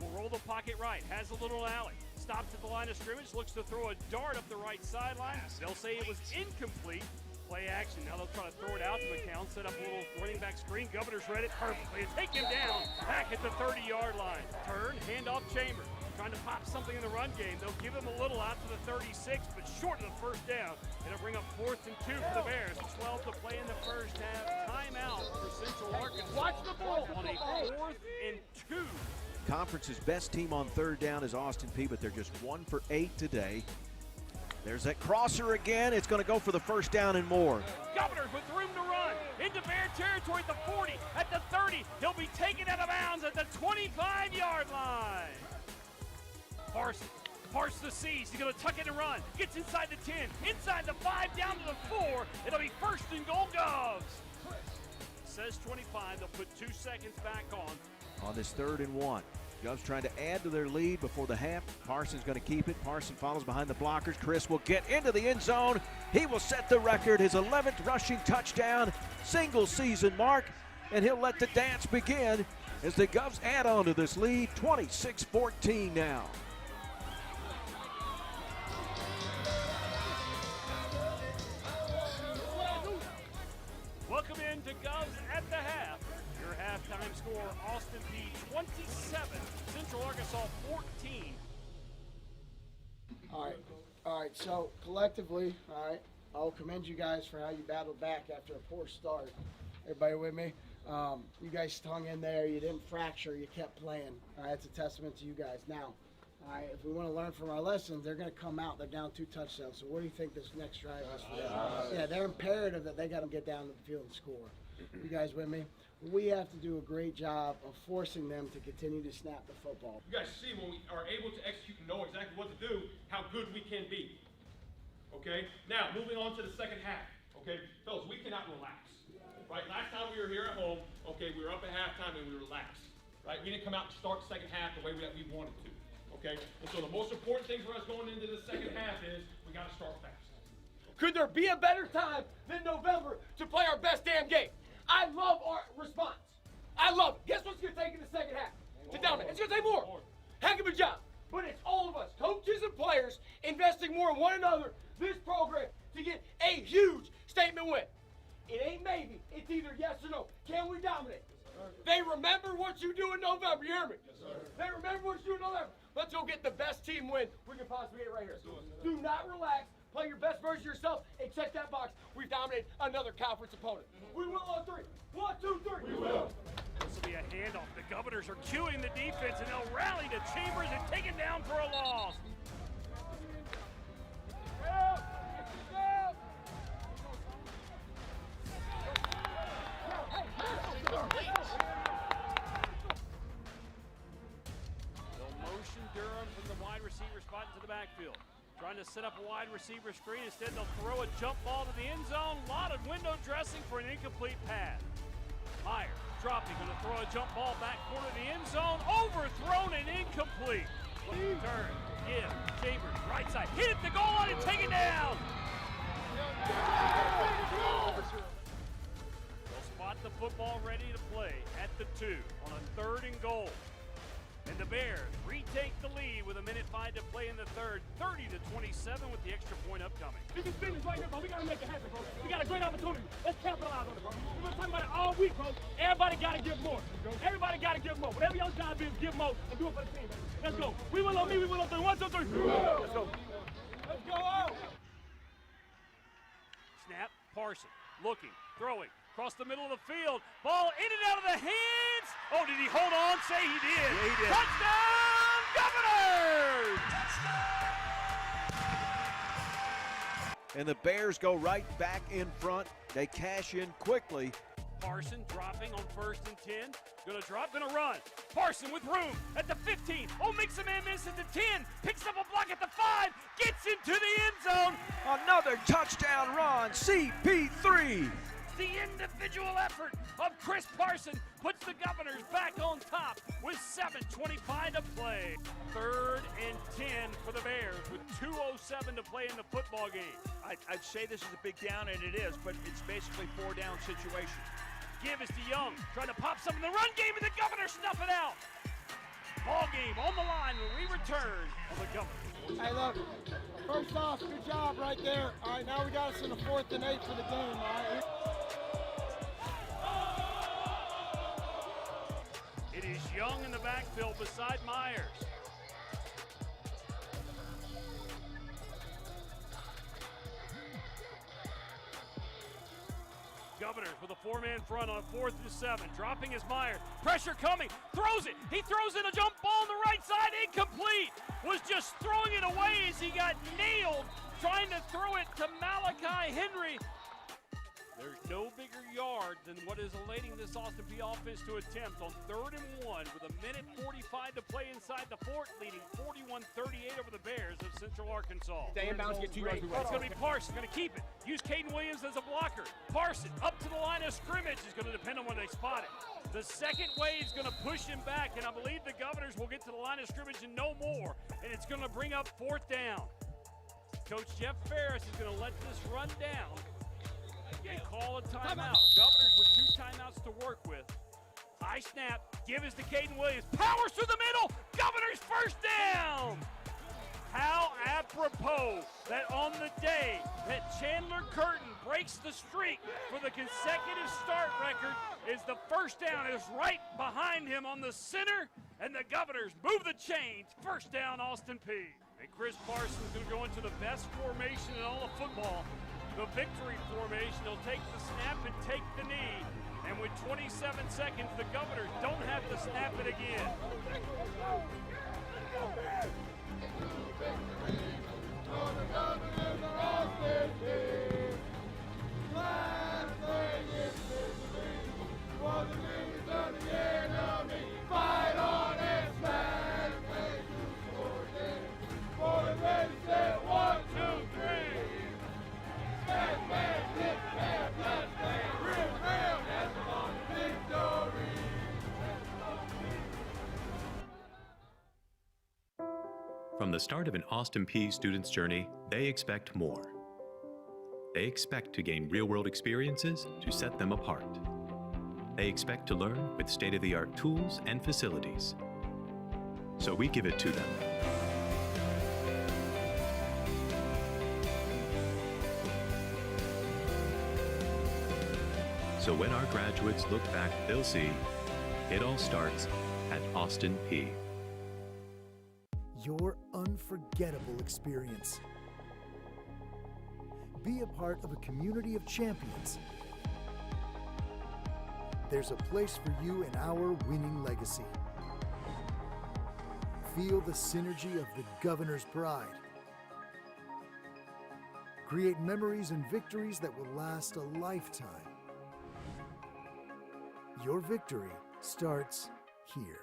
Will roll the pocket right. Has a little alley. Stops at the line of scrimmage. Looks to throw a dart up the right sideline. They'll say it was incomplete. Play action. Now they'll try to throw it out to McCown. Set up a little running back screen. Governors read it perfectly. And take him down back at the 30-yard line. Turn, handoff Chambers. Trying to pop something in the run game. They'll give him a little out to the 36, but short of the first down. It'll bring up 4th and 2 for the Bears. 12 to play in the first half. Timeout for Central Arkansas. Watch the ball on a 4th and 2. Conference's best team on third down is Austin Peay, but they're just 1 for 8 today. There's that crosser again. It's going to go for the first down and more. Governors with room to run. Into Bear territory at the 40, at the 30. He'll be taken out of bounds at the 25-yard line. Parse the C's. He's going to tuck it and run. Gets inside the 10, inside the 5, down to the 4. It'll be first and goal, Govs. says 25. They'll put 2 seconds back on. On this 3rd and 1. Govs trying to add to their lead before the half. Parsons going to keep it. Parson follows behind the blockers. Chris will get into the end zone. He will set the record, his 11th rushing touchdown, single season mark, and he'll let the dance begin as the Govs add on to this lead, 26-14 now. Welcome in to Govs at the half. Your halftime score, Austin Peay 27, Central Arkansas 14. All right, so collectively, all right, I'll commend you guys for how you battled back after a poor start. Everybody with me? You guys hung in there, you didn't fracture, you kept playing. All right, it's a testament to you guys. Now, all right, if we want to learn from our lessons, they're going to come out. They're down 2 touchdowns. So what do you think this next drive is for them? Yeah, they're imperative that they got to get down to the field and score. You guys with me? We have to do a great job of forcing them to continue to snap the football. You guys see when we are able to execute and know exactly what to do, how good we can be. Okay? Now, moving on to the second half. Okay? Fellas, we cannot relax. Right? Last time we were here at home, okay, we were up at halftime and we relaxed. Right? We didn't come out and start the second half the way that we wanted to. Okay? And so the most important thing for us going into the second half is we got to start fast. Could there be a better time than November to play our best damn game? I love our response. I love it. Guess what's going to take in the second half? To dominate. It's going to take more. Heck of a job. But it's all of us, coaches and players, investing more in one another, this program, to get a huge statement win. It ain't maybe. It's either yes or no. Can we dominate? They remember what you do in November. You hear me? Yes, sir. They remember what you do in November. Let's go get the best team win we can possibly get right here. Do not relax. Play your best version of yourself and check that box. We've dominated another conference opponent. We will on 3. 1, 2, 3. We will. This will be a handoff. The Governors are cueing the defense, and they'll rally to Chambers and take it down for a loss. They'll motion Durham from the wide receiver spot into the backfield. Trying to set up a wide receiver screen. Instead, they'll throw a jump ball to the end zone. A lot of window dressing for an incomplete pass. Meyer dropping, going to throw a jump ball back corner of the end zone. Overthrown and incomplete. Turn, give, Chambers, right side. Hit it, the goal line and take it down. They'll spot the football ready to play at the 2 on a 3rd and goal. And the Bears retake the lead with 1:05 to play in the 3rd, 30-27 with the extra point upcoming. This is business right here, bro. We got to make it happen, bro. We got a great opportunity. Let's capitalize on it, bro. We've been talking about it all week, bro. Everybody got to give more. Everybody got to give more. Whatever your job is, give more and do it for the team, baby. Let's go. We will on me, we will on 3. 1, 2, 3. Let's go. Let's go out. Snap, Parson, looking, throwing, across the middle of the field. Ball in and out of the hands. Oh, did he hold on? Say he did. Yeah, he did. Touchdown, Governors! And the Bears go right back in front. They cash in quickly. Parson dropping on 1st and 10. Gonna drop, gonna run. Parson with room at the 15. Oh, makes a man miss at the 10. Picks up a block at the 5. Gets into the end zone. Another touchdown run, CP3. The individual effort of Chris Parson puts the Governors back on top with 7:25 to play. 3rd and 10 for the Bears with 2:07 to play in the football game. I'd say this is a big down, and it is, but it's basically 4-down situation. Give is to Young, trying to pop some in the run game, and the Governors snuff it out. Ball game on the line when we return on the Governors. Hey, look, first off, good job right there. All right, now we got us in the 4th and 8 for the game, all right? It is Young in the backfield beside Myers. Governors with a 4-man front on 4th and 7. Dropping his Myers. Pressure coming. Throws it. He throws in a jump ball on the right side. Incomplete. Was just throwing it away as he got nailed trying to throw it to Malachi Henry. There's no bigger yard than what is elating this Austin Peay offense to attempt on 3rd and 1 with a minute 45 to play inside the fort, leading 41-38 over the Bears of Central Arkansas. Stay in bounds, get 2 yards. It's going to be Parsons, going to keep it. Use Caden Williams as a blocker. Parsons up to the line of scrimmage is going to depend on when they spot it. The second wave is going to push him back, and I believe the Governors will get to the line of scrimmage and no more, and it's going to bring up 4th down. Coach Jeff Ferris is going to let this run down and call a timeout. Governors with 2 timeouts to work with. High snap, give is to Caden Williams. Powers through the middle, Governors first down! How apropos that on the day that Chandler Curtin breaks the streak for the consecutive start record is the first down is right behind him on the center, and the Governors move the chains. First down, Austin Peay. And Chris Parsons is going to go into the best formation in all of football, the victory formation. He'll take the snap and take the knee. And with 27 seconds, the Governors don't have to snap it again. From the start of an Austin Peay student's journey, they expect more. They expect to gain real-world experiences to set them apart. They expect to learn with state-of-the-art tools and facilities. So we give it to them. So when our graduates look back, they'll see it all starts at Austin Peay. Your unforgettable experience. Be a part of a community of champions. There's a place for you in our winning legacy. Feel the synergy of the Governor's pride. Create memories and victories that will last a lifetime. Your victory starts here.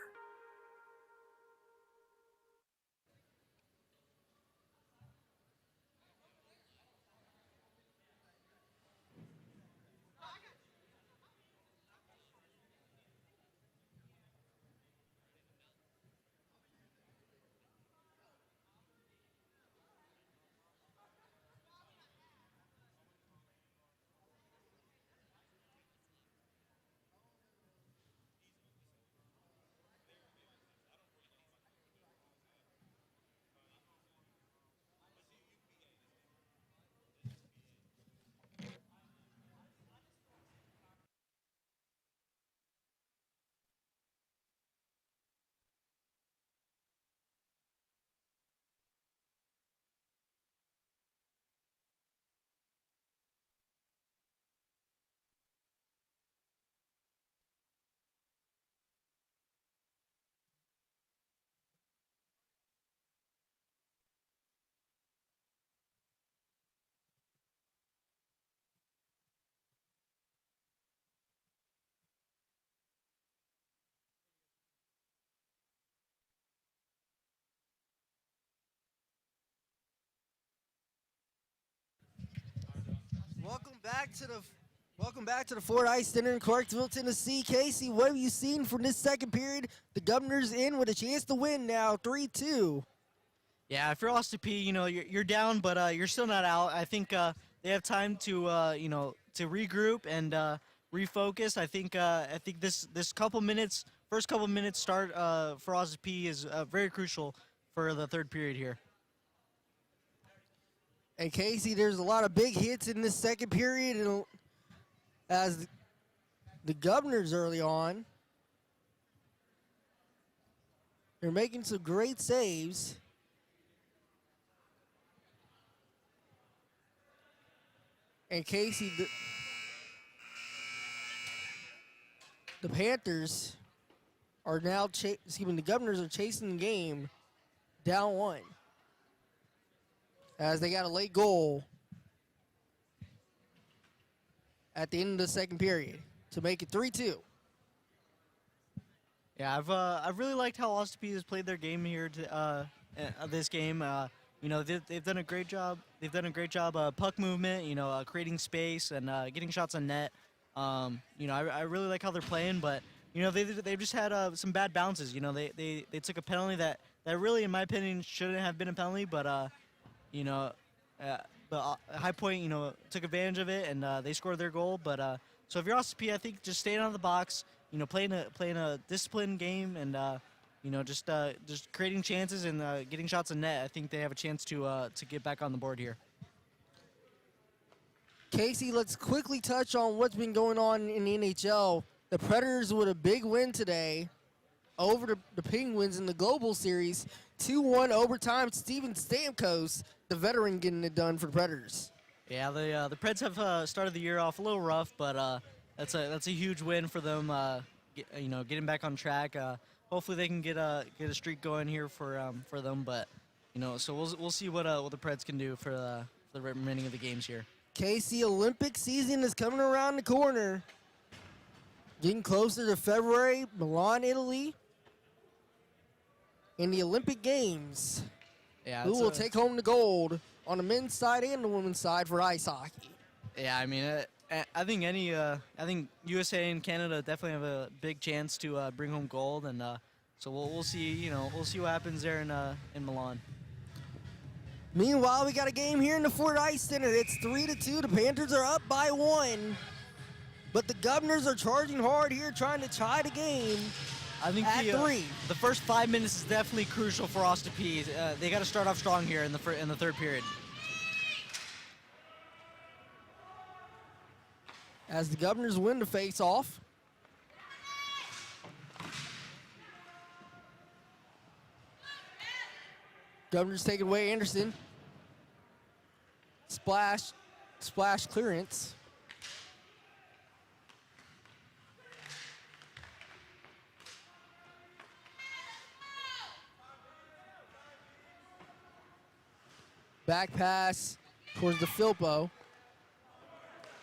Welcome back to the Ford Ice Center in Clarksville, Tennessee. Casey, what have you seen from this second period? The Governors in with a chance to win now, 3-2. Yeah, if you're Austin Peay, you know, you're down, but you're still not out. I think they have time to, you know, to regroup and refocus. I think this first couple minutes start for Austin Peay is very crucial for the third period here. And Casey, there's a lot of big hits in this second period, and as the Governors early on, they're making some great saves. And Casey, the Panthers are now the Governors are chasing the game down 1. As they got a late goal. at the end of the second period to make it 3-2. Yeah, I've really liked how Austin Peay has played their game here this game. You know, they've done a great job. They've done a great job puck movement. You know, creating space and getting shots on net. You know, I really like how they're playing, but you know they've just had some bad bounces. You know, they took a penalty that really, in my opinion, shouldn't have been a penalty, but you know, the High Point, you know, took advantage of it and they scored their goal. But so if you're Austin Peay, I think just staying out of the box. You know, playing a disciplined game and you know just creating chances and getting shots on net. I think they have a chance to get back on the board here. Casey, let's quickly touch on what's been going on in the NHL. The Predators with a big win today over the Penguins in the Global Series. 2-1 overtime. Steven Stamkos, the veteran, getting it done for the Predators. Yeah, the Preds have started the year off a little rough, but that's a huge win for them. You know, getting back on track. Hopefully they can get a streak going here for them. But you know, so we'll see what the Preds can do for the remaining of the games here. Casey, Olympic season is coming around the corner. Getting closer to February, Milan, Italy. In the Olympic Games, who will take home the gold on the men's side and the women's side for ice hockey? Yeah, I mean, I think USA and Canada definitely have a big chance to bring home gold, and so we'll see. You know, we'll see what happens there in Milan. Meanwhile, we got a game here in the Ford Ice Center. It's 3-2. The Panthers are up by 1, but the Governors are charging hard here, trying to tie the game. I think at 3. The first 5 minutes is definitely crucial for Austin Peay. They got to start off strong here in the third period. As the Governors win the face-off. Governors taking away Anderson. Splash clearance. Back pass towards the Filpo.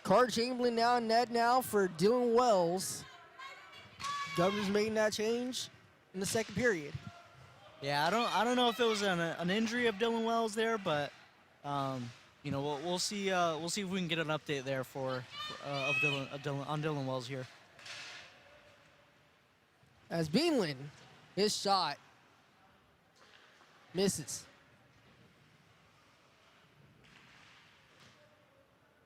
Carter Chamberlain now in net now for Dylan Wells. Governors making that change in the second period. Yeah, I don't know if it was an injury of Dylan Wells there, but you know we'll see if we can get an update there on Dylan Wells here. As Beanland, his shot misses.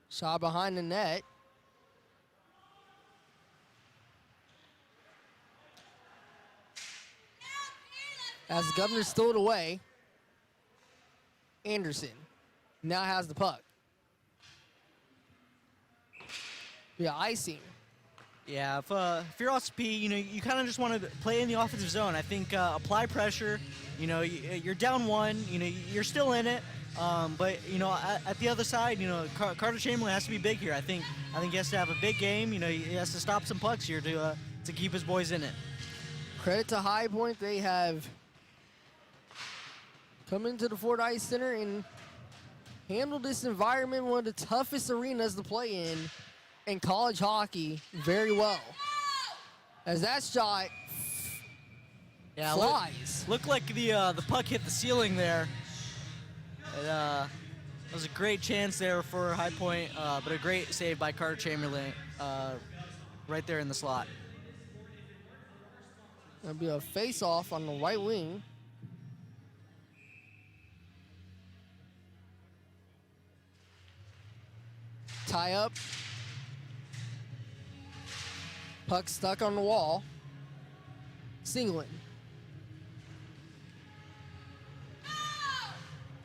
Shot behind the net. As the Governors stole it away, Anderson now has the puck. Yeah, icing. Yeah, if you're Austin Peay, you know, you kind of just want to play in the offensive zone. I think apply pressure. You know, you're down 1. You know, you're still in it. But you know, at the other side, you know, Carter Chamberlain has to be big here. I think he has to have a big game. You know, he has to stop some pucks here to keep his boys in it. Credit to High Point, they have come into the Ford Ice Center and handled this environment, one of the toughest arenas to play in college hockey, very well. As that shot flies. Looked like the puck hit the ceiling there. It was a great chance there for High Point, but a great save by Carter Chamberlain right there in the slot. That'll be a face-off on the right wing. Tie up. Puck stuck on the wall. Singling.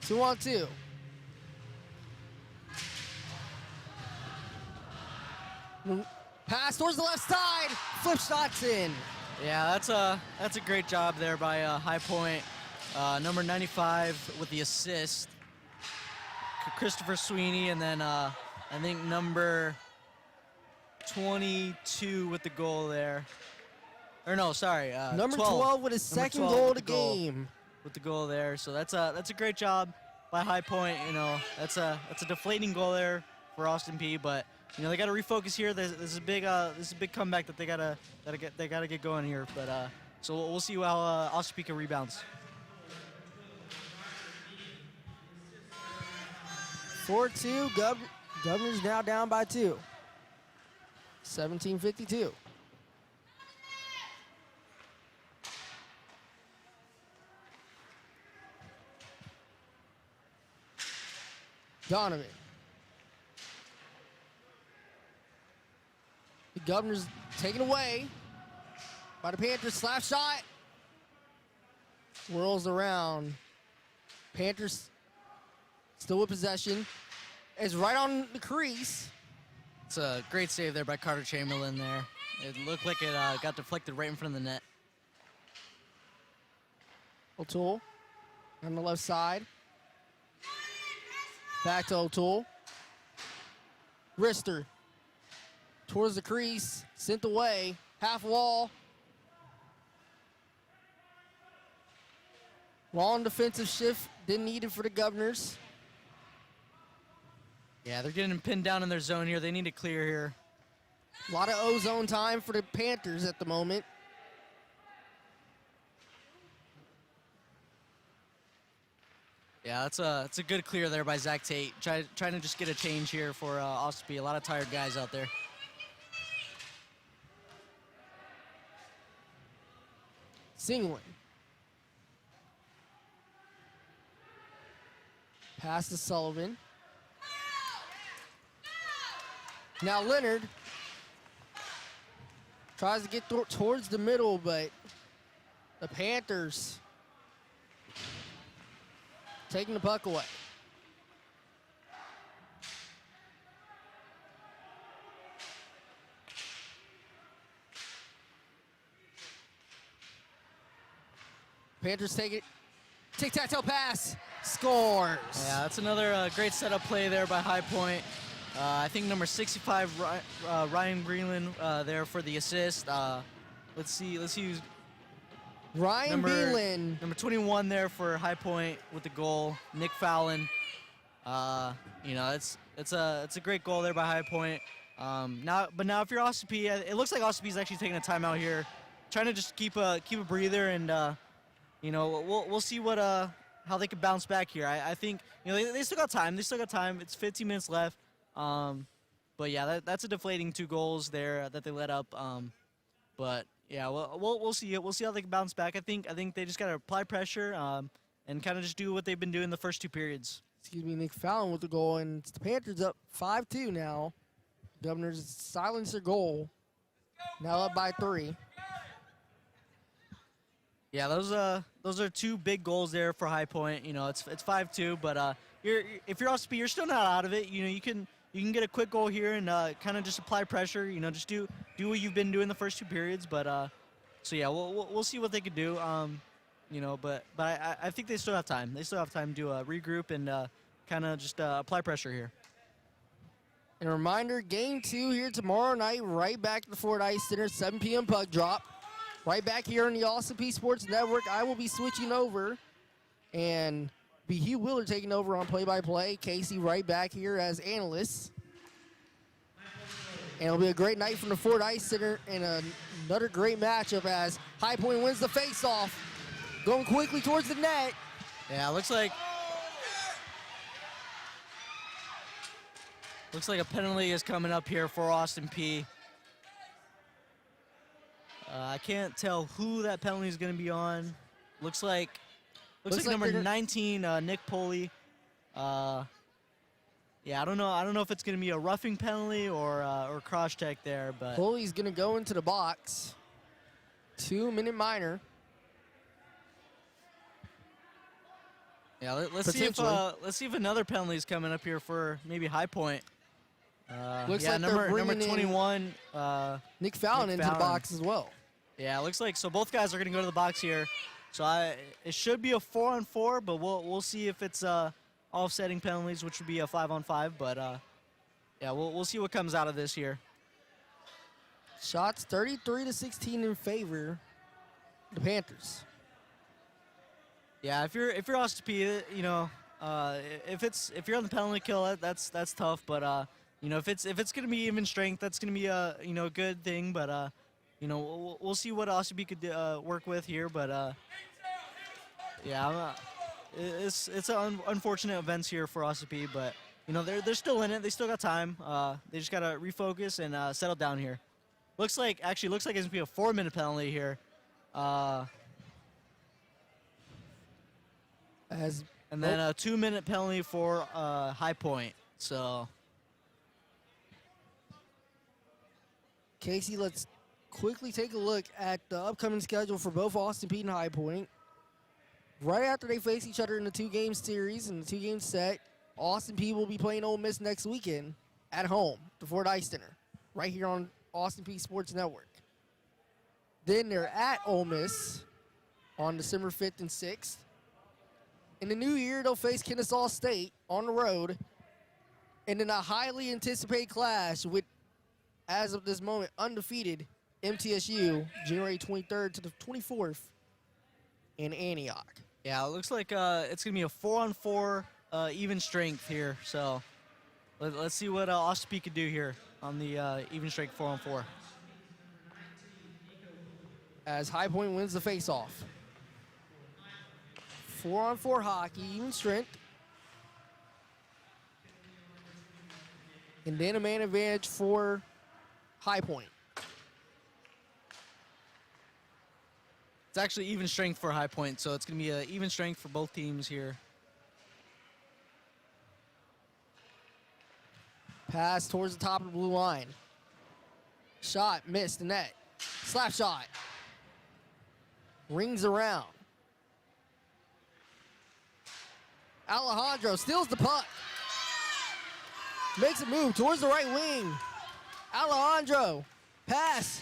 2-on-2. Pass towards the left side. Flip shots in. Yeah, that's a great job there by High Point. Number 95 with the assist. Christopher Sweeney, and then I think number 22 with the goal there. Or no, sorry. Number 12 with his second goal of the game. With the goal there, so that's a great job by High Point. You know, that's a deflating goal there for Austin Peay, but you know, they got to refocus here. This is a big comeback that they gotta get going here. But so we'll see how Austin Peay rebounds. 4-2. Governors now down by 2. 17:52. Donovan. The Governors taken away by the Panthers. Slap shot. Whirls around. Panthers still with possession. It's right on the crease. It's a great save there by Carter Chamberlain there. It looked like it got deflected right in front of the net. O'Toole on the left side. Back to O'Toole. Rister towards the crease, sent away, half wall. Long defensive shift, didn't need it for the Governors. Yeah, they're getting pinned down in their zone here. They need to clear here. A lot of O-zone time for the Panthers at the moment. Yeah, it's a good clear there by Zach Tate. Trying to just get a change here for Austin Peay. A lot of tired guys out there. Singling. Pass to Sullivan. Now Leonard tries to get towards the middle, but the Panthers taking the puck away. Panthers take it. Tic-tac-toe pass. Scores. Yeah, that's another great setup play there by High Point. I think number 65, Ryan Greenland, there for the assist. Let's see who's Ryan Beelan. Number 21 there for High Point with the goal. Nick Fallon. You know, it's a great goal there by High Point. Now if you're Austin Peay, it looks like Austin Peay is actually taking a timeout here, trying to just keep a breather, and you know, we'll see what how they can bounce back here. I think, you know, they still got time. It's 15 minutes left. But yeah, that's a deflating 2 goals there that they let up. But yeah, we'll see it. We'll see how they can bounce back. I think they just gotta apply pressure and kind of just do what they've been doing the first 2 periods. Excuse me, Nick Fallon with the goal, and it's the Panthers up 5-2 now. Governors silence their goal. Now up by 3. Yeah, those are 2 big goals there for High Point. You know, it's 5-2, but if you're Austin Peay, you're still not out of it. You know, you can get a quick goal here and kind of just apply pressure. You know, just do what you've been doing the first 2 periods. But so yeah, we'll see what they can do. You know, but I think they still have time. They still have time to regroup and kind of just apply pressure here. And a reminder, game 2 here tomorrow night, right back to the Ford Ice Center, 7 p.m. puck drop. Right back here on the Austin Peay Sports Network. I will be switching over, and be Hugh Wheeler taking over on play-by-play. Casey right back here as analyst. And it'll be a great night from the Ford Ice Center, and another great matchup as High Point wins the face-off. Going quickly towards the net. Yeah, looks like a penalty is coming up here for Austin Peay. I can't tell who that penalty is going to be on. Looks like number 19, Nick Poley. Yeah, I don't know if it's going to be a roughing penalty or cross check there, but Poley's going to go into the box. 2-minute minor. Yeah, let's see if another penalty is coming up here for maybe High Point. Looks yeah, like number 21. Nick Fallon into the box as well. Yeah, it looks like so both guys are going to go to the box here. So it should be a 4-on-4, but we'll see if it's offsetting penalties, which would be a 5-on-5. But yeah, we'll see what comes out of this here. Shots 33-16 in favor of the Panthers. Yeah, if you're Austin Peay, you know, if you're on the penalty kill, that's tough. But you know, if it's going to be even strength, that's going to be a a good thing. But you know, we'll see what OSP could work with here. But yeah, it's unfortunate events here for OSP, but you know they're still in it. They still got time. They just gotta refocus and settle down here. Looks like it's gonna be a 4-minute penalty here. And then a 2-minute penalty for High Point. So, Casey, let's quickly take a look at the upcoming schedule for both Austin Peay and High Point. Right after they face each other in the 2-game series and the 2-game set, Austin Peay will be playing Ole Miss next weekend at home, the Ford Ice Center, right here on Austin Peay Sports Network. Then they're at Ole Miss on December 5th and 6th. In the new year, they'll face Kennesaw State on the road. And in a highly anticipated clash with, as of this moment, undefeated MTSU, January 23rd to the 24th in Antioch. yeah, it looks like it's gonna be a 4-on-4 even strength here. So let's see what Austin Peay could do here on the even strength 4-on-4. As High Point wins the faceoff. 4-on-4 hockey, even strength. And then a man advantage for High Point. It's actually even strength for High Point, so it's going to be an even strength for both teams here. Pass towards the top of the blue line. Shot, missed the net. Slap shot. Rings around. Alejandro steals the puck. Makes a move towards the right wing. Alejandro, pass.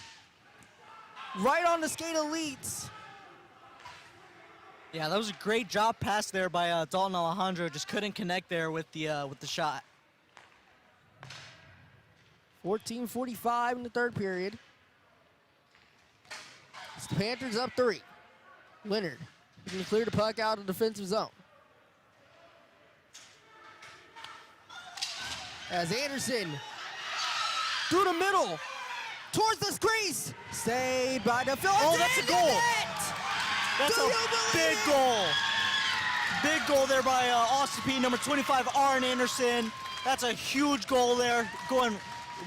Right on the skate elites. Yeah, that was a great job pass there by Dalton Alejandro. Just couldn't connect there with the shot. 14:45 in the third period. It's the Panthers up 3. Leonard, he can clear the puck out of the defensive zone. As Anderson, through the middle, towards the crease, saved by the field. Oh, that's a goal. That's a big goal. Big goal there by Austin Peay, number 25, Aaron Anderson. That's a huge goal there, going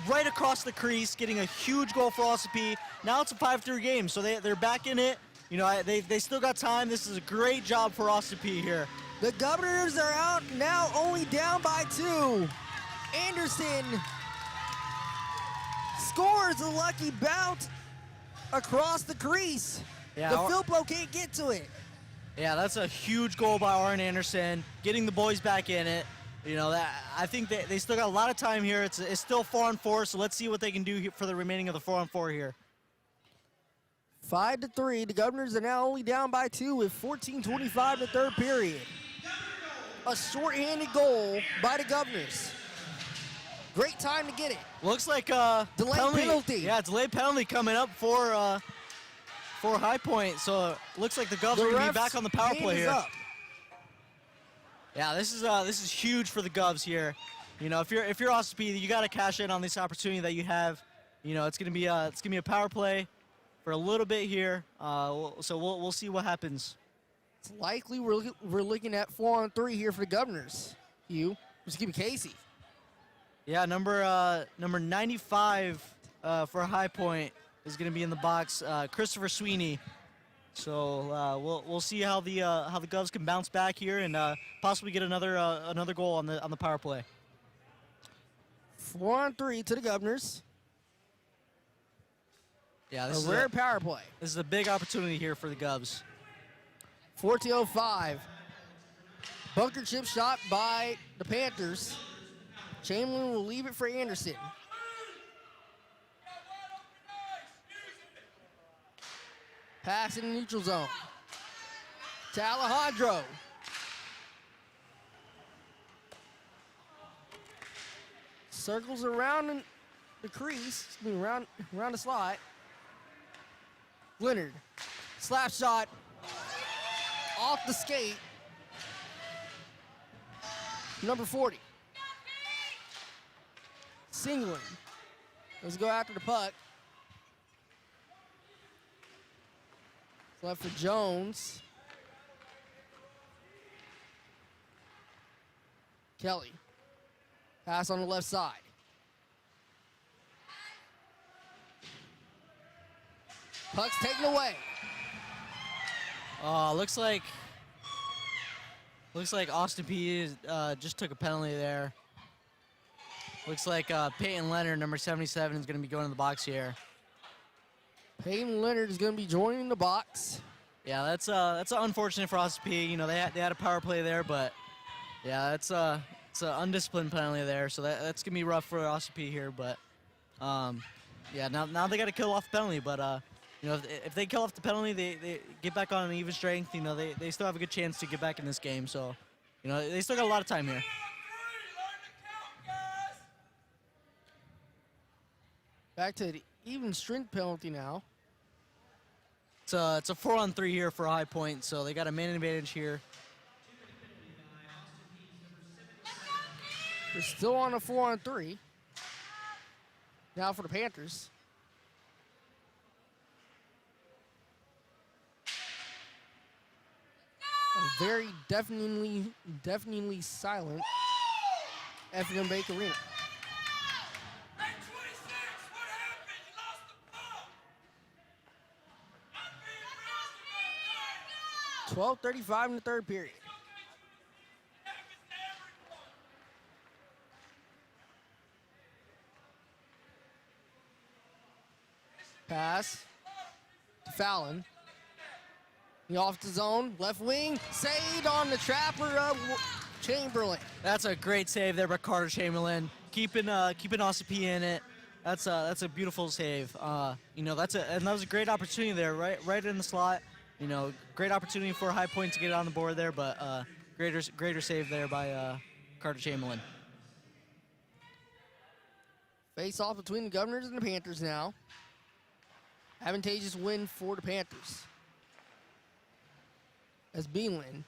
right across the crease, getting a huge goal for Austin Peay. Now it's a 5-3 game, so they're back in it. You know, they still got time. This is a great job for Austin Peay here. The Governors are out now, only down by 2. Anderson scores a lucky bout across the crease. Yeah, the Filippo can't get to it. Yeah, that's a huge goal by Aaron Anderson, getting the boys back in it. You know, I think they still got a lot of time here. It's still 4-on-4, so let's see what they can do for the remaining of the 4-on-4 here. 5-3. The Governors are now only down by 2 with 14:25 in the third period. A shorthanded goal by the Governors. Great time to get it. Looks like delayed penalty. Yeah, delayed penalty coming up for High Point. So looks like the Govs are gonna be back on the power play here. Up. Yeah, this is huge for the Govs here. You know, if you're Austin Peay, you got to cash in on this opportunity that you have. You know, it's gonna be a power play for a little bit here. So we'll see what happens. It's likely we're looking at 4-on-3 here for the Governors. Just give me Casey. Yeah, number 95 for High Point is going to be in the box. Christopher Sweeney. So we'll see how the Govs can bounce back here and possibly get another goal on the power play. 4-on-3 to the Governors. Yeah, this is a rare power play. This is a big opportunity here for the Govs. 14:05. Bunker chip shot by the Panthers. Chamberlain will leave it for Anderson. Pass in the neutral zone. To Alejandro. Circles around the crease, around the slot. Leonard, slap shot off the skate. Number 40. Singling. Let's go after the puck. It's left for Jones. Kelly. Pass on the left side. Puck's taken away. Looks like Austin Peay just took a penalty there. Looks like Peyton Leonard, number 77, is going to be going in the box here. Peyton Leonard is going to be joining the box. Yeah, that's unfortunate for Austin Peay. You know, they had a power play there, but yeah, it's an undisciplined penalty there, so that's going to be rough for Austin Peay here. But yeah, now they got to kill off the penalty. But you know, if they kill off the penalty, they get back on an even strength. You know, they still have a good chance to get back in this game. So, you know, they still got a lot of time here. Back to the even strength penalty now. It's a 4-on-3 here for High Point, so they got a man advantage here. They're still on a 4-on-3. Now for the Panthers. A very deafeningly silent Effingham Bank Arena. 12:35 in the third period. Pass to Fallon. He off the zone, left wing, saved on the trapper of Chamberlain. That's a great save there by Carter Chamberlain, keeping Austin Peay in it. That's a beautiful save. You know, that was a great opportunity there, right in the slot. You know, great opportunity for High Point to get on the board there, but greater save there by Carter Chamberlain. Face off between the Governors and the Panthers now. Advantageous win for the Panthers. As Beanland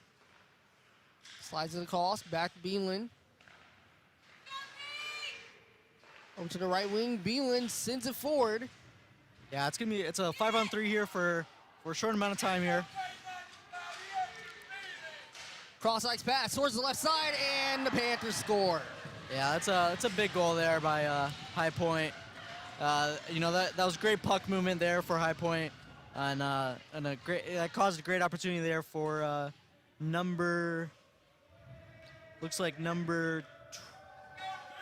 slides to the cross, back to Beanland. Over to the right wing, Beanland sends it forward. Yeah, it's a 5-on-3 here for a short amount of time here. Cross-ice pass towards the left side, and the Panthers score. Yeah, that's a big goal there by High Point. You know, that was great puck movement there for High Point, and that caused a great opportunity there for number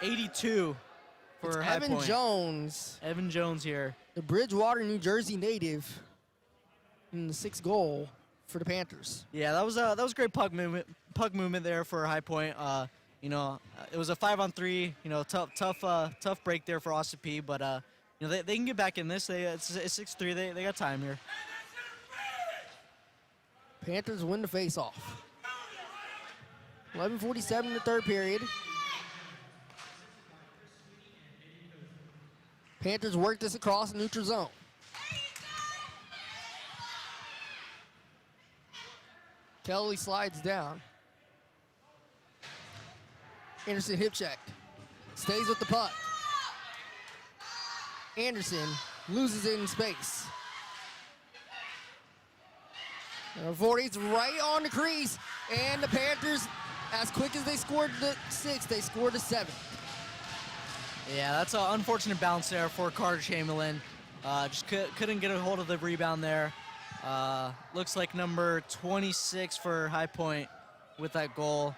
82 for High Evan Point. Jones. Evan Jones here. The Bridgewater, New Jersey native, in the 6th goal for the Panthers. Yeah, that was great puck movement there for High Point. You know, it was a 5-on-3. You know, tough break there for Austin Peay, but you know, they can get back in this. It's 6-3. They got time here. Panthers win the faceoff. 11:47 in the third period. Panthers work this across the neutral zone. Kelly slides down. Anderson hip check. Stays with the puck. Anderson loses it in space. Number 40's right on the crease. And the Panthers, as quick as they scored the 6th, they scored the 7th. Yeah, that's an unfortunate bounce there for Carter Chamberlain. Just couldn't get a hold of the rebound there. Looks like number 26 for High Point with that goal.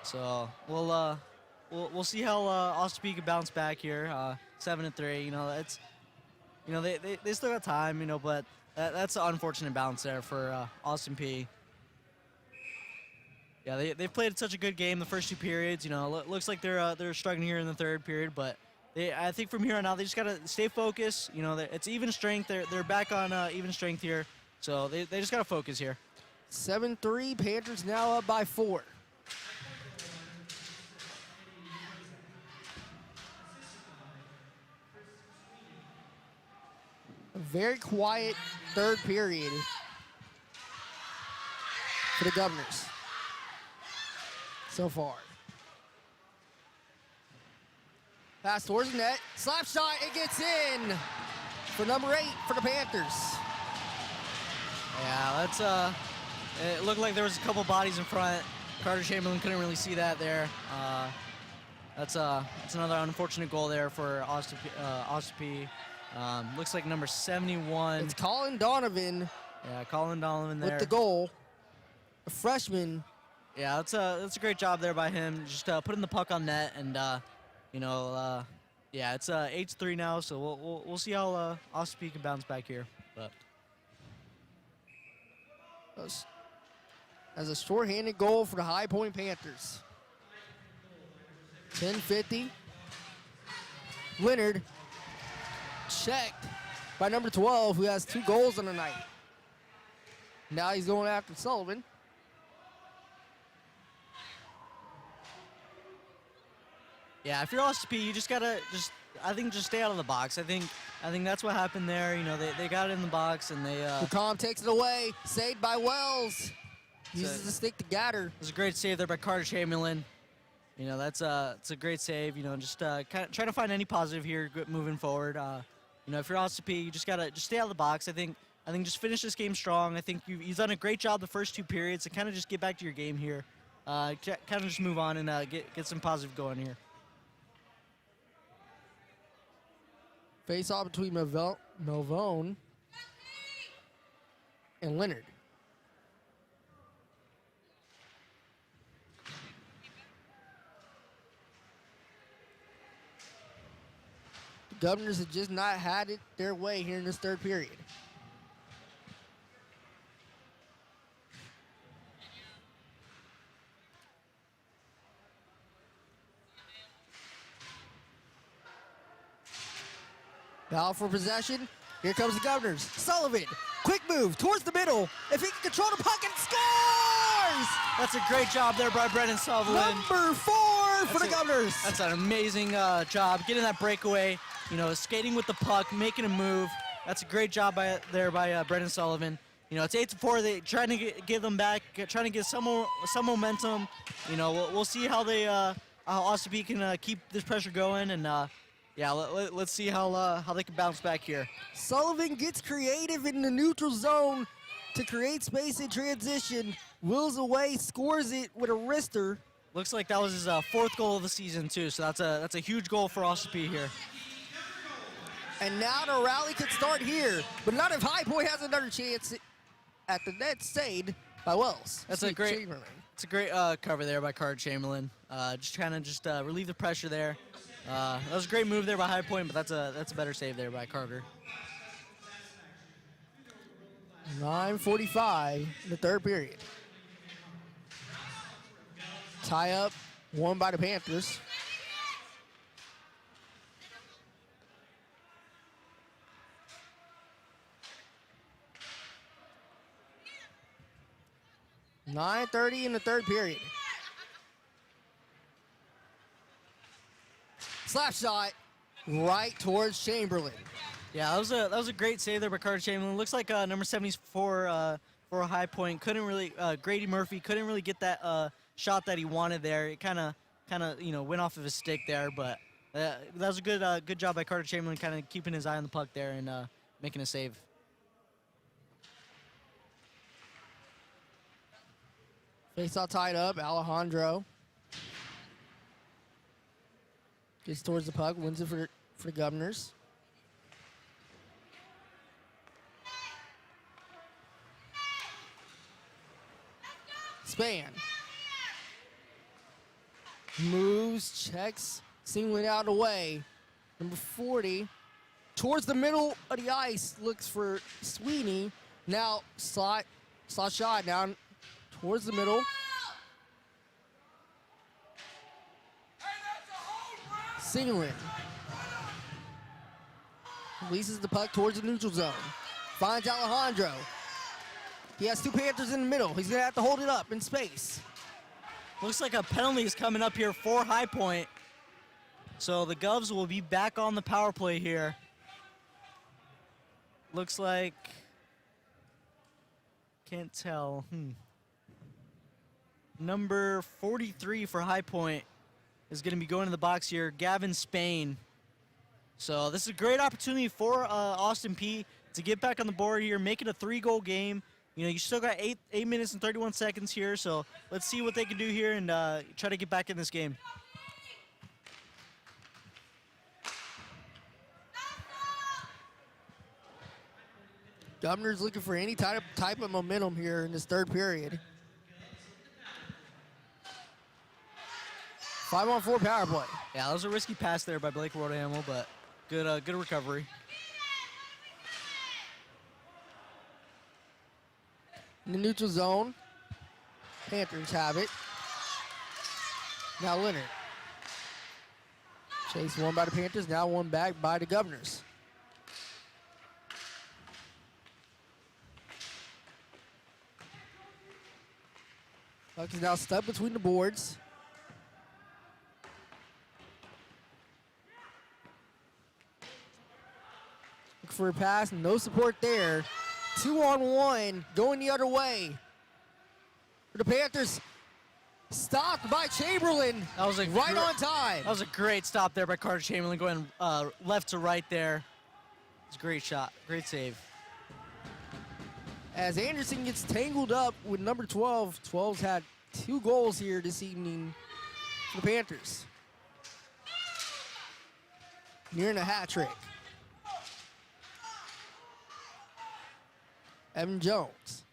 So we'll see how Austin Peay can bounce back here. 7-3. You know, they still got time. You know, but that's an unfortunate bounce there for Austin Peay. Yeah, they've played such a good game the first 2 periods. You know, looks like they're struggling here in the third period, but I think from here on out they just gotta stay focused. You know, it's even strength. They're back on even strength here, so they just gotta focus here. 7-3. Panthers now up by 4. A very quiet third period for the Governors so far. Pass towards the net. Slap shot. It gets in for number 8 for the Panthers. Yeah, that's it looked like there was a couple bodies in front. Carter Chamberlain couldn't really see that there. That's another unfortunate goal there for Austin Peay. Looks like number 71. It's Colin Donovan. Yeah, Colin Donovan there With the goal. A freshman. Yeah, that's a great job there by him. Just putting the puck on net, and yeah, it's 8-3 now. So we'll see how Austin Peay can bounce back here. But as a shorthanded goal for the High Point Panthers. 10:50. Leonard checked by number 12, who has 2 goals on the night. Now he's going after Sullivan. yeah, if you're Austin Peay, you just gotta I think just stay out of the box. I think that's what happened there. You know, they got it in the box and they. McCollum takes it away. Saved by Wells. Uses the stick to Gatter. It was a great save there by Carter Chamberlain. You know, it's a great save. You know, just kind of try to find any positive here moving forward. You know, if you're Austin Peay, you just gotta stay out of the box. I think just finish this game strong. I think you've done a great job the first 2 periods, and kind of just get back to your game here. Kind of just move on and get some positive going here. Face off between Melvone and Leonard. The Governors have just not had it their way here in this 3rd period. Battle for possession. Here comes the Governors. Sullivan, quick move towards the middle. If he can control the puck and scores! That's a great job there by Brendan Sullivan. Number 4 for the Governors. That's an amazing job, getting that breakaway. You know, skating with the puck, making a move. That's a great job by Brendan Sullivan. You know, it's 8-4. They trying to give them back, trying to get some momentum. You know, we'll see how how Austin Peay can keep this pressure going, and yeah, let's see how they can bounce back here. Sullivan gets creative in the neutral zone to create space in transition. Wills away, scores it with a wrister. Looks like that was his 4th goal of the season too. So that's a huge goal for Austin Peay here. And now the rally could start here, but not if High Point has another chance at the net, saved by Wells. That's a great cover there by Carter Chamberlain. Just trying to relieve the pressure there. That was a great move there by High Point, but that's a better save there by Carter. 9:45 in the 3rd period. Tie up, won by the Panthers. .9:30 in the 3rd period. Slap shot right towards Chamberlain. Yeah, that was a great save there by Carter Chamberlain. Looks like number 74 for a High Point couldn't really Grady Murphy couldn't really get that shot that he wanted there. It kind of went off of his stick there, but that was a good job by Carter Chamberlain, kind of keeping his eye on the puck there and making a save. Face all tied up. Alejandro gets towards the puck, wins it for the Governors. Span. Moves, checks, singling out of the way. Number 40 towards the middle of the ice, looks for Sweeney. Now slot shot down towards the middle. Singling. Releases the puck towards the neutral zone. Finds Alejandro. He has 2 Panthers in the middle. He's going to have to hold it up in space. Looks like a penalty is coming up here for High Point. So the Govs will be back on the power play here. Looks like, can't tell. Number 43 for High Point is going to be going in the box here. Gavin Spain. So this is a great opportunity for Austin Peay to get back on the board here, make it a 3-goal game. You know, you still got 8 minutes and 31 seconds here, so let's see what they can do here and try to get back in this game. Governor's looking for any type of momentum here in this third period. 5-on-4 power play. Yeah, that was a risky pass there by Blake Rodhamel, but good recovery. In the neutral zone, Panthers have it. Now Leonard. Chase won by the Panthers, now won back by the Governors. Puck is now stuck between the boards. Look for a pass, no support there. 2-on-1, going the other way. For the Panthers, stopped by Chamberlain. That was right on time. That was a great stop there by Carter Chamberlain, going left to right there. It's a great shot, great save. As Anderson gets tangled up with number 12. 12's had 2 goals here this evening for the Panthers. Nearing a hat trick. Evan Jones.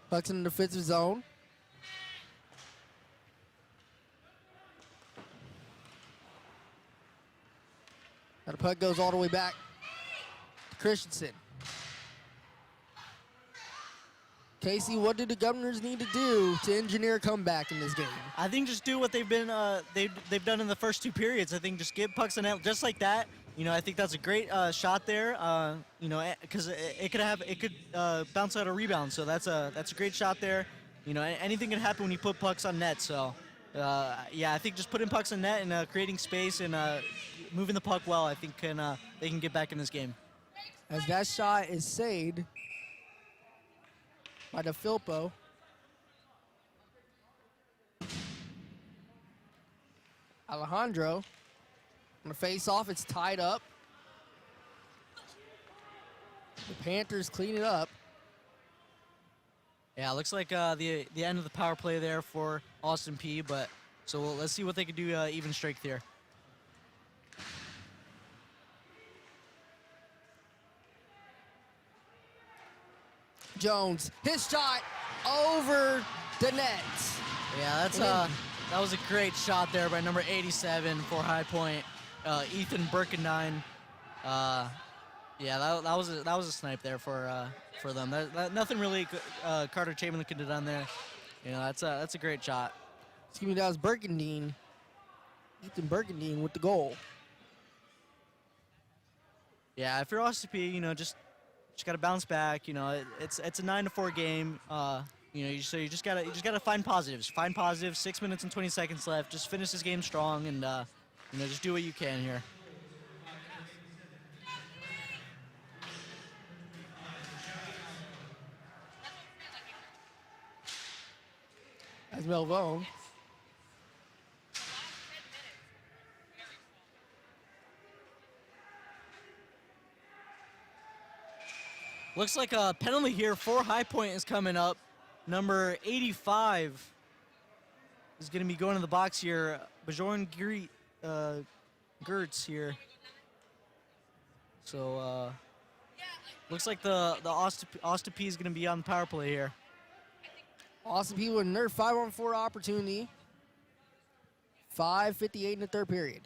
Puck's in the defensive zone. Now the puck goes all the way back to Christensen. Casey, what do the Governors need to do to engineer a comeback in this game? I think just do what they've been they've done in the first 2 periods. I think just get pucks in net just like that. You know, I think that's a great shot there. You know, because it could bounce out a rebound. So that's a great shot there. You know, anything can happen when you put pucks on net. So yeah, I think just putting pucks on net and creating space and moving the puck well, I think they can get back in this game. As that shot is saved by DeFilippo. Alejandro on the face-off, it's tied up. The Panthers clean it up. Yeah, looks like the end of the power play there for Austin Peay, but so let's see what they can do even strength here. Jones, his shot over the net. Yeah, that was a great shot there by number 87 for High Point, Ethan Birkendine. Yeah, that was a snipe there for them. Nothing really Carter Chamberlain could have done there. You know, that's a great shot. Excuse me, that was Birkendine. Ethan Birkendine with the goal. Yeah, if you're Austin Peay, you know, just got to bounce back. You know, it's a 9-4 game. You know, so you just gotta find positives. Find positives. 6 minutes and 20 seconds left. Just finish this game strong and you know, just do what you can here. As Melvone. Looks like a penalty here for High Point is coming up. Number 85 is going to be going to the box here. Bjorn Gertz here. So looks like the Austin Peay is going to be on the power play here. Austin Peay with another 5-on-4 opportunity. 5:58 in the third period.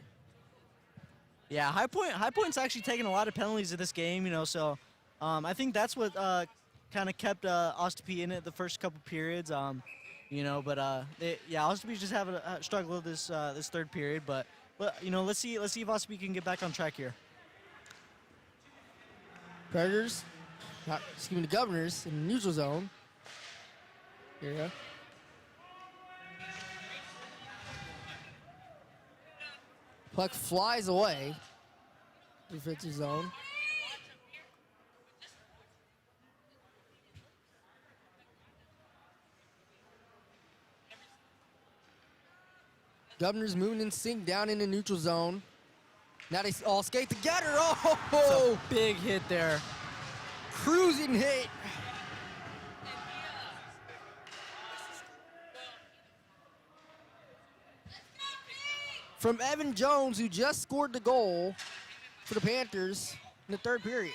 Yeah, High Point's actually taking a lot of penalties in this game, you know, so I think that's what kind of kept Austin Peay in it the first couple periods, you know, but Austin Peay just having a struggle this third period, but you know, let's see if Austin Peay can get back on track here. Predators, the Governors in the neutral zone. Here you go. Puck flies away. Defensive zone. Governors moving in sync down in the neutral zone. Now they all skate together. Oh, Big hit there. cruising hit. From Evan Jones, who just scored the goal for the Panthers in the third period.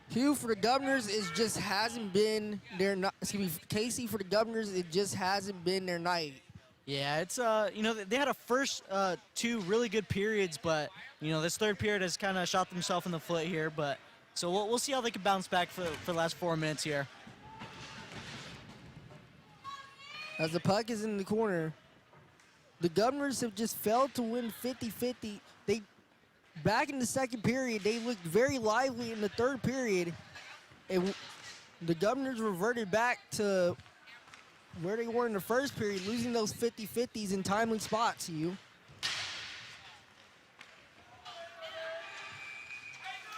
Hugh for the Governors just hasn't been their night. Excuse me, Casey for the Governors, it just hasn't been their night. Yeah, it's you know, they had a first 2 really good periods, but you know, this third period has kind of shot themselves in the foot here. But so we'll see how they can bounce back for the last 4 minutes here. As the puck is in the corner, the Governors have just failed to win 50-50. Back in the second period, they looked very lively in the third period, and the Governors reverted back to where they were in the first period, losing those 50-50s in timely spots, Hugh.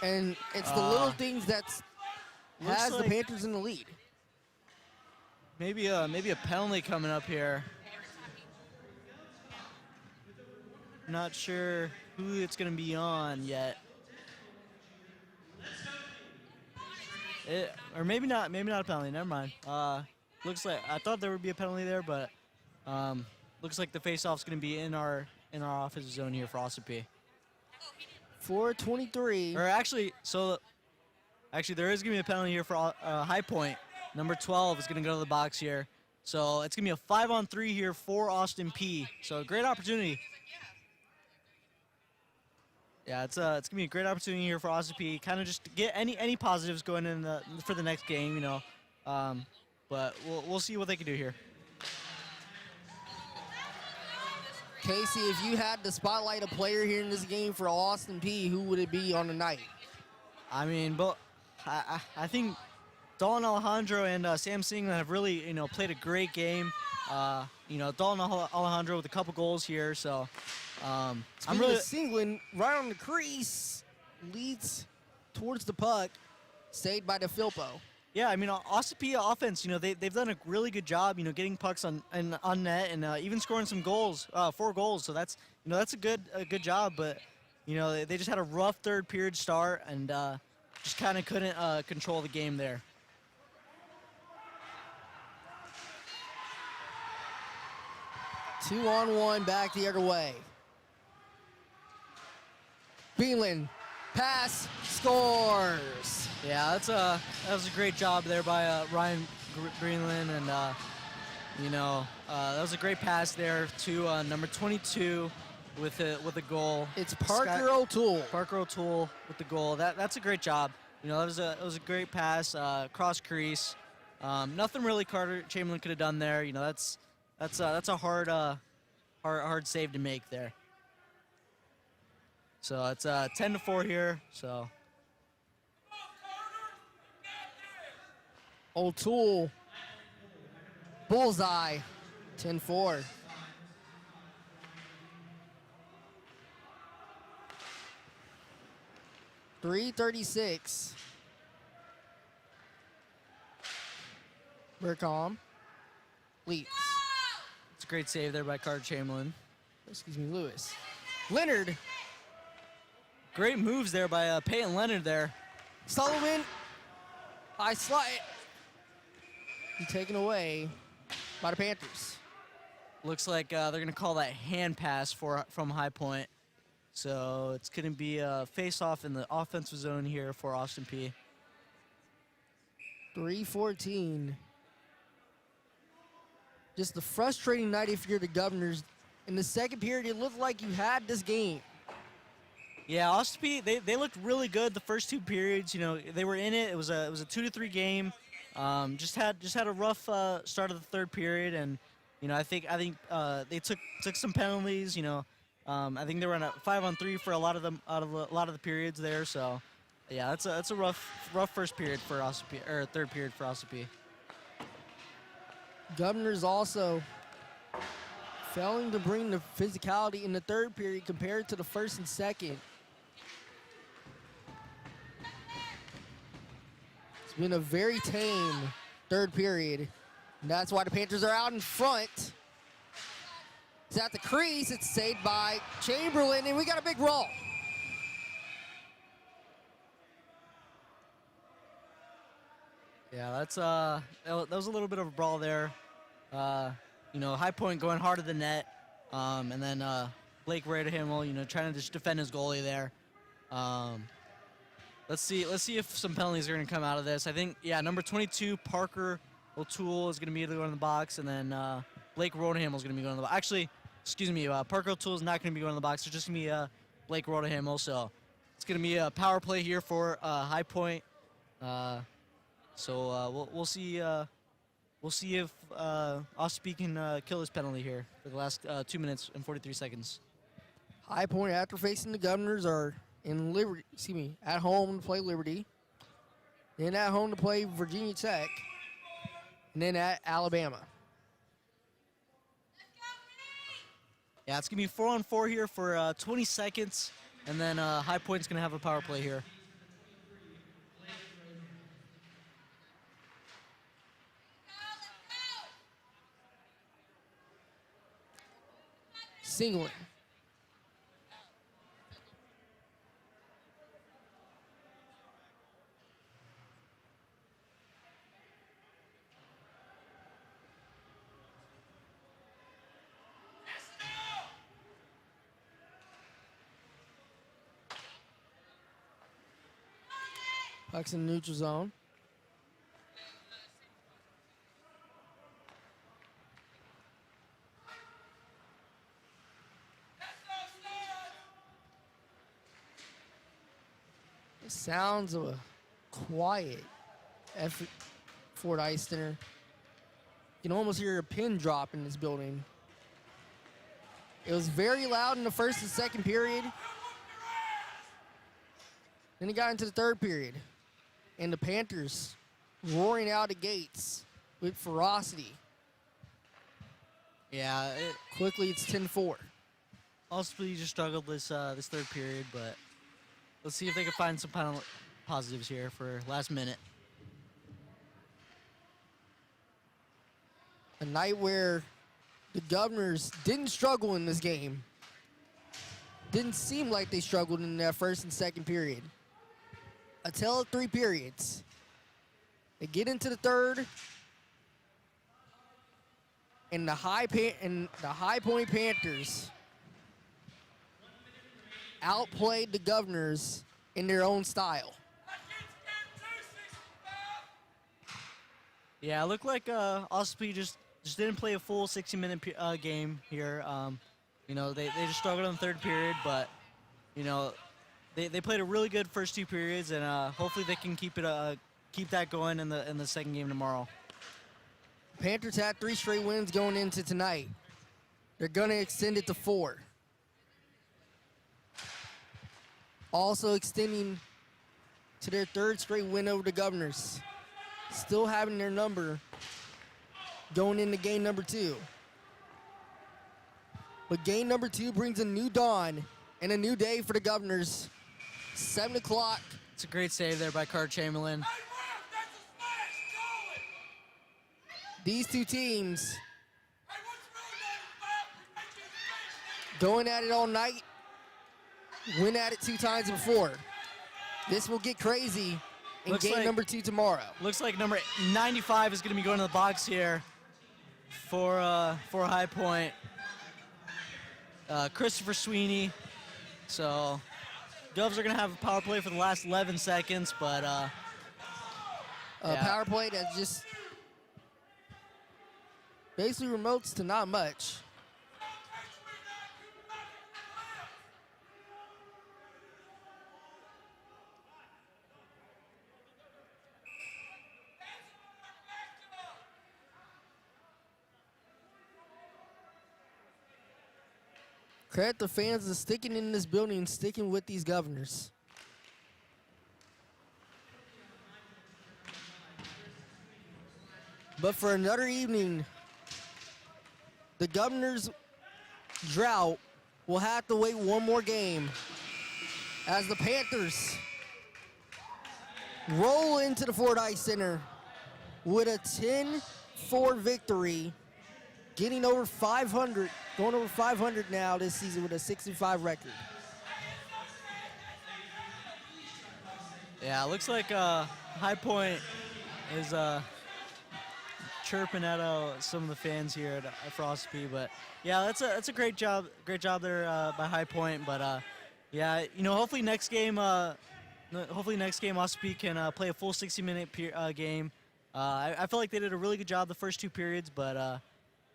And it's the little things that has the like Panthers in the lead. Maybe a penalty coming up here. Not sure who it's going to be on yet. Or maybe not a penalty. Never mind. Looks like I thought there would be a penalty there, but looks like the face-off's going to be in our offensive zone here for Austin Peay. 4:23. Or actually, there is going to be a penalty here for High Point. Number 12 is going to go to the box here. So it's going to be a 5-on-3 here for Austin Peay. So a great opportunity. Yeah, it's going to be a great opportunity here for Austin Peay. Kind of just to get any positives going in for the next game, you know. But we'll see what they can do here. Casey, if you had to spotlight a player here in this game for Austin Peay, who would it be on the night? I mean, but I think Dalton Alejandro and Sam Singleton have really, you know, played a great game. You know, Dalton Alejandro with a couple goals here, so I'm really Singleton right on the crease, leads towards the puck, saved by DeFilippo. Yeah, I mean, Austin Peay offense, you know, they've done a really good job, you know, getting pucks on net and even scoring some goals, 4 goals. So that's, you know, that's a good job. But, you know, they just had a rough third period start and just kind of couldn't control the game there. Two-on-one back the other way. Beelan, pass, scores. Yeah, that was a great job there by Ryan Greenland, and you know, that was a great pass there to number 22 with a goal. It's Parker O'Toole. Parker O'Toole with the goal. That's a great job. You know, it was a great pass, cross crease. Nothing really Carter Chamberlain could have done there. You know, that's a hard save to make there. So it's 10-4 here. So O'Toole, bullseye, 10-4. .336. Burcom leads. It's a great save there by Carter Chamberlain. Excuse me, Lewis. Leonard. Great moves there by Peyton Leonard there. Sullivan. High slide. He's taken away by the Panthers. Looks like they're going to call that hand pass from High Point. So it's going to be a face-off in the offensive zone here for Austin Peay. 3:14. Just a frustrating night if you're the Governors. In the second period, it looked like you had this game. Yeah, Austin Peay, they looked really good the first 2 periods. You know, they were in it. It was a 2-3 game. Just had a rough start of the third period, and you know, I think they took some penalties. You know, I think they were on a 5-on-3 for a lot of the periods there. So, yeah, that's a rough first period for Austin Peay, or third period for Austin Peay. Governors also failing to bring the physicality in the third period compared to the first and second. It's been a very tame third period. And that's why the Panthers are out in front. It's at the crease. It's saved by Chamberlain, and we got a big roll. Yeah, that was a little bit of a brawl there. You know, High Point going hard at the net, and then Blake Raderhimmel, you know, trying to just defend his goalie there. Let's see if some penalties are going to come out of this. I think, yeah, number 22, Parker O'Toole is going to be going in the box, and then Blake Raderhimmel is going to be going in the box. Actually, excuse me, Parker O'Toole is not going to be going in the box. It's just going to be Blake Raderhimmel. So it's going to be a power play here for High Point. So we'll see. We'll see if Ospey can kill this penalty here for the last 2 minutes and 43 seconds. High Point, after facing the Governors, are in Liberty. Excuse me, at home to play Liberty, then at home to play Virginia Tech, and then at Alabama. Yeah, it's gonna be 4-on-4 here for 20 seconds, and then High Point's gonna have a power play here. Singling. Puck's in the neutral zone. The sounds of a quiet effort Ford Ice Center. You can almost hear a pin drop in this building. It was very loud in the first and second period. Then it got into the third period. And the Panthers roaring out the gates with ferocity. Yeah. Quickly, it's 10-4. Ospey just struggled this third period, but let's see if they can find some positives here for last minute. A night where the Governors didn't struggle in this game. Didn't seem like they struggled in that first and second period. A tale of 3 periods. They get into the third, and the High Point Panthers outplayed the Governors in their own style. Yeah, it looked like Ospey just didn't play a full 60-minute game here. You know, they just struggled in the third period, but you know, they played a really good first 2 periods, and hopefully they can keep that going in the second game tomorrow. Panthers had 3 straight wins going into tonight. They're gonna extend it to 4. Also extending to their 3rd straight win over the Governors. Still having their number going into game number 2. But game number 2 brings a new dawn and a new day for the Governors. 7 o'clock. It's a great save there by Carter Chamberlain. These two teams going at it all night. Win at it 2 times before. This will get crazy in game number 2 tomorrow. Looks like number 95 is going to be going to the box here for High Point. Christopher Sweeney. So Govs are going to have a power play for the last 11 seconds, but yeah. Power play that just basically remotes to not much. Credit the fans for sticking in this building and sticking with these Governors. But for another evening, the Governors' drought will have to wait one more game as the Panthers roll into the Ford Ice Center with a 10-4 victory, getting over 500, going over 500 now this season with a 6-5 record. Yeah, it looks like High Point is chirping at some of the fans here at Frosty, but yeah, that's a great job there by High Point. But yeah, you know, hopefully next game Ossipee can play a full 60-minute game. I feel like they did a really good job the first 2 periods, but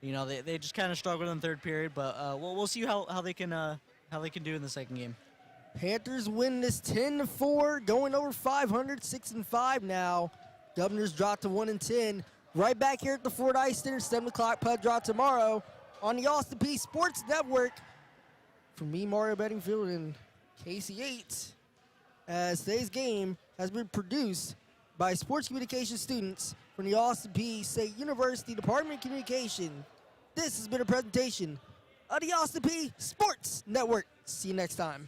you know, they just kind of struggled in the 3rd period. But we'll see how they can do in the 2nd game. Panthers win this 10-4, going over 500, 6-5 now. Governors drop to 1-10. Right back here at the Fort Ice Center, 7 o'clock puck drop tomorrow on the Austin Peay Sports Network. From me, Mario Bedingfield, and Casey 8, as today's game has been produced by sports communication students from the Austin Peay State University Department of Communication. This has been a presentation of the Austin Peay Sports Network. See you next time.